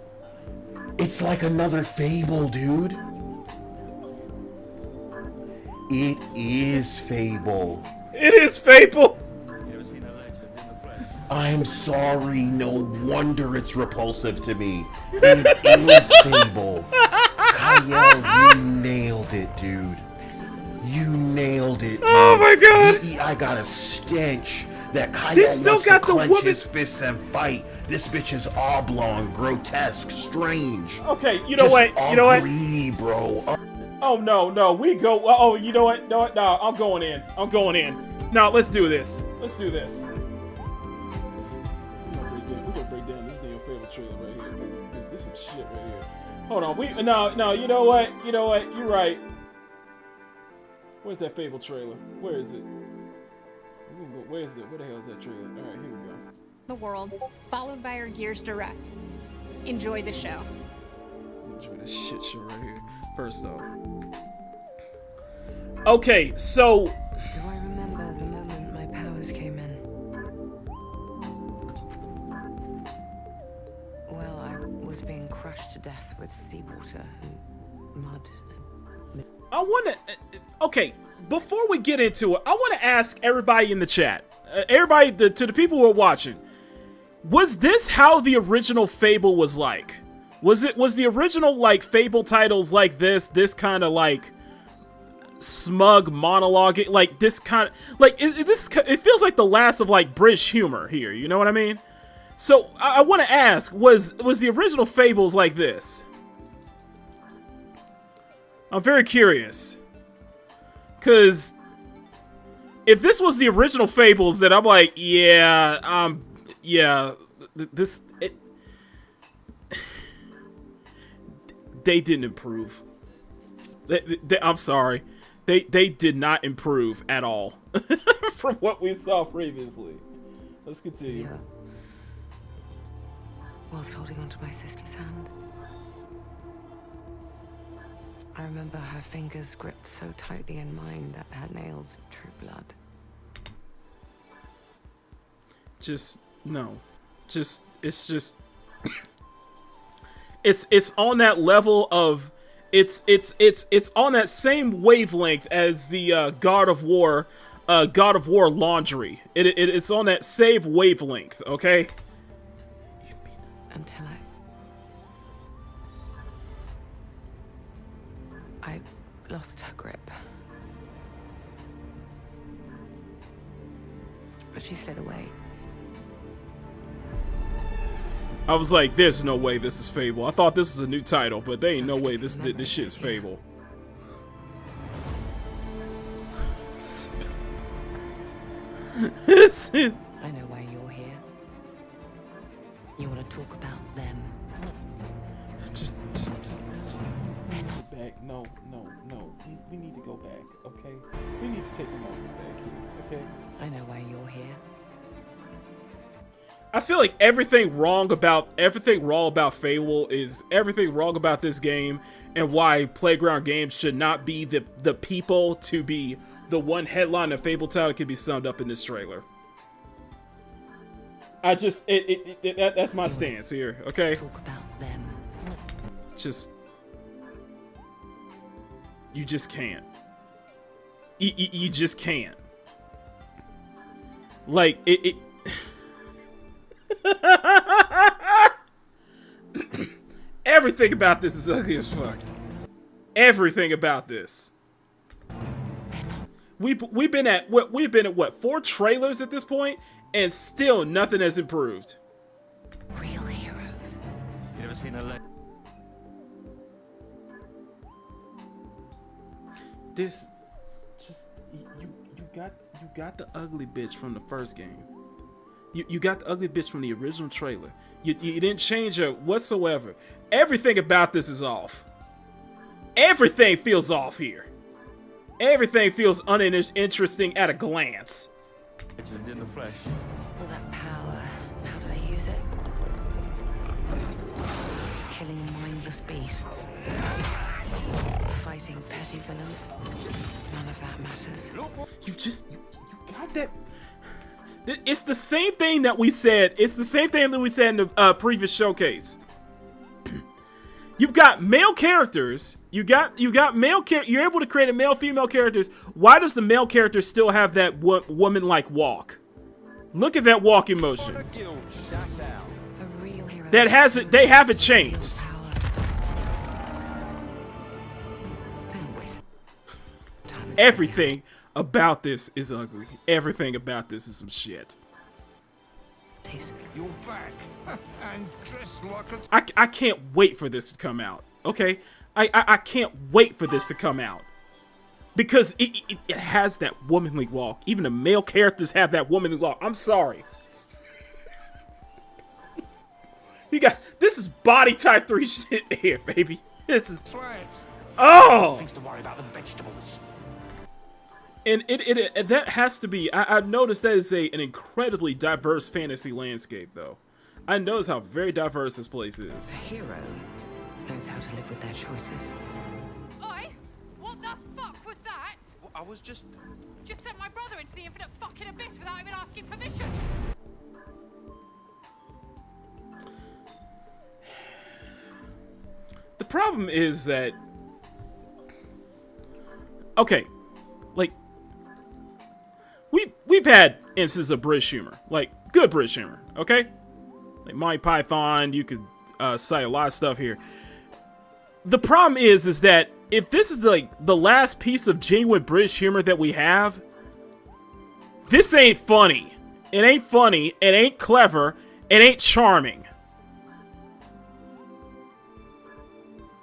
It's like another Fable, dude. It is Fable. It is Fable. I'm sorry, no wonder it's repulsive to me. It is Fable. Kyle, you nailed it, dude. You nailed it, dude. Oh my god! I got a stench that Kyle This still wants got to the clench woman- his fists and fight. This bitch is oblong, grotesque, strange. Okay, you know Just what? You know what? ugly, bro. Oh no, we go. Oh, you know what? No, I'm going in. I'm going in. No, let's do this. Let's do this. We're gonna break down this damn Fable trailer right here. Cause this is shit right here. Hold on. No. You know what? You're right. Where's that Fable trailer? Where is it? Where is it? Where the hell is that trailer? All right, here we go. The world, followed by our Gears Direct. Enjoy the show. Enjoy this shit show right here. First off. Okay, so. Do I remember the moment my powers came in? Well, I was being crushed to death with seawater and mud. I want to. Okay, before we get into it, I want to ask everybody in the chat, everybody, to the people who are watching, was this how the original Fable was like? Was the original like Fable titles like this kind of like smug monologue, like this kind of like it feels like the last of like British humor here, you know what I mean? So I want to ask, was the original Fables like this? I'm very curious, cause if this was the original Fables, then I'm like, yeah, they didn't improve. I'm sorry, they did not improve at all from what we saw previously. Let's continue. Yeah. Whilst holding onto my sister's hand, I remember her fingers gripped so tightly in mine that her nails drew blood. It's on that level of it's on that same wavelength as the God of War laundry. It's on that same wavelength, okay? Until I lost her grip. But she stayed away. I was like, there's no way this is Fable. I thought this was a new title, but there ain't no way this shit's Fable. I know why you're here. You want to talk about them. Just back. No. We need to go back, okay? We need to take a moment back here, okay? I know why you're here. I feel like everything wrong about Fable is everything wrong about this game, and why Playground Games should not be the people to be the one headline of Fable title can be summed up in this trailer. I just that's my stance here, okay? Talk about them. You just can't. You just can't. Like it everything about this is ugly as fuck. Everything about this. We've been at what 4 trailers at this point, and still nothing has improved. Real heroes. You ever seen a This just you got the ugly bitch from the first game. You got the ugly bitch from the original trailer. You didn't change her whatsoever. Everything about this is off. Everything feels off here. Everything feels uninteresting at a glance. in the flesh? All that power, how do they use it? Killing mindless beasts. Fighting petty villains. None of that matters. You got that. It's the same thing that we said. It's the same thing that we said in the previous showcase. You've got male characters. You're able to create a male-female characters. Why does the male character still have that woman-like walk? Look at that walking motion. They haven't changed. Everything about this is ugly. Everything about this is some shit. You're back and dressed like a... I can't wait for this to come out. Okay, I can't wait for this to come out because it has that womanly walk. Even the male characters have that womanly walk. I'm sorry. You got this is body type 3 shit here, baby. This is things to worry about the vegetables. And that has to be. I've noticed that is an incredibly diverse fantasy landscape, though. I notice how very diverse this place is. A hero knows how to live with their choices. Oi! What the fuck was that? Well, I was just sent my brother into the infinite fucking abyss without even asking permission. The problem is that, okay, like we've had instances of British humor, like good British humor, okay? Like Monty Python, you could cite a lot of stuff here. The problem is that if this is like the last piece of genuine British humor that we have, this ain't funny. It ain't funny. It ain't clever. It ain't charming.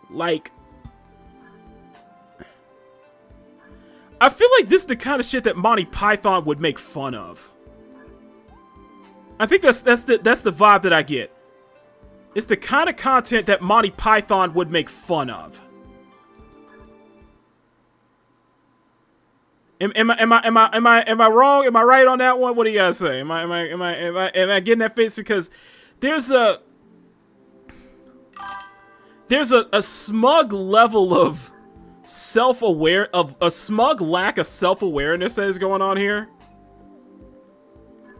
Like, I feel like this is the kind of shit that Monty Python would make fun of. I think that's the vibe that I get. It's the kind of content that Monty Python would make fun of. Am I wrong? Am I right on that one? What do you guys say? Am I getting that face? Because there's a smug level of a smug lack of self-awareness that is going on here.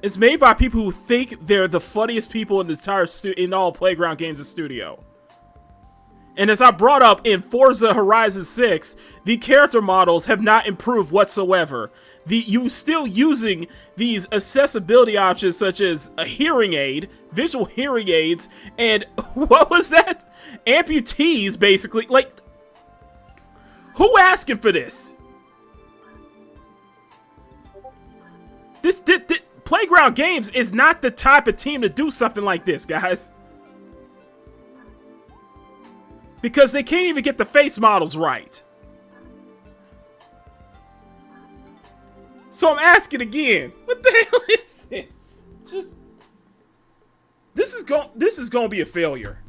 It's made by people who think they're the funniest people in the entire in all Playground Games' studio. And as I brought up in Forza Horizon 6, the character models have not improved whatsoever. You still using these accessibility options such as a hearing aid, visual hearing aids, and what was that? Amputees, basically. Like, who asking for this? This Playground Games is not the type of team to do something like this, guys. Because they can't even get the face models right. So I'm asking again, what the hell is this? This is going to be a failure.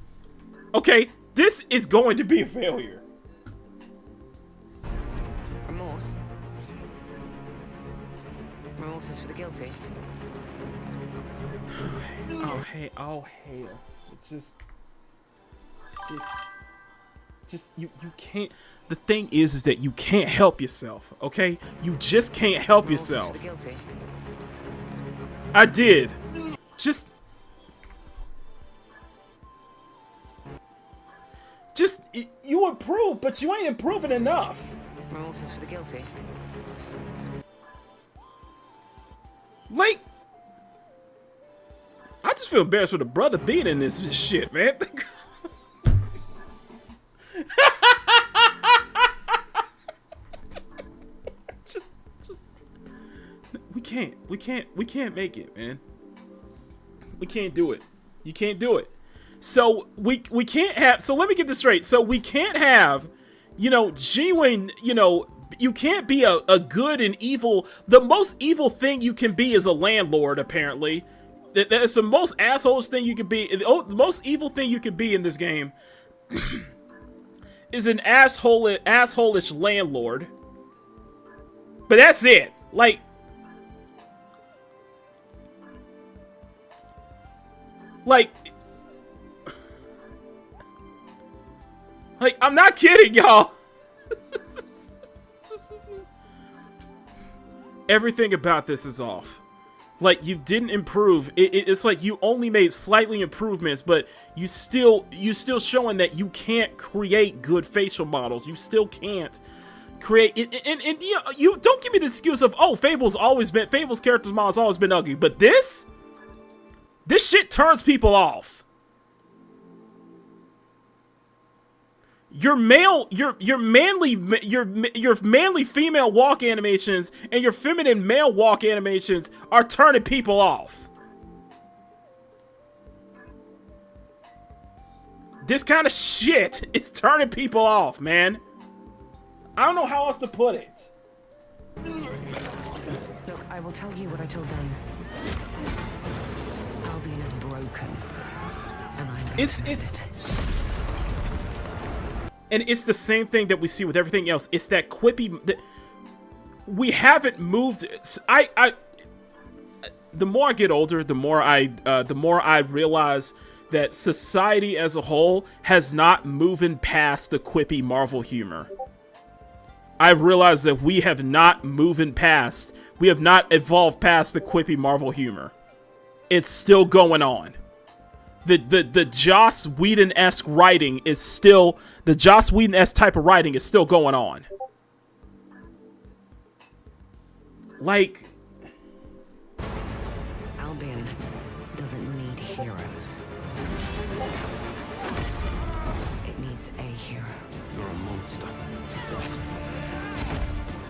Okay, this is going to be a failure. Remorse. Remorse is for the guilty. Oh hell. It's just you can't. The thing is that you can't help yourself, okay? You just can't help yourself. I did. Just you improve, but you ain't improving enough. Remorse is for the guilty. Like, I just feel embarrassed for the brother being in this shit, man. We can't make it, man. We can't do it. You can't do it. So we can't have, so let me get this straight. So we can't have, genuine, you can't be a good and evil. The most evil thing you can be is a landlord, apparently. That's the most assholes thing you can be. The most evil thing you can be in this game is an assholeish landlord. But that's it. Like, I'm not kidding, y'all. Everything about this is off. Like, you didn't improve. It's like you only made slightly improvements, but you still showing that you can't create good facial models. You still can't create and you know, you don't give me the excuse of, oh, Fable's character model's always been ugly, but this shit turns people off. Your manly female walk animations and your feminine male walk animations are turning people off. This kind of shit is turning people off, man. I don't know how else to put it. Look, I will tell you what I told them. Albion is broken, and I'm going to fix it. And it's the same thing that we see with everything else. It's that quippy. We haven't moved. The more I get older, the more I realize that society as a whole has not moved past the quippy Marvel humor. I realize that we have not evolved past the quippy Marvel humor. It's still going on. The Joss Whedon-esque writing is still, the Joss Whedon-esque type of writing is still going on. Like, Albion doesn't need heroes. It needs a hero. You're a monster.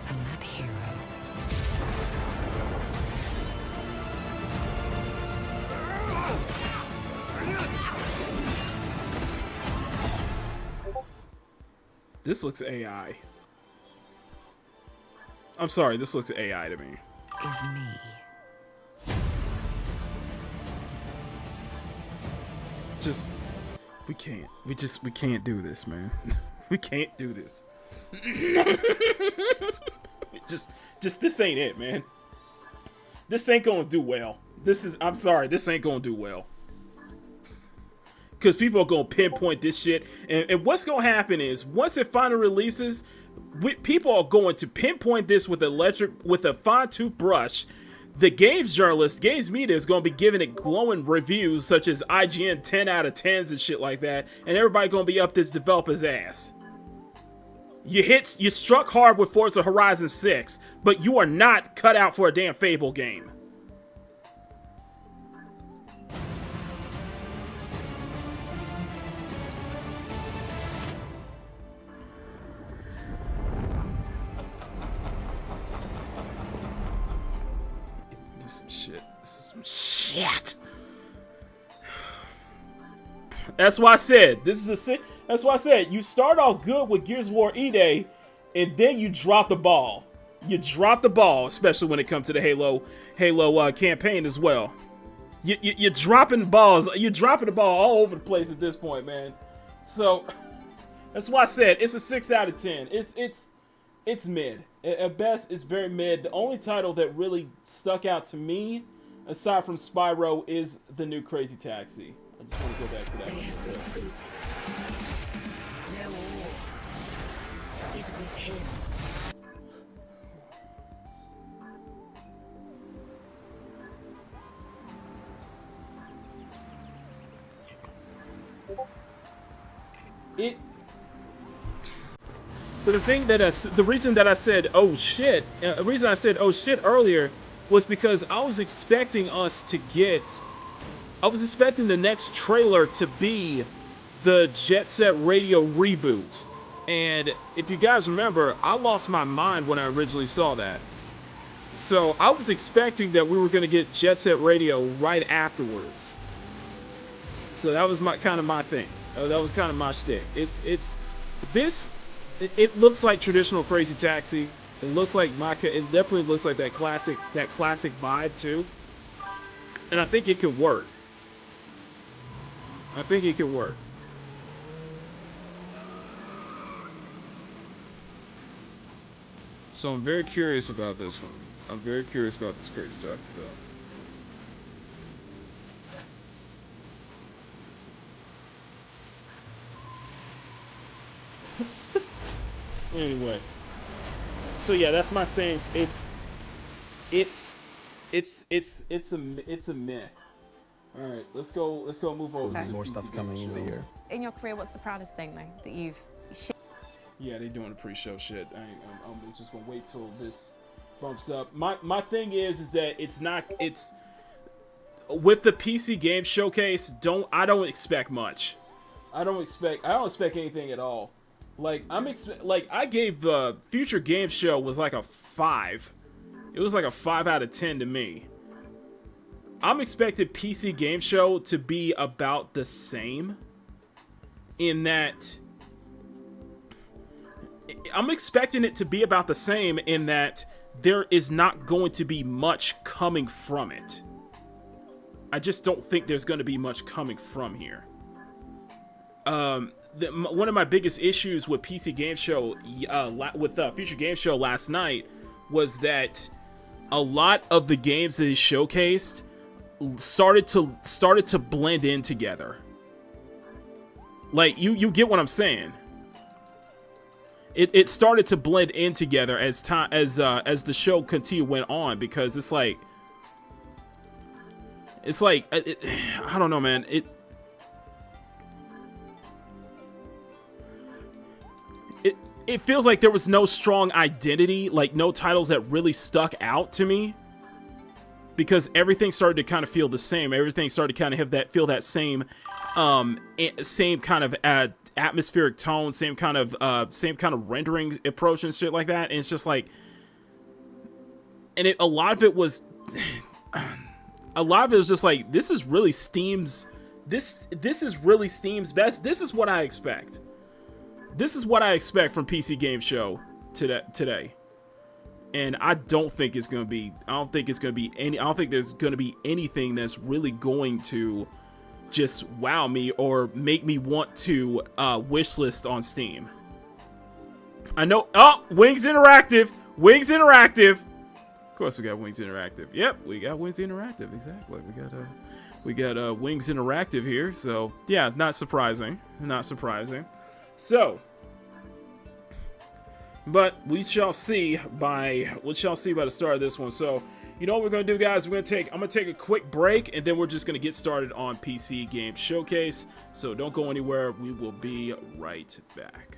And that hero this looks AI. I'm sorry, this looks AI to me. is me. We can't do this, man. We can't do this. This ain't it, man. This ain't gonna do well. I'm sorry, this ain't gonna do well. Because people are going to pinpoint this shit. And what's going to happen is, once it finally releases, people are going to pinpoint this with a fine-tooth brush. The games journalist, games media is going to be giving it glowing reviews, such as IGN 10 out of 10s and shit like that. And everybody going to be up this developer's ass. You struck hard with Forza Horizon 6, but you are not cut out for a damn Fable game. This is some shit. That's why I said that's why I said you start off good with Gears of War E-Day, and then you drop the ball. You drop the ball, especially when it comes to the Halo campaign as well. You're dropping balls. You're dropping the ball all over the place at this point, man. So that's why I said it's a 6 out of 10. It's mid. At best, it's very mid. The only title that really stuck out to me, aside from Spyro, is the new Crazy Taxi. I just want to go back to that one. But the reason that I said oh shit, earlier was because I was expecting the next trailer to be the Jet Set Radio reboot. And if you guys remember, I lost my mind when I originally saw that. So I was expecting that we were going to get Jet Set Radio right afterwards. So that was my thing. That was kind of my shtick. It looks like traditional Crazy Taxi. It looks like it definitely looks like that classic vibe too. And I think it could work. So I'm very curious about this one. I'm very curious about this Crazy Taxi though. Anyway, so yeah, that's my stance. it's a meh. All right, let's go move over. Okay. To More PC stuff Game coming in the Show. year. In your career, what's the proudest thing though that you've? Yeah, they doing the pre-show shit. I'm just gonna wait till this bumps up. My thing is that it's with the PC Game Showcase. I don't expect much. I don't expect anything at all. Like I gave the Future Game Show was like a 5. It was like a 5 out of 10 to me. I'm expecting PC Game Show to be about the same. In that, I'm expecting it to be about the same in that there is not going to be much coming from it. I just don't think there's going to be much coming from here. One of my biggest issues with PC Game Show, with Future Game Show last night, was that a lot of the games that he showcased started to blend in together. Like you get what I'm saying. It started to blend in together as the show went on, because it's like I don't know, man. It feels like there was no strong identity, like no titles that really stuck out to me, because everything started to kind of feel the same. Everything started to kind of feel that same kind of atmospheric tone, same kind of rendering approach and shit like that. And it's just like, and a lot of it was just like, this is really Steam's best. This is what I expect. This is what I expect from PC Game Show today. And I don't think there's going to be anything that's really going to just wow me or make me want to wishlist on Steam. I know. Oh, Wings Interactive. Of course, we got Wings Interactive. Yep, we got Wings Interactive. Exactly. We got Wings Interactive here. So yeah, not surprising. So, but we shall see by the start of this one. So, you know what we're gonna do, guys? I'm gonna take a quick break, and then we're just gonna get started on PC Game Showcase. So don't go anywhere. We will be right back.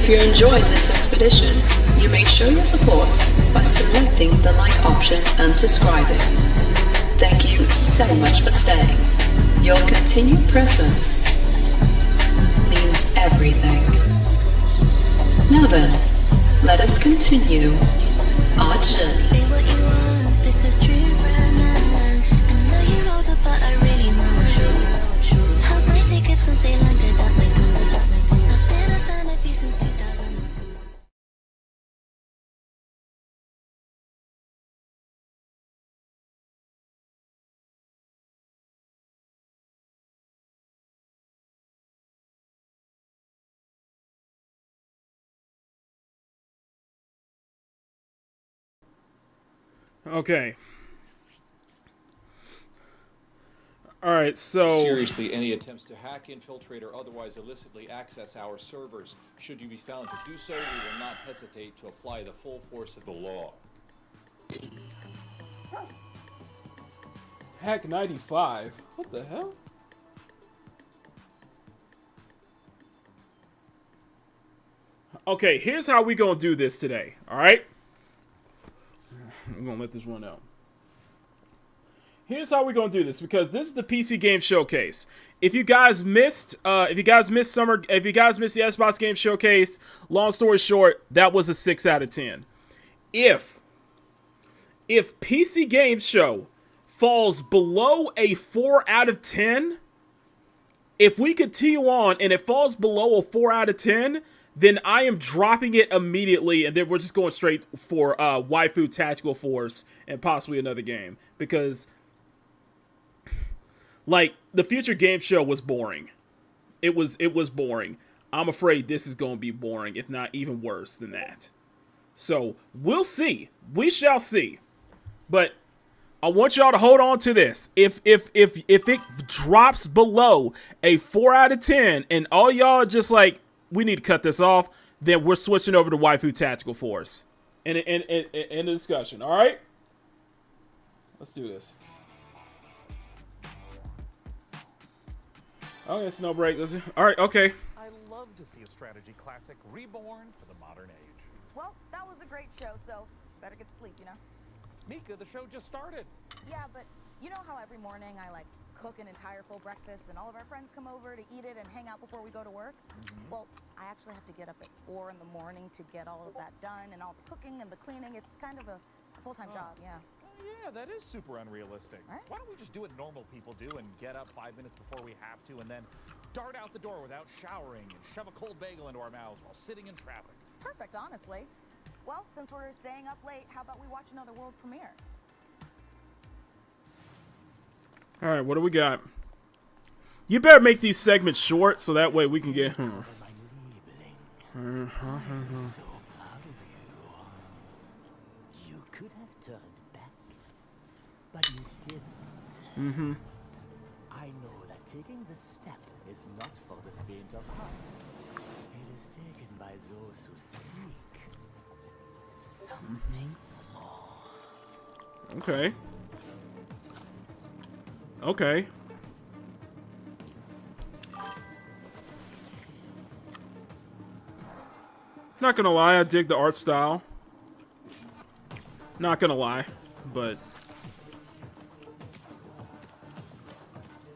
If you're enjoying this expedition, you may show your support by selecting the like option and subscribing. Thank you so much for staying. Your continued presence means everything. Now then, let us continue our journey. Okay. All right, so... Seriously, any attempts to hack, infiltrate, or otherwise illicitly access our servers, should you be found to do so, we will not hesitate to apply the full force of the law. Hack 95? What the hell? Okay, here's how we gonna do this today, alright? I'm gonna let this run out. Here's how we're gonna do this, because this is the PC Game Showcase. If you guys missed the Xbox Game Showcase, long story short, that was a 6 out of 10. If PC Game Show falls below a 4 out of 10, if we continue on and it falls below a 4 out of 10, then I am dropping it immediately, and then we're just going straight for Waifu Tactical Force and possibly another game, because like the Future Game Show was boring. It was boring. I'm afraid this is going to be boring, if not even worse than that. So we'll see. We shall see. But I want y'all to hold on to this. If it drops below a 4 out of 10, and all y'all just like, we need to cut this off, then we're switching over to Waifu Tactical Force. In the discussion, all right? Let's do this. Okay, snow break. All right, okay. I love to see a strategy classic reborn for the modern age. Well, that was a great show, so better get to sleep, you know? Mika, the show just started. Yeah, but you know how every morning I like cook an entire full breakfast and all of our friends come over to eat it and hang out before we go to work? Well, I actually have to get up at 4 in the morning to get all of that done, and all the cooking and the cleaning. It's kind of a full-time job, yeah. Yeah, that is super unrealistic. Right? Why don't we just do what normal people do and get up 5 minutes before we have to and then dart out the door without showering and shove a cold bagel into our mouths while sitting in traffic? Perfect, honestly. Well, since we're staying up late, how about we watch another world premiere? All right, what do we got? You better make these segments short so that way we can get... You could have turned back, but you didn't. I know that taking the step is not for the faint of heart. It is taken by those who seek something more. Okay. Okay. Not gonna lie, I dig the art style. Not gonna lie, but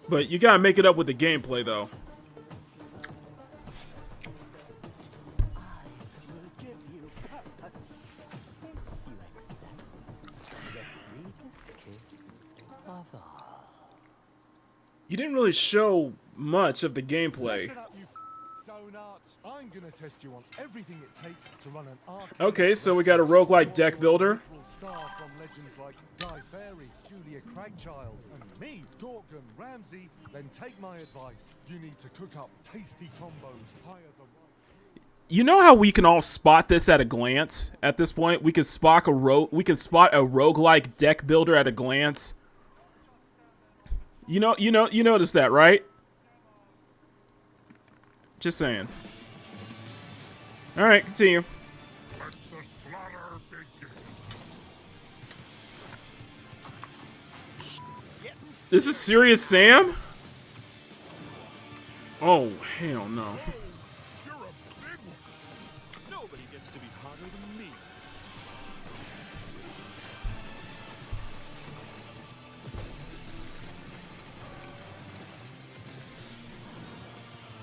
you gotta make it up with the gameplay, though. You didn't really show much of the gameplay. Listen up, you donut. I'm gonna test you on everything it takes to run an arcade. Okay, so we got a roguelike deck builder. Star from legends like Guy Fieri, Julia Cragchild, and me, Gorgon Ramsay. Then take my advice. You need to cook up tasty combos. Hire the... You know how we can all spot this at a glance? At this point, we can spot a roguelike deck builder at a glance. You noticed that, right? Just saying. All right, continue. This is Serious Sam? Oh, hell no. Nobody gets to be harder than me.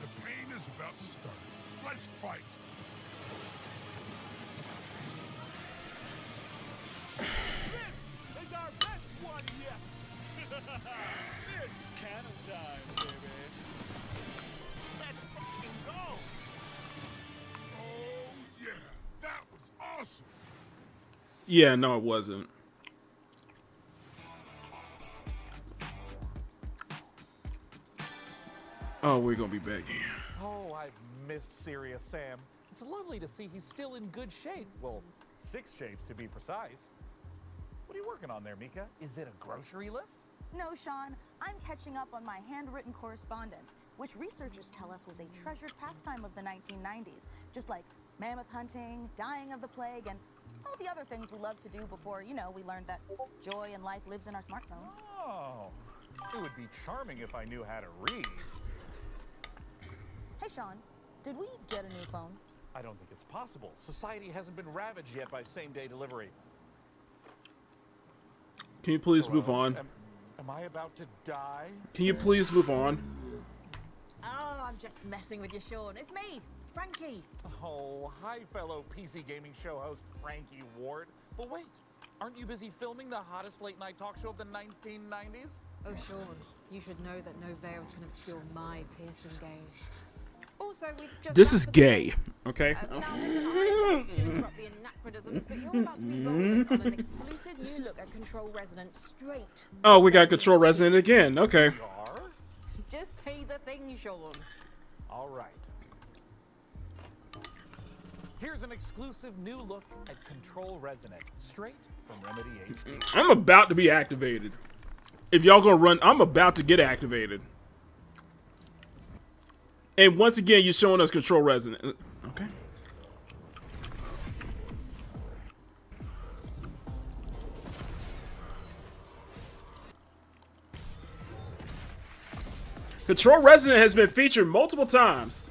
The pain is about to start. Let's fight. This is our best one yet. It's cannon time, baby. Let's fucking go. Oh, yeah. That was awesome. Yeah, no, it wasn't. Oh, we're gonna be back here. Oh, I've missed Serious Sam. It's lovely to see he's still in good shape. Well, 6 shapes to be precise. What are you working on there, Mika? Is it a grocery list? No, Sean, I'm catching up on my handwritten correspondence, which researchers tell us was a treasured pastime of the 1990s, just like mammoth hunting, dying of the plague, and all the other things we love to do before, you know, we learned that joy in life lives in our smartphones. Oh, it would be charming if I knew how to read. Hey, Sean, did we get a new phone? I don't think it's possible. Society hasn't been ravaged yet by same-day delivery. Can you please move on? Am I about to die? Can you please move on? Oh, I'm just messing with you, Sean. It's me, Frankie. Oh, hi, fellow PC gaming show host Frankie Ward. But wait, aren't you busy filming the hottest late-night talk show of the 1990s? Oh, Sean, you should know that no veils can obscure my piercing gaze. Also, we just This is gay, okay? now listen, I hate to interrupt the anachronisms, but you're about to be rolling on an exclusive new look at Control Resonant straight. Oh, we got Control Resonant again. Okay. Just say the thing, Sean. All right. Here's an exclusive new look at Control Resonant, straight from Remedy HD. I'm about to be activated. If y'all gonna run, I'm about to get activated. And once again, you're showing us Control Resonant. Okay. Control Resonant has been featured multiple times.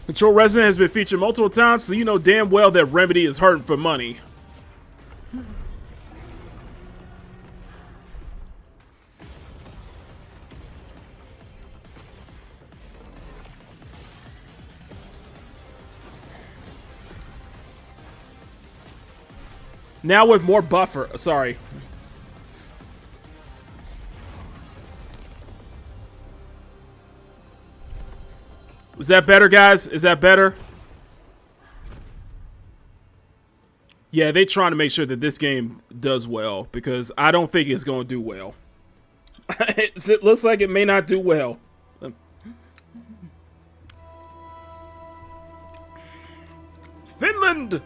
Control Resonant has been featured multiple times, so you know damn well that Remedy is hurting for money. Now with more buffer. Sorry. Is that better, guys? Is that better? Yeah, they trying to make sure that this game does well, because I don't think it's going to do well. It looks like it may not do well. Finland!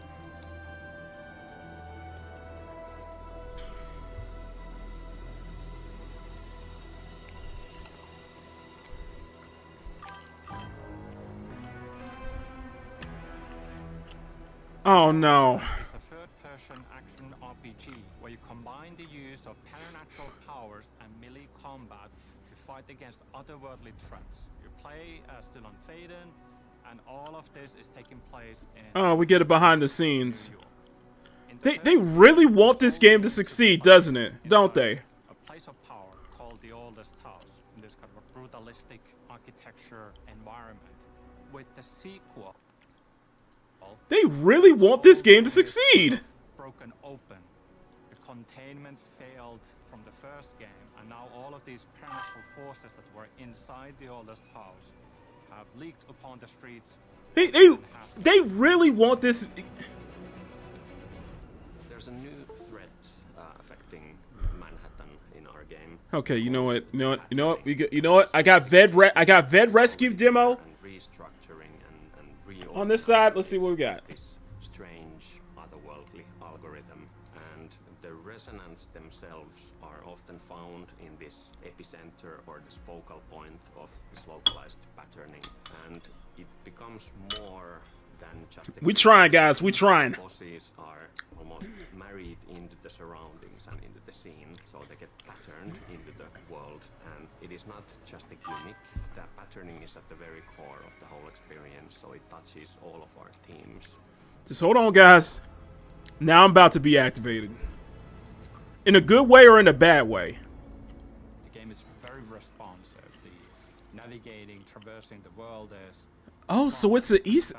Oh no. It's a third-person action RPG where you combine the use of supernatural powers and melee combat to fight against otherworldly threats. You play as Dylan Faden, and all of this is taking place in... Oh, we get it behind the scenes. They really want this game to succeed, doesn't it? Don't they? A place of power called the Oldest House in this kind of a brutalistic architecture environment. With the sequel... They really want this game to succeed. Broken open. The containment failed from the first game, and now all of these supernatural forces that were inside the Oldest House have leaked upon the streets. They really want this. There's a new threat affecting Manhattan in our game. Okay, you know what? I got Ved Rescue demo. On this side, let's see what we got. This strange, otherworldly algorithm, and the resonants themselves are often found in this epicenter or this focal point of this localized patterning, and it becomes more than just We trying, guys. We trying. Bosses are almost married into the surroundings and into the scene, so they get patterned into the world. And it is not just a gimmick. The patterning is at the very core of the whole experience, so it touches all of our themes. Just hold on, guys. Now I'm about to be activated. In a good way or in a bad way? The game is very responsive. The navigating, traversing the world is... Oh, so it's an it's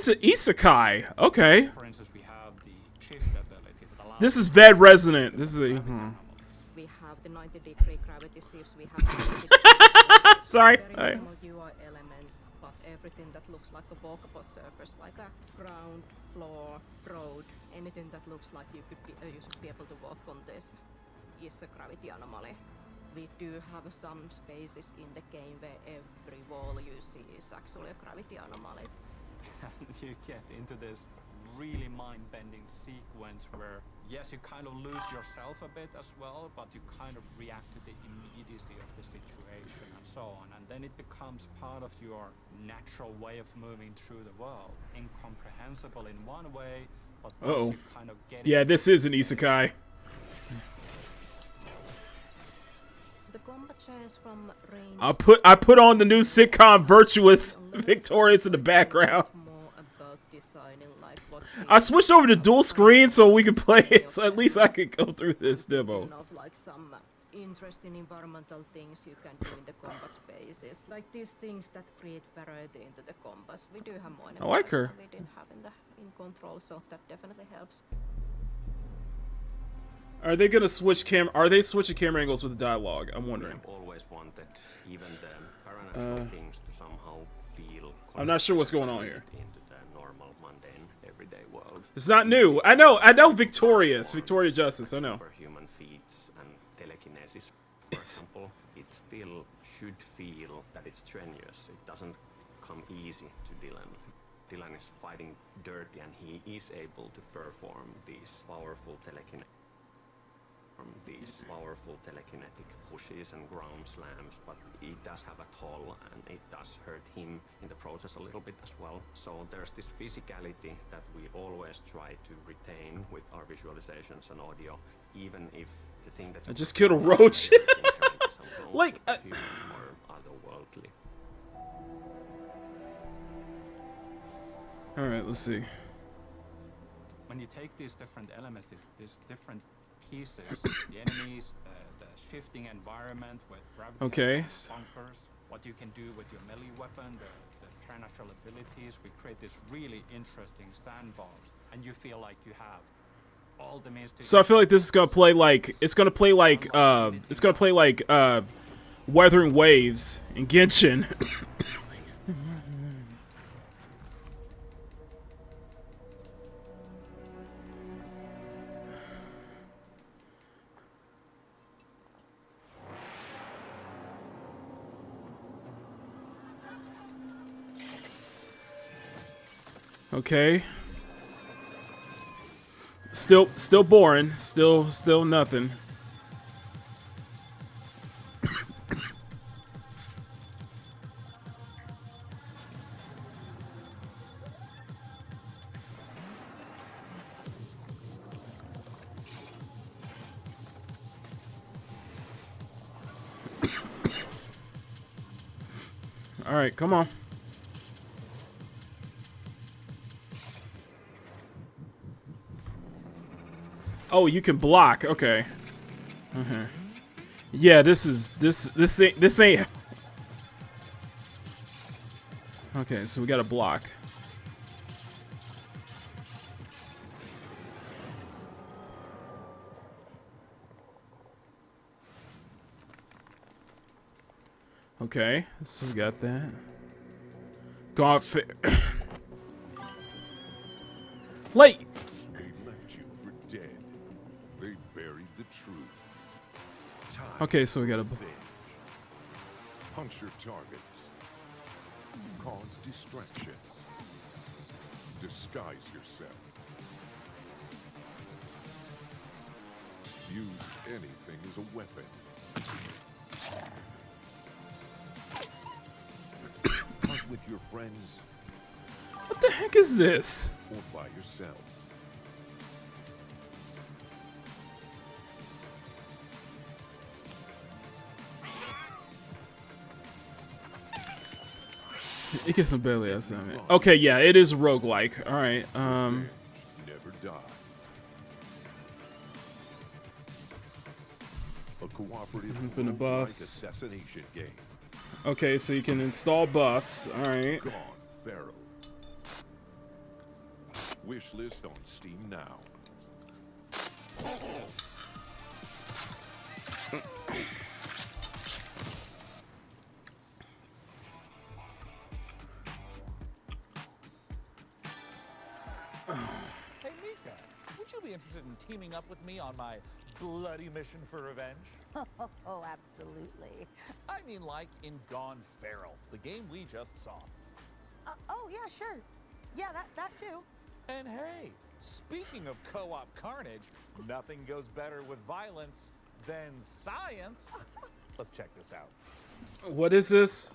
an isekai. Okay. For instance, we have the shift ability that allows... This is Ved Resonant. This is a... We have the 90-degree gravity shifts. We have Sorry. very minimal UI elements, but everything that looks like a walkable surface, like a ground, floor, road, anything that looks like you should be able to walk on this is a gravity anomaly. We do have some spaces in the game where every wall you see is actually a gravity anomaly. And you get into this really mind-bending sequence where, yes, you kind of lose yourself a bit as well, but you kind of react to the immediacy of the situation and so on. And then it becomes part of your natural way of moving through the world. Incomprehensible in one way, but once you kind of get yeah, this is an isekai. The combat shares from range. I put on the new sitcom Virtuous Victorious in the background. I switched over to dual screen so we can play it, so at least I could go through this demo. Of like some interesting environmental things you can do in the combat spaces, like these things that create variety into the combats. We do have more. I like her. We didn't have in control, so that definitely helps. Are they gonna switch Are they switching camera angles with the dialogue? I'm wondering. We have always wanted even the paranatural things to somehow feel. I'm not sure what's going on here. Into the normal, mundane, everyday world. It's not new. I know Victoria Justice. I know. Superhuman feats and telekinesis, for example, it still should feel that it's strenuous. It doesn't come easy to Dylan. Dylan is fighting dirty, and he is able to perform these powerful telekinetic pushes and ground slams, but it does have a toll, and it does hurt him in the process a little bit as well. So there's this physicality that we always try to retain with our visualizations and audio, even if the thing that I just killed a roach. Like or otherworldly. All right, let's see. When you take these different elements, these different pieces, the enemies, the shifting environment with gravity, bunkers, what you can do with your melee weapon, the paranatural abilities, we create this really interesting sandbox, and you feel like you have all the means to... So I feel like this is gonna play like Wuthering Waves in Genshin. Okay. Still boring. Still nothing. All right, come on. Oh, you can block. Okay. Yeah, this ain't. Okay, so we got to block. Okay, so we got that. God, like. Okay, so we gotta puncture targets, cause distractions, disguise yourself, use anything as a weapon, hunt with your friends, What the heck is this? Or by yourself. It gets some barely assignment. Okay, yeah, it is roguelike. Alright, Never dies. A cooperative Open the roguelike buffs. assassination game. Okay, so you can install buffs. Alright. Gone Feral. Wish list on Steam now. Hey, Mika, would you be interested in teaming up with me on my bloody mission for revenge? Oh, absolutely. I mean, like in Gone Feral, the game we just saw. Oh, yeah, sure. Yeah, that too. And hey, speaking of co-op carnage, nothing goes better with violence than science. Let's check this out. What is this?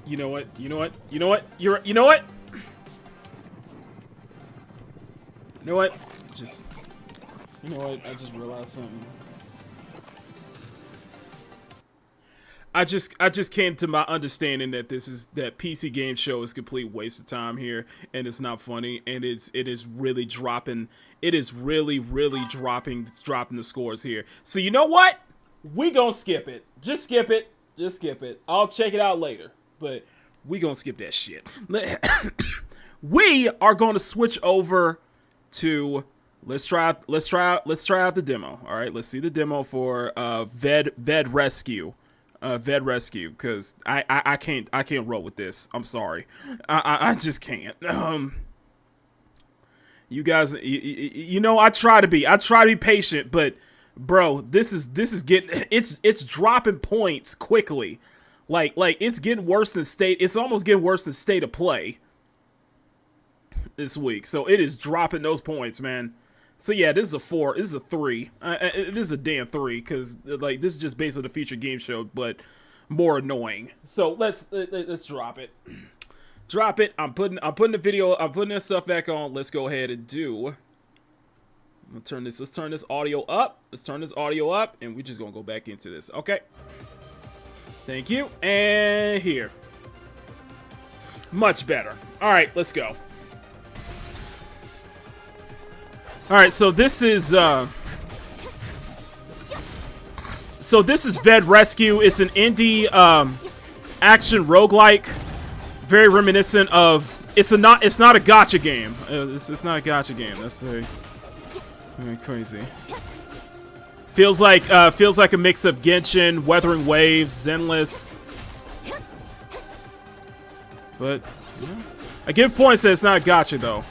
You know what? You know what? You know what? You know what? You know what? Just, you know what? I just realized something. I just came to my understanding that that PC Game Show is a complete waste of time here, and it's not funny, and it is really dropping. It is really dropping the scores here. So you know what? We gonna skip it. Just skip it. Just skip it. I'll check it out later. But we gonna skip that shit. We are gonna switch over to let's try out the demo. All right, let's see the demo for Ved Rescue, because I can't roll with this. I'm sorry, I just can't. You guys, you know, I try to be patient, but bro, this is getting it's dropping points quickly. Like it's getting worse than it's almost getting worse than State of Play this week. So it is dropping those points, man. So yeah, this is a 4. This is a 3. This is a damn 3 because like this is just based on the feature game show, but more annoying. So let's drop it. Drop it. I'm putting the video. I'm putting this stuff back on. Let's go ahead and do. I'm gonna turn this. Let's turn this audio up. Let's turn this audio up, and we're just gonna go back into this. Okay. Thank you. And here. Much better. All right, let's go. All right, so this is Ved Rescue. It's an indie action roguelike, very reminiscent of. It's not a gacha game. It's not a gacha game. That's very crazy. Feels like a mix of Genshin, Wuthering Waves, Zenless. But yeah. I give points that it's not a gacha though.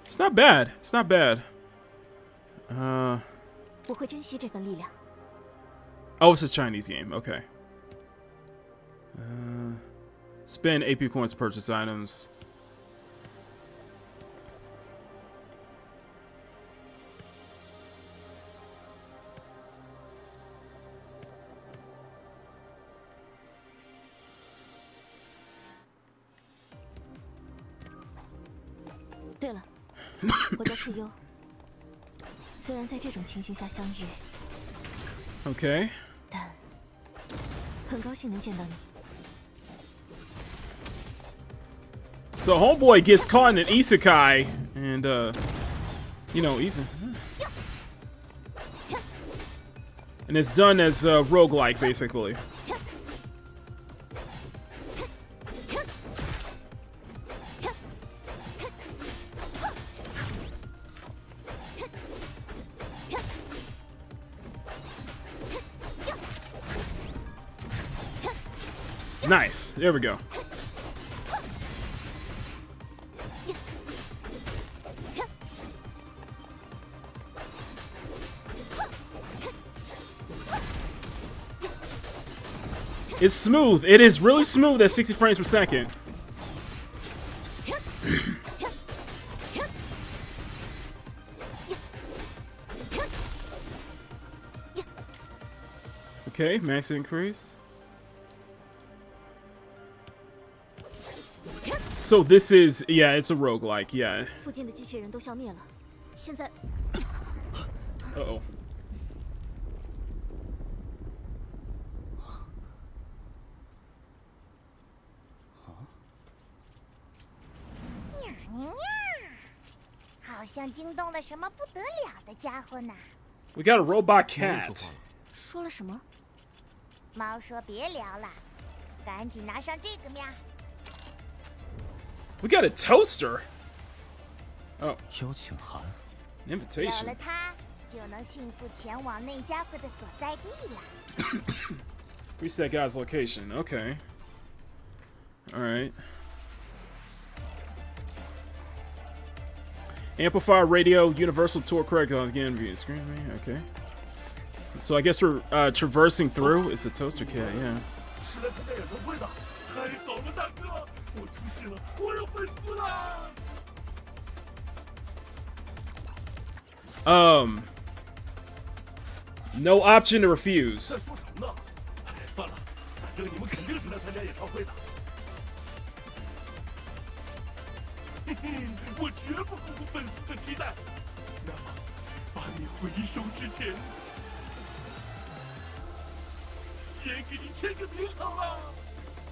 It's not bad. It's not bad. Oh, it's a Chinese game. Okay. Spend AP coins to purchase items. Okay. So homeboy gets caught in an isekai, and you know, and it's done as roguelike basically. Nice. There we go. It's smooth. It is really smooth at 60 frames per second. Okay, max increase. So this is, yeah, it's a roguelike, yeah. Uh-oh. We got a robot cat. 说了什么？猫说别聊了，赶紧拿上这个喵。We got a toaster. Oh. 邀请函。有 Invitation. 了它，就能迅速前往内家会的所在地了。Reset guy's location. Okay. All right. Amplifier radio, universal tour correct again via screen. Okay. So I guess we're traversing through. It's a toaster cat, yeah. No option to refuse.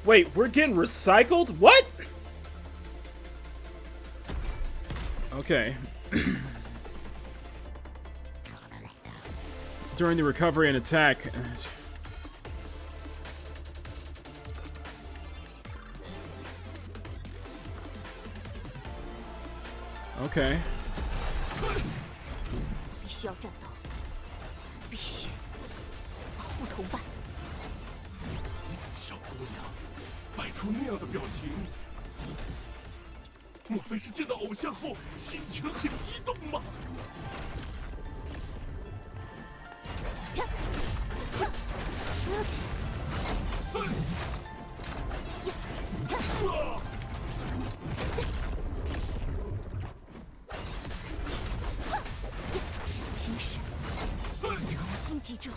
Wait, we're getting recycled? What? Okay. During the recovery and attack. Okay. 必须要战斗，必须保护同伴。小姑娘摆出那样的表情，莫非是见到偶像后心情很激动吗？不要紧。精神，重新记住。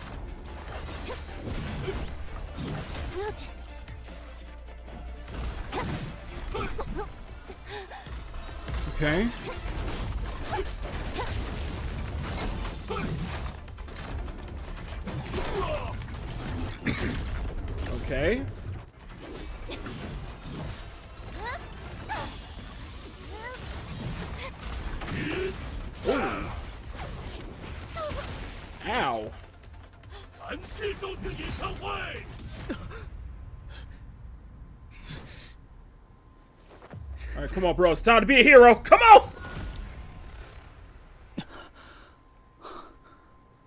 不要紧。Okay. Okay. Ooh. Ow. Alright, come on, bro. It's time to be a hero. Come on!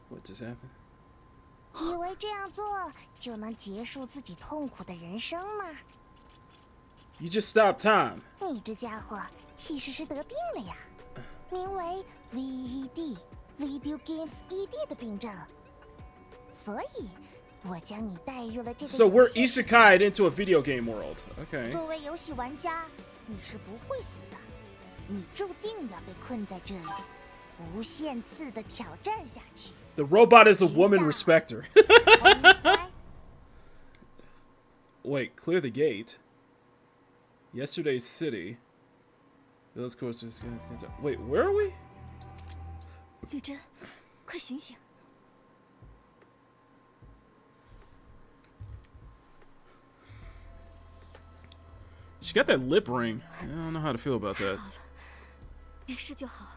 What just happened? 以为这样做就能结束自己痛苦的人生吗？ You just stop time. 你这家伙其实是得病了呀，名为 VED Video Games ED 的病症。所以，我将你带入了这个。So we're isekai'd into a video game world. Okay. 作为游戏玩家，你是不会死的，你注定要被困在这里，无限次的挑战下去。 The robot is a woman, respect her. Wait, clear the gate. Yesterday's city. Those courses. Wait, where are we? 绿珍，快醒醒！ She got that lip ring. I don't know how to feel about that. 没事就好。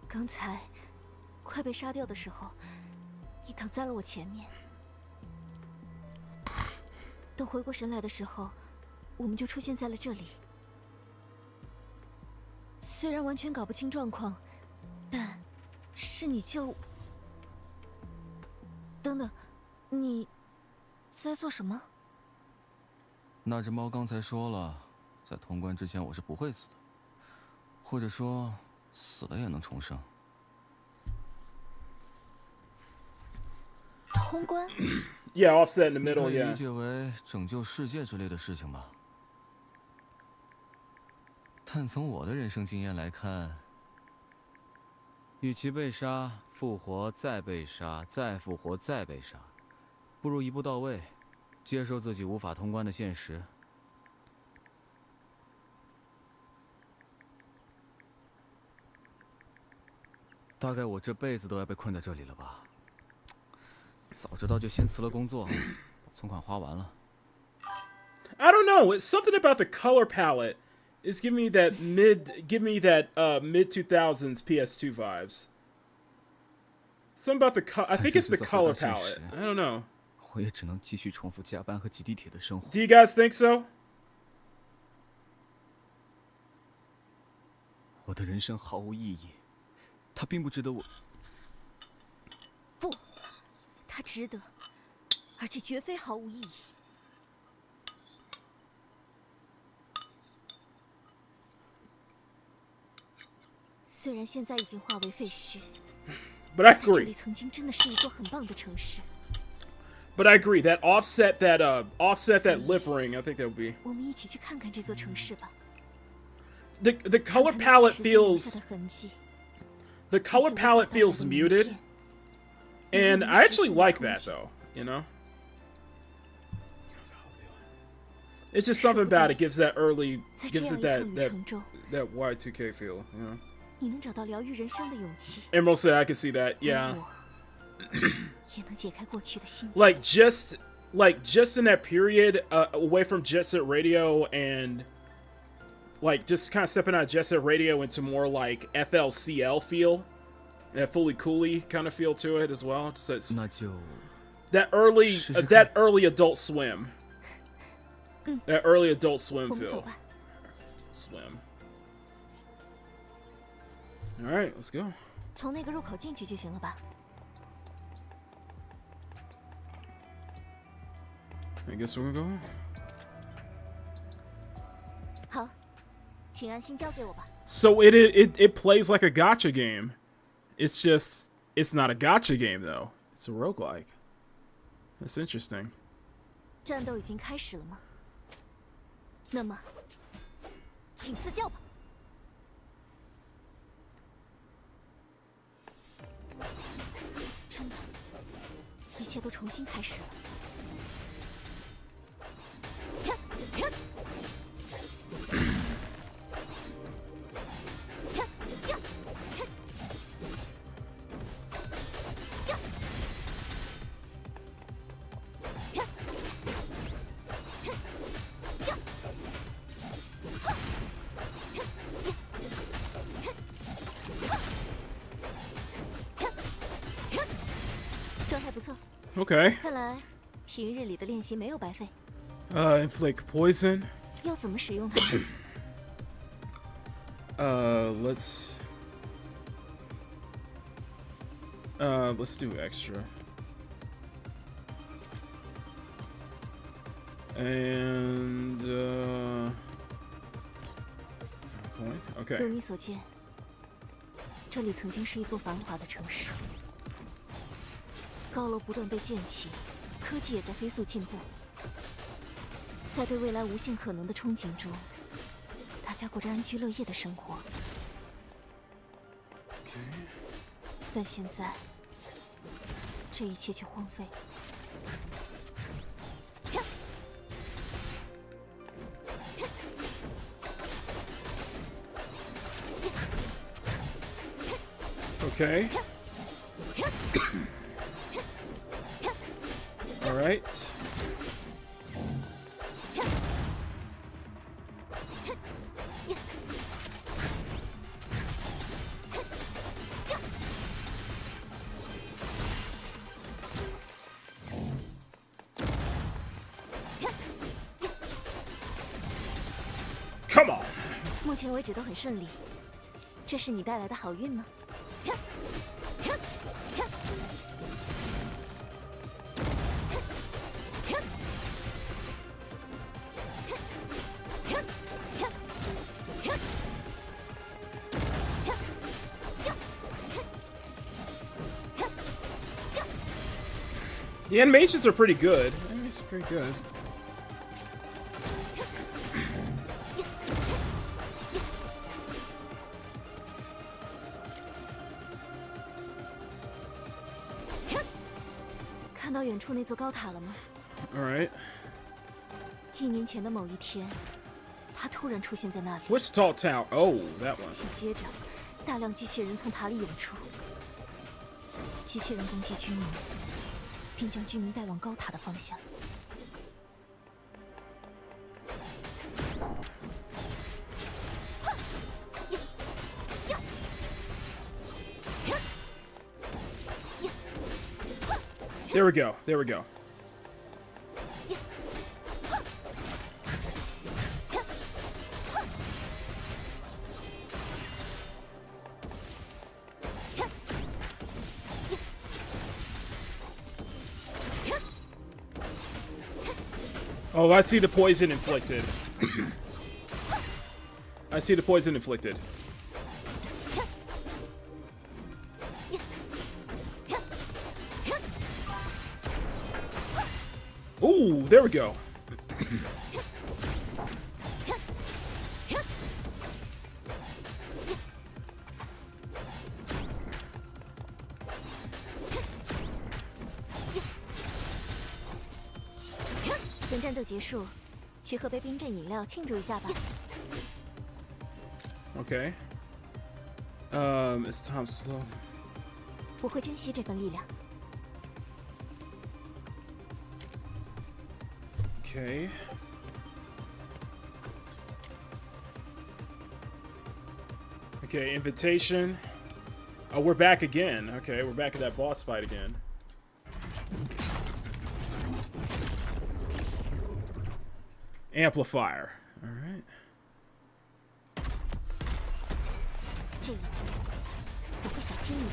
刚才快被杀掉的时候，你躺在了我前面。等回过神来的时候，我们就出现在了这里。虽然完全搞不清状况，但是你就……等等，你在做什么？那只猫刚才说了，在通关之前我是不会死的，或者说死了也能重生。通关 Yeah, offset in the middle. 可以 Yeah. 理解为拯救世界之类的事情吧。但从我的人生经验来看，与其被杀、复活再被杀、再复活再被杀，不如一步到位，接受自己无法通关的现实。大概我这辈子都要被困在这里了吧？早知道就先辞了工作，把存款花完了。I don't know. It's something about the color palette. It's giving me that mid 2000s PS2 vibes. Something about the I think it's the color palette. I don't know. 我也只能继续重复加班和挤地铁的生活。Do you guys think so? 我的人生毫无意义，它并不值得我。不，它值得，而且绝非毫无意义。虽然现在已经化为废墟， But I 但这 agree. 里曾经真的是一座很棒的城市。But I agree that offset that lip ring. I think that would be. 我们一起去看看这座城市吧。The color palette feels muted, and I actually like that though. You know, it's just something about it gives it that Y2K feel. You know. 你能找到疗愈人生的勇气。 Emerald said I could see that. Yeah. 也能解开过去的心结。 Like just in that period, away from Jet Set Radio and like just kind of stepping out of Jet Set Radio into more like FLCL feel, that Fully Cooley kind of feel to it as well. Just that early Adult Swim, that early Adult Swim feel. Swim. All right, let's go. 从那个入口进去就行了吧？ I guess we're gonna go. 好，请安心交给我吧。 So it plays like a gacha game. It's just it's not a gacha game though. It's a roguelike. That's interesting. 战斗已经开始了吗？那么，请赐教吧。真的，一切都重新开始了。 状态不错。 Okay. 看来平日里的练习没有白费。 Inflict poison. 要怎么使用它？ Let's do extra. And point. Okay. 如你所见，这里曾经是一座繁华的城市，高楼不断被建起，科技也在飞速进步。在对未来无限可能的憧憬中，大家过着安居乐业的生活。但现在，这一切却荒废了。 Okay. All right. Come on. 目前为止都很顺利，这是你带来的好运吗？ Okay. The animations are pretty good. Animations are pretty good. All right. 1年前的某一天，他突然出现在那里。 Which tall tower? Oh, that one. 紧接着，大量机器人从塔里涌出，机器人攻击居民，并将居民带往高塔的方向。 There we go. There we go. Oh, I see the poison inflicted. I see the poison inflicted. Ooh, there we go. Okay. It's time slow. 我会珍惜这份力量。 Okay. Okay, invitation. Oh, we're back again. Okay, we're back at that boss fight again. Amplifier. All right. 这一次，我会小心一点。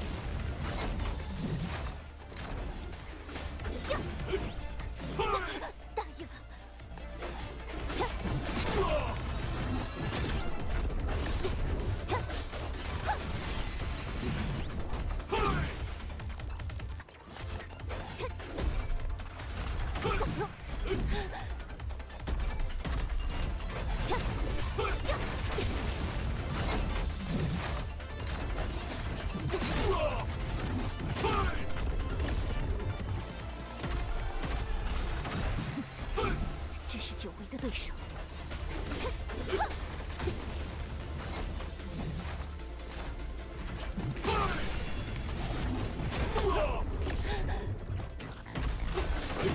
这是久违的对手。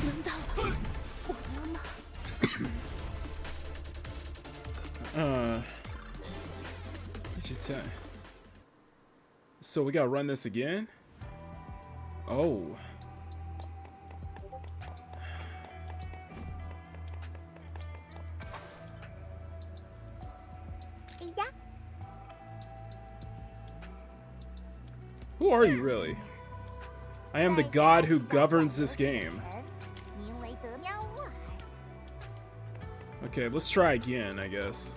轮到我了吗？ So we gotta run this again? Oh. Yeah. Who are you really? I am the god who governs this game. Okay, let's try again, I guess.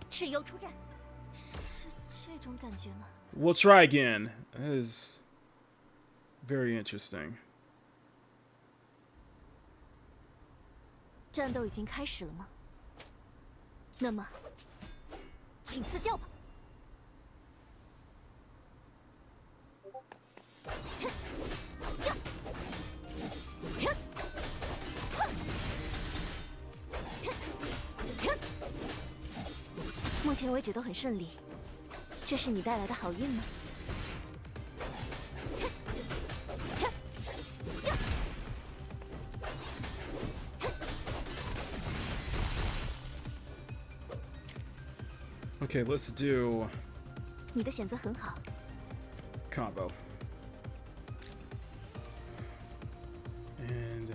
蚩尤出战，是这种感觉吗？ We'll try again. That is very interesting. 战斗已经开始了吗？那么，请赐教吧。目前为止都很顺利，这是你带来的好运吗？ Okay, let's do 你的选择很好。 combo. And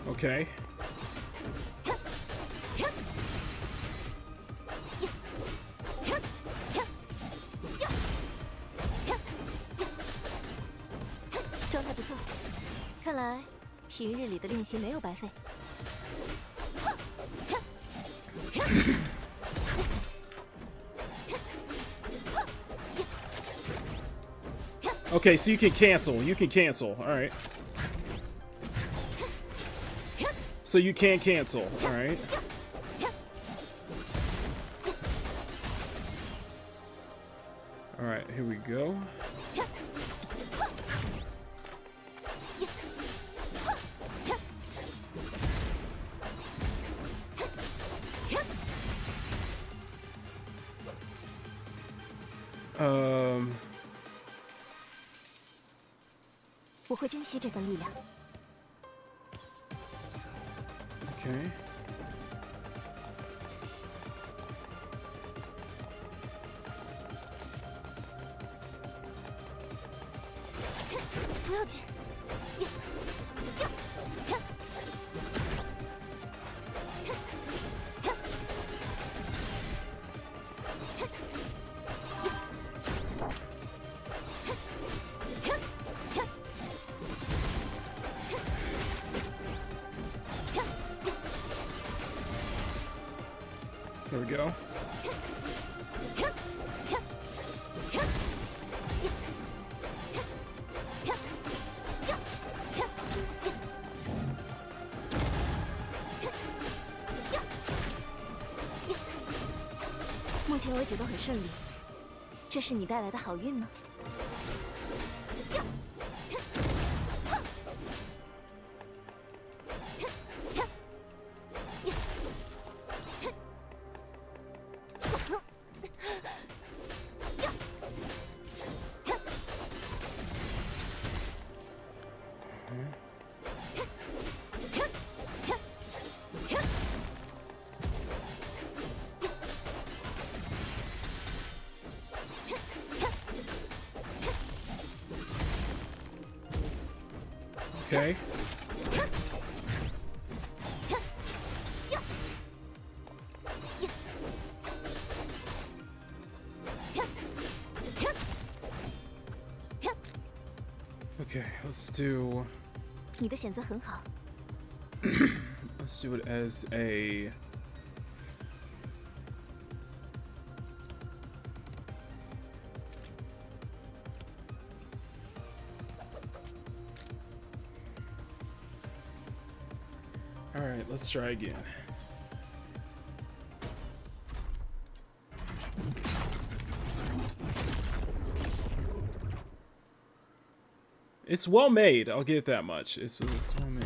okay. 平日里的练习没有白费。Okay, so you can cancel. You can cancel. All right. So you can cancel. All right. All right, here we go. Um. 我会珍惜这份力量。 Okay. There we go. "目前为止都很顺利，这是你带来的好运吗？ Okay. Okay, let's do. 你的选择很好。 Let's do it as a. All right, let's try again. It's well made, I'll get that much. It's well made.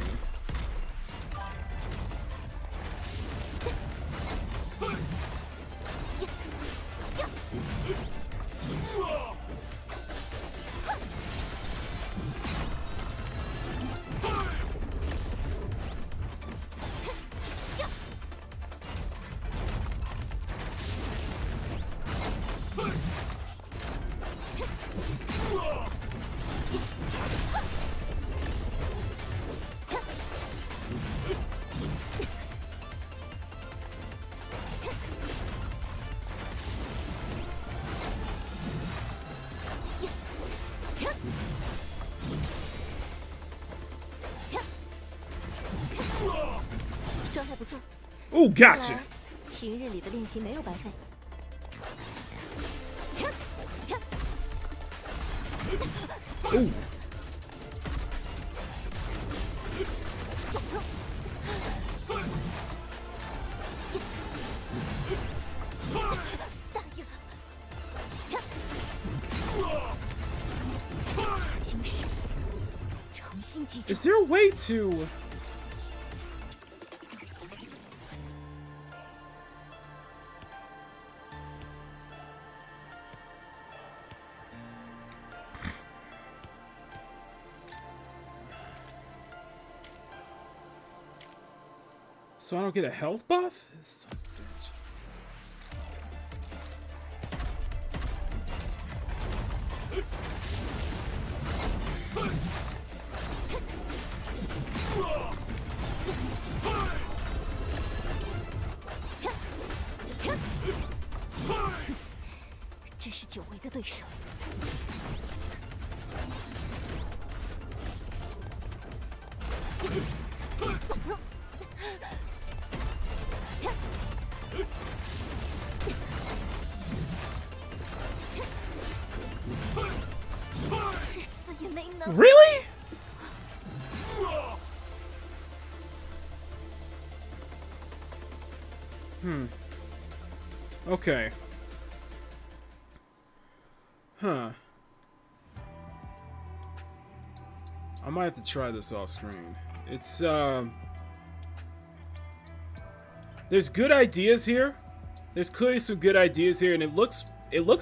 Oh, gotcha. 平日里的练习没有白费。Ooh. Is there a way to... So I don't get a health buff? Son of a bitch. This is 久违的对手。Okay. Huh. I might have to try this off screen. It's, there's good ideas here. There's clearly some good ideas here, and it looks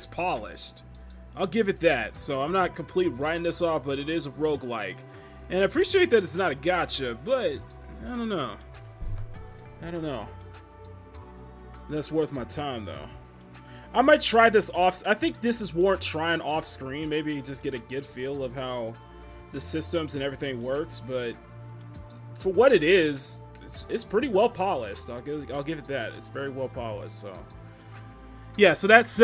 polished. I'll give it that. So I'm not completely writing this off, but it is a roguelike. And I appreciate that it's not a gacha, but I don't know. I don't know. That's worth my time, though. I might try this off. I think this is worth trying off screen. Maybe just get a good feel of how the systems and everything works. But for what it is, it's pretty well polished. I'll give it that. It's very well polished. So yeah. So that's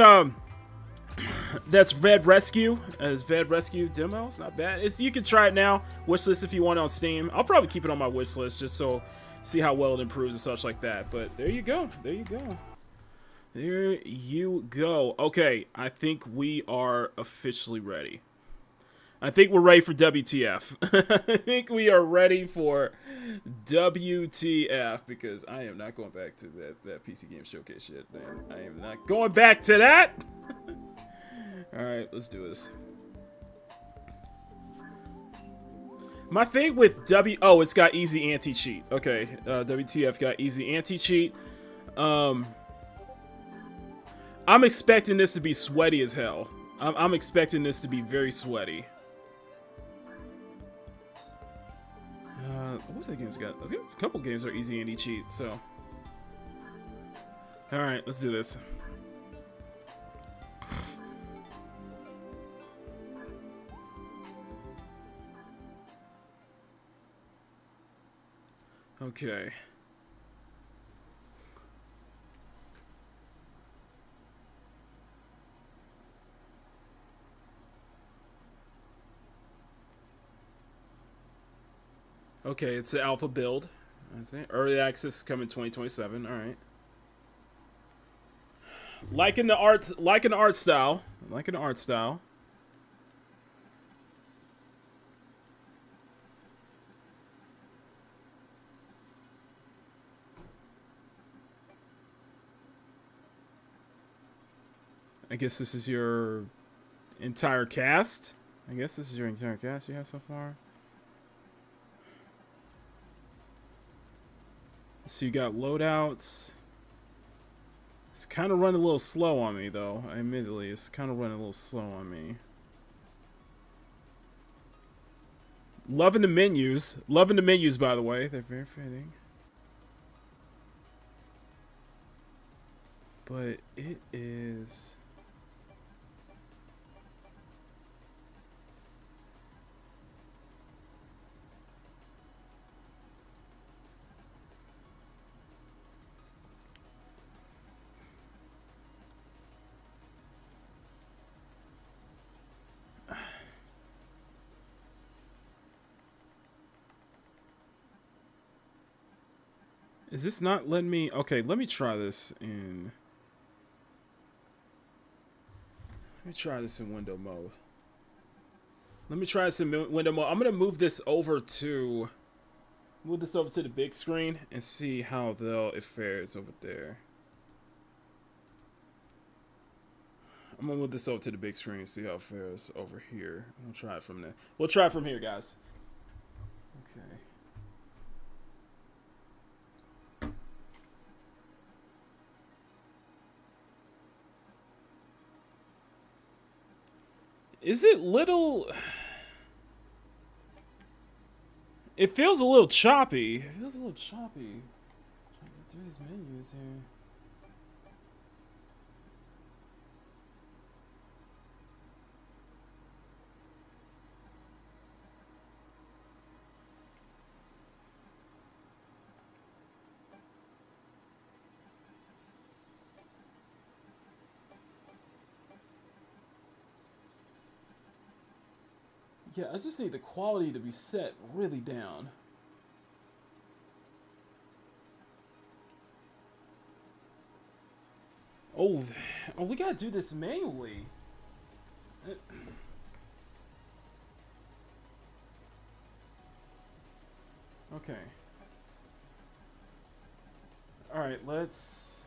Ved Rescue. As Ved Rescue demo. It's not bad. You can try it now. Wishlist if you want it on Steam. I'll probably keep it on my wishlist just so see how well it improves and such like that. But there you go. There you go. There you go. Okay, I think we are officially ready. I think we're ready for WTF. I think we are ready for WTF because I am not going back to that PC Game Showcase shit, man. I am not going back to that. All right, let's do this. My thing with oh, it's got easy anti-cheat. Okay, WTF got easy anti-cheat. I'm expecting this to be sweaty as hell. I'm expecting this to be very sweaty. What other games got? A couple games are easy anti-cheat, so. Alright, let's do this. Okay. Okay, it's the alpha build. That's it. Early access is coming 2027. All right. Liking the art style. Liking the art style. I guess this is your entire cast. I guess this is your entire cast you have so far. So you got loadouts. It's kind of running a little slow on me, though. Admittedly, it's kind of running a little slow on me. Loving the menus. Loving the menus, by the way. They're very fitting. But it is... Is this not letting me... Okay, let me try this in... Let me try this in window mode. Let me try this in window mode. I'm going to move this over to... Move this over to the big screen and see how it fares over there. I'm going to move this over to the big screen and see how it fares over here. We'll try it from there. We'll try it from here, guys. Okay. Is it little... It feels a little choppy. It feels a little choppy. Trying to get through these menus here. Yeah, I just need the quality to be set really down. Oh, we gotta do this manually. Okay. Alright, let's...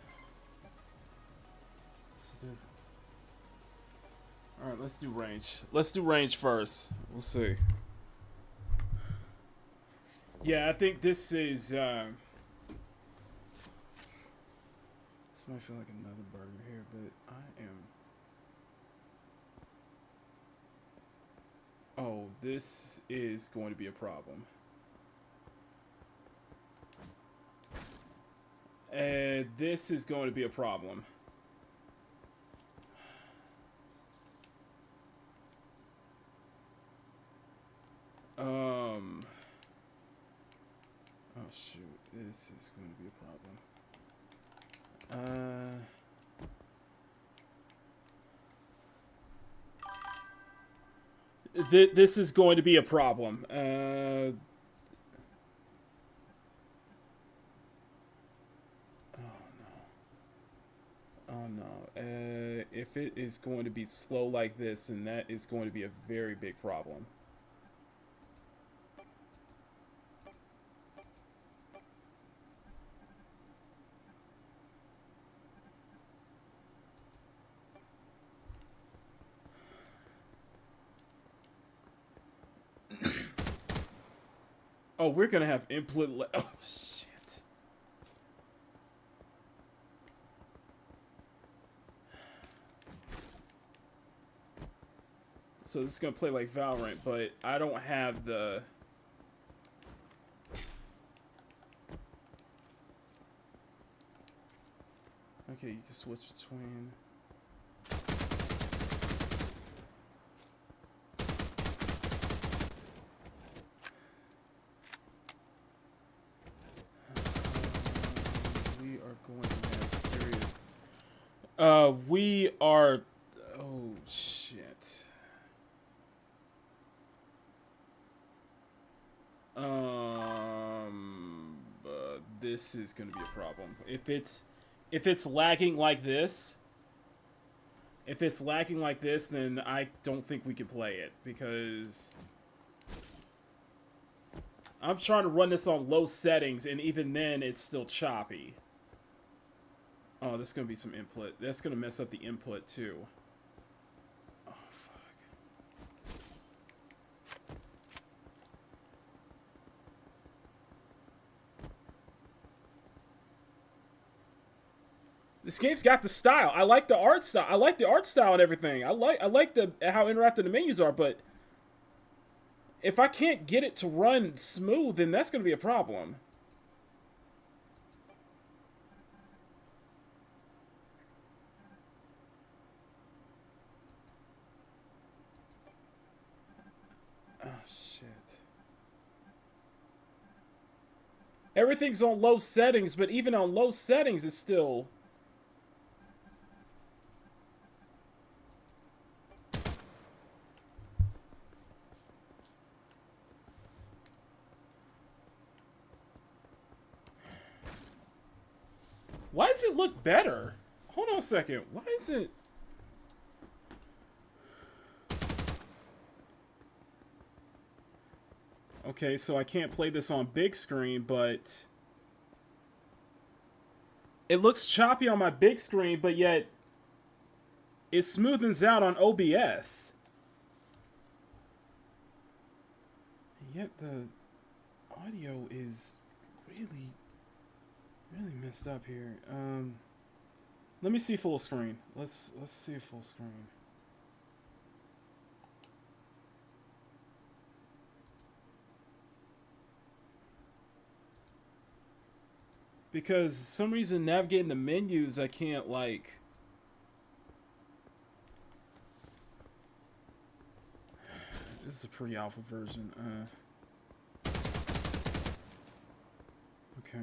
All right, let's do range. Let's do range first. We'll see. Yeah, I think this is. This might feel like another burger here, but I am. Oh, this is going to be a problem. This is going to be a problem. Oh shoot, this is going to be a problem. This is going to be a problem. Oh no. If it is going to be slow like this, then that is going to be a very big problem. Oh, we're gonna have input. Oh shit. So this is gonna play like Valorant, but I don't have the. Okay, you can switch between. We are. Oh shit. This is gonna be a problem. If it's lagging like this, then I don't think we can play it because I'm trying to run this on low settings, and even then, it's still choppy. Oh, there's gonna be some input. That's gonna mess up the input too. Oh, fuck. This game's got the style. I like the art style. I like the art style and everything. I like the how interactive the menus are, but if I can't get it to run smooth, then that's gonna be a problem. Oh, shit. Everything's on low settings, but even on low settings, it's still... Why does it look better? Hold on a second. Why is it... Okay, so I can't play this on big screen, but... It looks choppy on my big screen, but yet... It smoothens out on OBS. And yet the audio is really messed up here. Let me see full screen. Let's see full screen. Because for some reason navigating the menus I can't like. This is a pre-alpha version. Okay.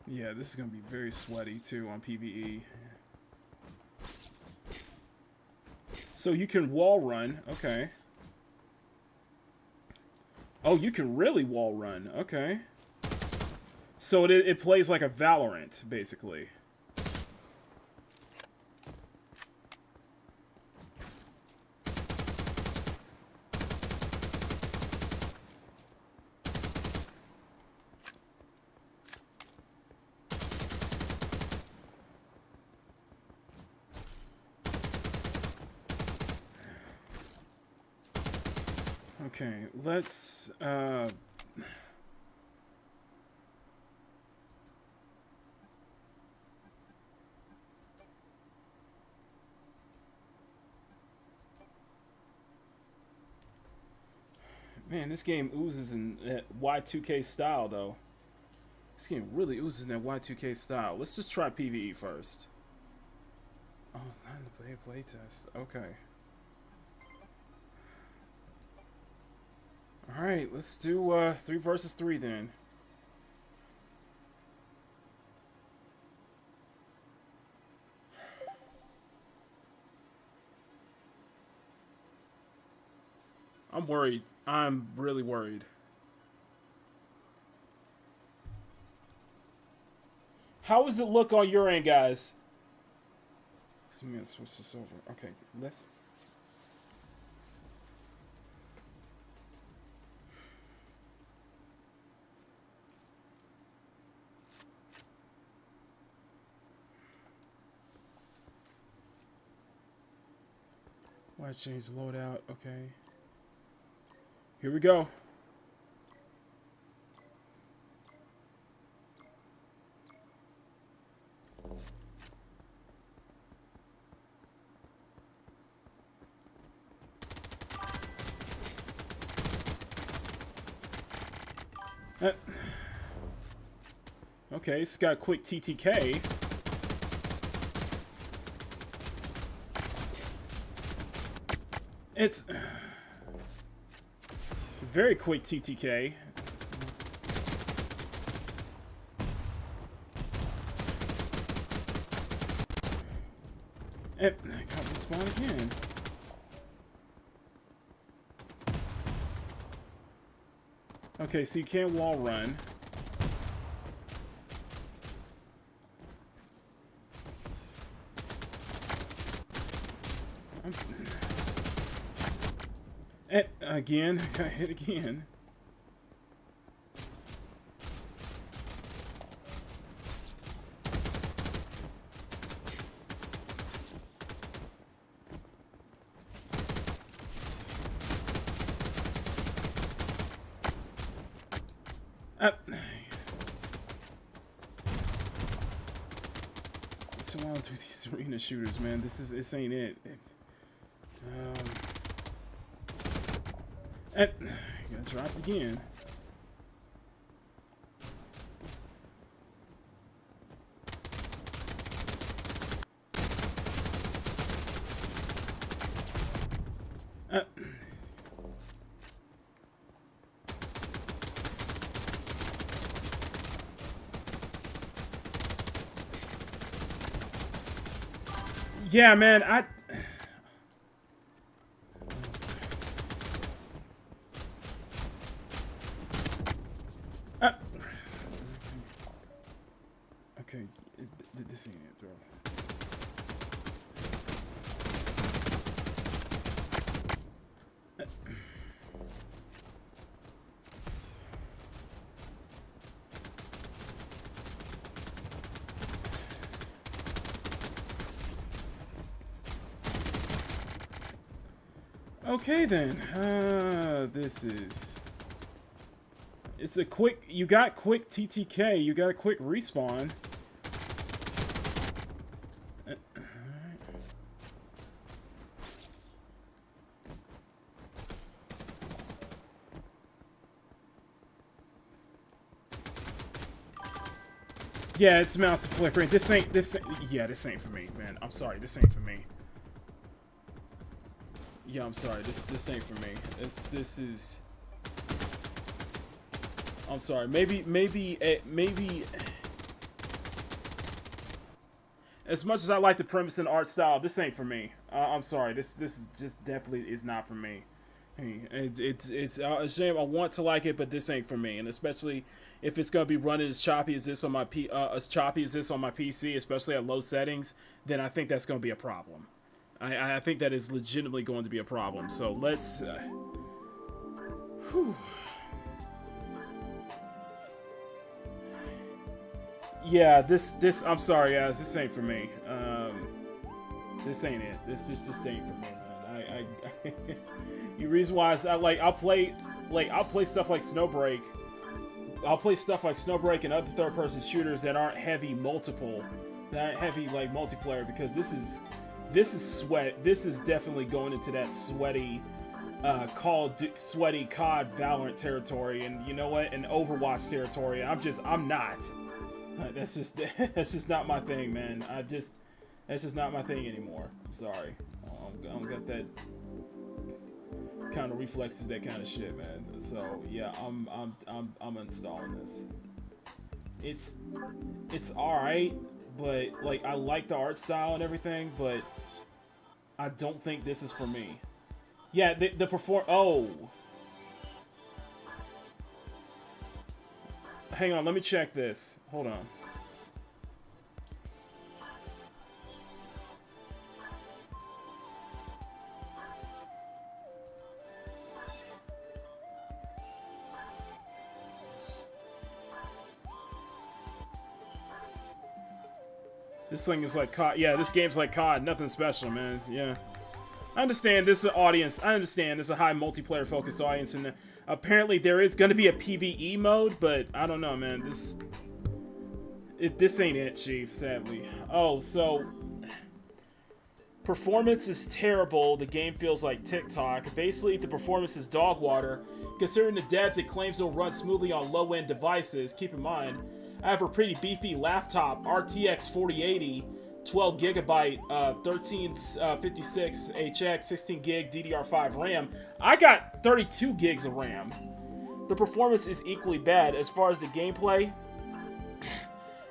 Yeah, this is gonna be very sweaty too on PvE. So you can wall run, okay. Oh, you can really wall run, okay. So it plays like a Valorant, basically. Okay, let's man, this game oozes in that Y2K style, though. This game really oozes in that Y2K style. Let's just try PvE first. Oh, it's not in the playtest. Okay. Alright, let's do 3 versus 3 then. I'm worried. I'm really worried. How does it look on your end, guys? So I'm gonna switch this over. Okay, let's. Why change the loadout? Okay. Here we go. Okay, it's got quick TTK. It's very quick TTK. I got respawn again. Okay, so you can't wall run. Again, got hit again. So on through these arena shooters, man. This ain't it. Got dropped again. Yeah, man, okay, this ain't it, bro. Okay then, this is... It's a quick... You got quick TTK, you got a quick respawn. Yeah, it's mouse flickering. This ain't for me, man. I'm sorry, this ain't for me. Yeah, I'm sorry. This ain't for me. This is. I'm sorry. Maybe. As much as I like the premise and art style, this ain't for me. I'm sorry. This is just definitely is not for me. It's a shame. I want to like it, but this ain't for me. And especially if it's gonna be running as choppy as this on my PC, especially at low settings, then I think that's gonna be a problem. I think that is legitimately going to be a problem. So let's. Yeah, this. I'm sorry, guys. This ain't for me. This ain't it. This just ain't for me, man. The reason why is I'll play stuff like Snowbreak. I'll play stuff like Snowbreak and other third-person shooters that aren't heavy multiple, that aren't heavy like multiplayer, because this is sweat. This is definitely going into that sweaty sweaty COD Valorant territory, and you know what, and Overwatch territory. I'm not. That's just not my thing, man. That's just not my thing anymore. I'm sorry. I don't got that kind of reflexes, that kind of shit, man. So yeah, I'm installing this. It's all right, but like I like the art style and everything, but I don't think this is for me. Yeah, the perform. Oh, hang on, let me check this. Hold on. This thing is like COD. Yeah, this game's like COD. Nothing special, man. Yeah. I understand this is an audience. I understand this is a high multiplayer focused audience, and apparently there is going to be a PvE mode, but I don't know, man. This ain't it, Chief, sadly. Oh, so performance is terrible. The game feels like TikTok. Basically, the performance is dog water. Considering the devs, it claims it'll run smoothly on low-end devices. Keep in mind, I have a pretty beefy laptop, RTX 4080, 12 gigabyte, 1356 HX, 16 gig DDR5 RAM. I got 32 gigs of RAM. The performance is equally bad. As far as the gameplay,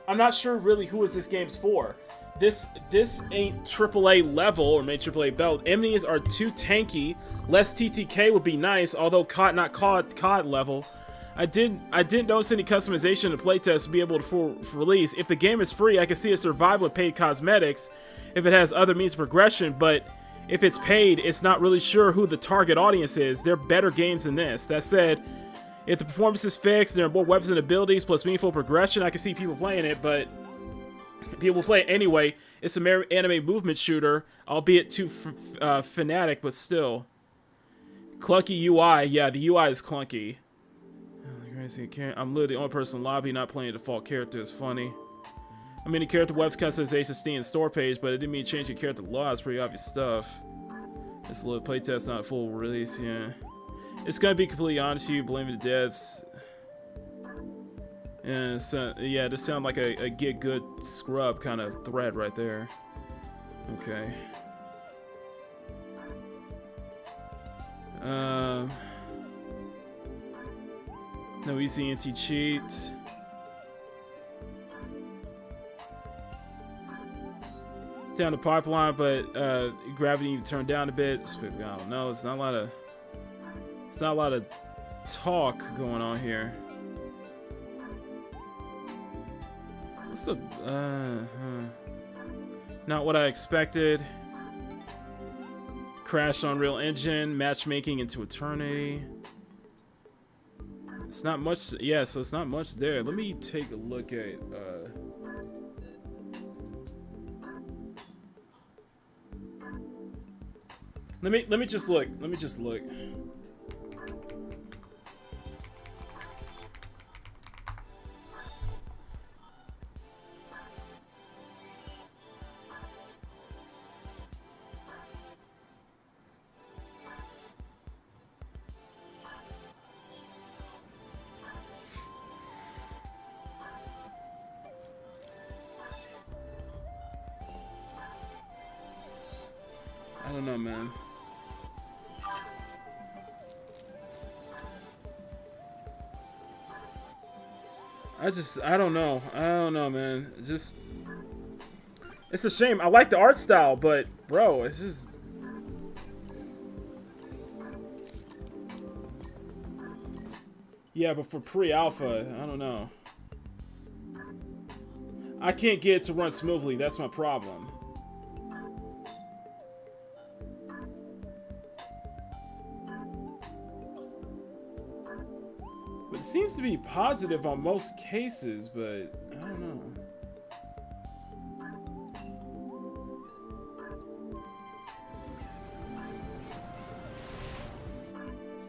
I'm not sure really who is this game's for. This ain't AAA level or maybe AAA belt. Enemies are too tanky. Less TTK would be nice, although not COD level. I didn't notice any customization in the playtest to be able to for release. If the game is free, I can see a survival with paid cosmetics if it has other means of progression, but if it's paid, it's not really sure who the target audience is. There are better games than this. That said, if the performance is fixed, there are more weapons and abilities plus meaningful progression, I can see people playing it, but people play it anyway. It's an anime movement shooter, albeit too fanatic, but still. Clunky UI. Yeah, the UI is clunky. I'm literally the only person in the lobby not playing the default character. It's funny. I mean, the character web's customization Steam and store page, but it didn't mean changing character law. It's pretty obvious stuff. It's a little playtest, not a full release, yeah. It's gonna be completely honest with you, blaming the devs. And so, yeah, this sounds like a get good scrub kind of thread right there. Okay. No easy anti-cheat. Down the pipeline, but gravity turned down a bit. I don't know. It's not a lot of talk going on here. What's the not what I expected. Crash on Unreal Engine, matchmaking into eternity. It's not much, yeah, so it's not much there. Let me take a look at, let me just look. I don't know, man. I don't know, man. It's a shame. I like the art style, but bro, it's just. Yeah, but for pre-alpha, I don't know. I can't get it to run smoothly. That's my problem. It seems to be positive on most cases, but I don't know.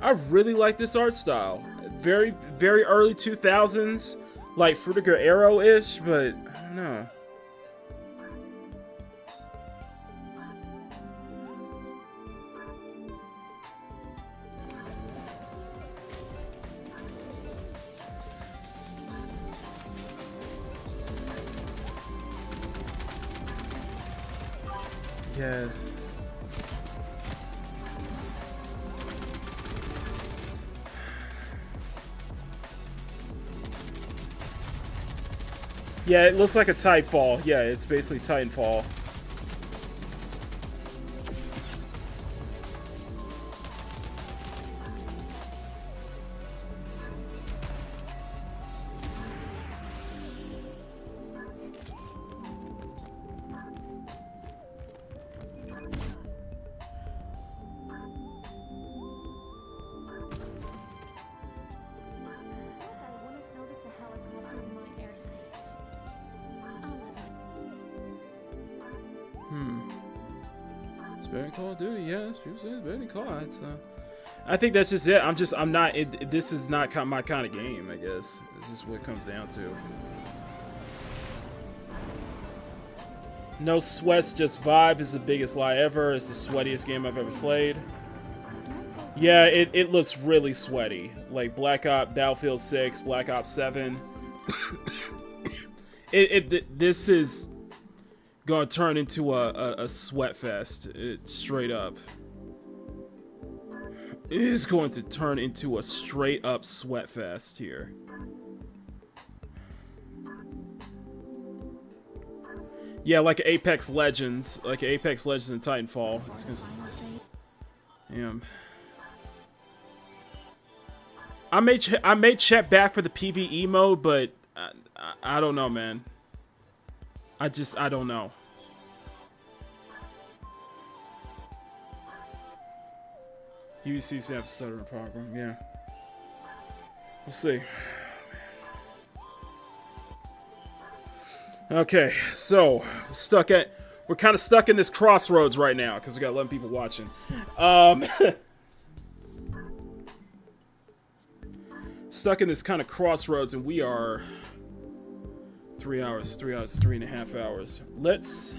I really like this art style. Very, very early 2000s, like Fruitiger Arrow-ish, but I don't know. Yes. Yeah, it looks like a Titanfall. Yeah, it's basically Titanfall. It's better than Call of Duty, yes. People say it's better than COD, so I think that's just it. I'm not this is not my kind of game, I guess. It's just what it comes down to. No sweats, just vibe is the biggest lie ever. It's the sweatiest game I've ever played. Yeah, it looks really sweaty. Like Black Ops, Battlefield 6, Black Ops 7. This is gonna turn into a sweat fest. Straight up. It is going to turn into a straight up sweat fest here. Yeah, like Apex Legends, and Titanfall. It's just, damn. I may check back for the PvE mode, but I don't know, man. I don't know. UBC's have a stuttering problem, yeah. We'll see. Okay, so we're kind of stuck in this crossroads right now because we got 11 people watching. Stuck in this kind of crossroads, and we are 3 hours, 3.5 hours. Let's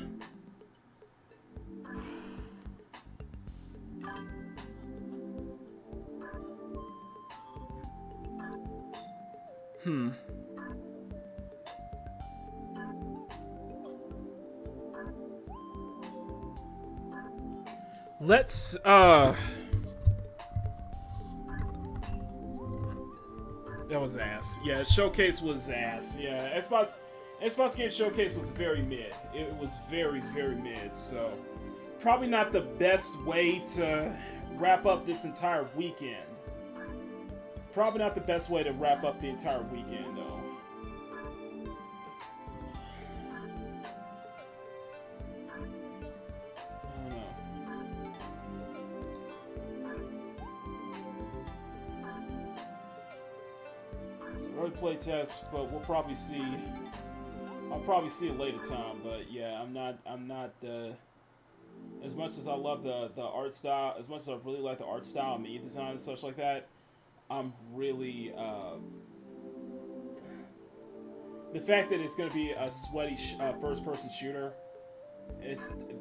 that was ass. Yeah, Showcase was ass. Yeah, Xbox Game Showcase was very mid. It was very, very mid. So, probably not the best way to wrap up this entire weekend. Probably not the best way to wrap up the entire weekend, though. I don't know. It's an early play test, but we'll probably see. I'll probably see it later time, but yeah, I'm not as much as I love the art style, as much as I really like the art style and media design and such like that, I'm really the fact that it's gonna be a sweaty first-person shooter,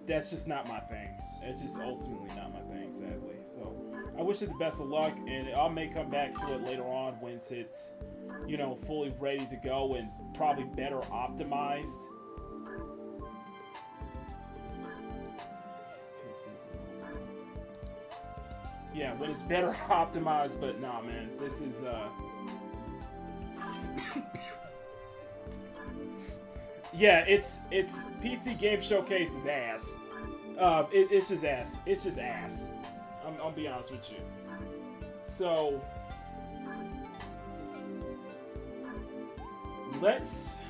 that's just not my thing. It's just ultimately not my thing, sadly. So I wish it the best of luck, and I may come back to it later on once it's, you know, fully ready to go and probably better optimized. Yeah, when it's better optimized, but nah, man, this is yeah, it's PC Game Showcase is ass. It's just ass. It's just ass. I'll be honest with you. So let's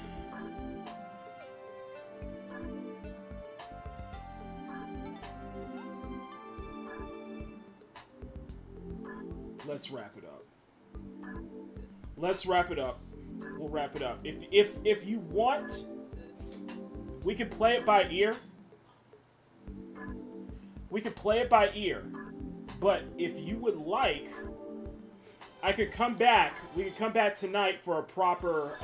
wrap it up. Let's wrap it up. We'll wrap it up. If you want, we can play it by ear. We can play it by ear. But if you would like, I could come back. We could come back tonight for a proper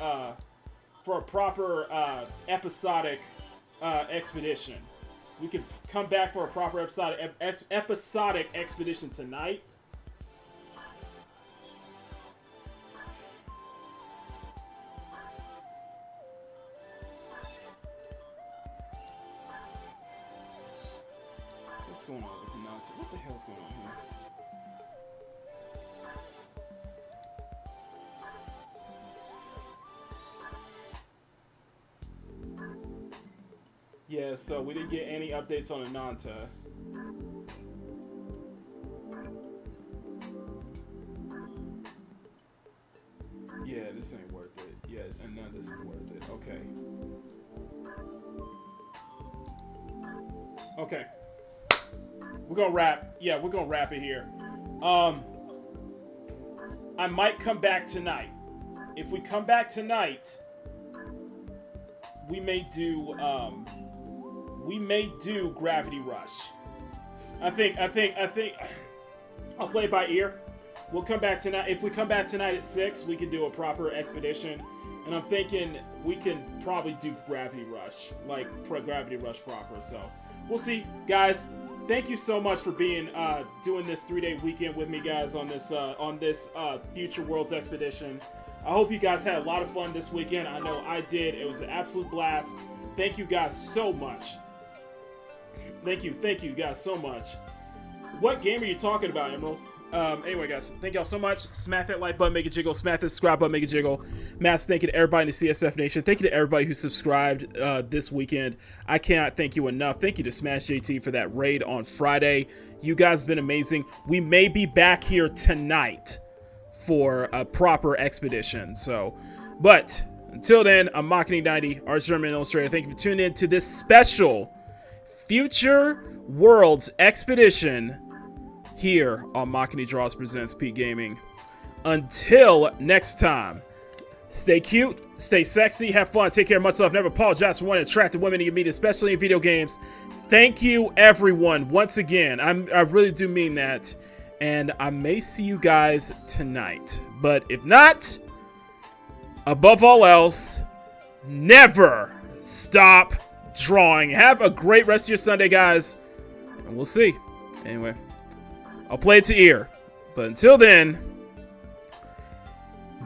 episodic expedition. We could come back for a proper episodic expedition tonight. What's going on with the nonsense? What the hell's going on here? Yeah, so we didn't get any updates on Ananta. Yeah, this ain't worth it. Yeah, and none of this is worth it. Okay. Okay. We're gonna wrap. Yeah, we're gonna wrap it here. I might come back tonight. If we come back tonight, we may do Gravity Rush. I think I'll play it by ear. We'll come back tonight. If we come back tonight at 6, we can do a proper expedition. And I'm thinking we can probably do Gravity Rush, like Gravity Rush proper. So we'll see, guys. Thank you so much for being doing this 3-day weekend with me, guys, on this Future Worlds expedition. I hope you guys had a lot of fun this weekend. I know I did. It was an absolute blast. Thank you guys so much. Thank you guys so much. What game are you talking about, Emerald? Anyway, guys, thank y'all so much. Smack that like button, make it jiggle. Smack that subscribe button, make it jiggle. Mass thank you to everybody in the CSF Nation. Thank you to everybody who subscribed this weekend. I cannot thank you enough. Thank you to Smash JT for that raid on Friday. You guys have been amazing. We may be back here tonight for a proper expedition. So, but until then, I'm Makini90, Art German Illustrator. Thank you for tuning in to this special Future Worlds expedition here on Makini Draws Presents Peak Gaming. Until next time, stay cute, stay sexy, have fun, take care of myself, never apologize for wanting attractive women you meet, especially in video games. Thank you, everyone, once again. I really do mean that. And I may see you guys tonight. But if not, above all else, never stop drawing. Have a great rest of your Sunday, guys. And we'll see. Anyway, I'll play it to ear. But until then,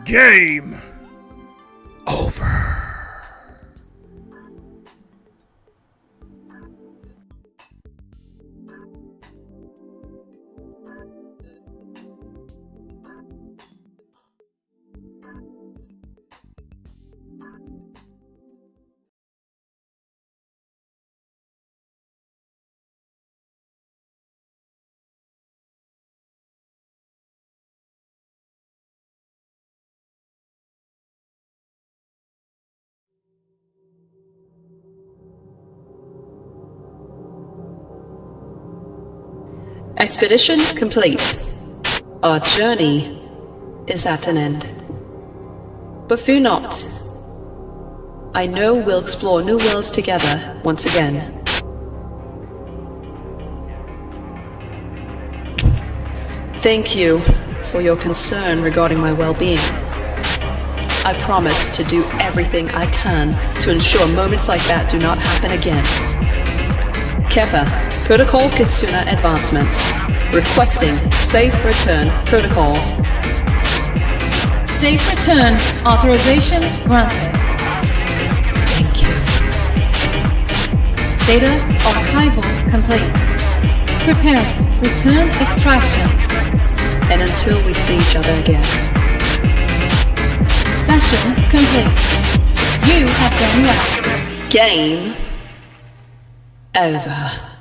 game over. Expedition complete. Our journey is at an end. But fear not. I know we'll explore new worlds together once again. Thank you for your concern regarding my well-being. I promise to do everything I can to ensure moments like that do not happen again. Keppa, Protocol Kitsuna Advancements. Requesting Safe Return Protocol. Safe Return Authorization granted. Thank you. Data archival complete. Preparing return extraction. And until we see each other again. Session complete. You have done well. Game over.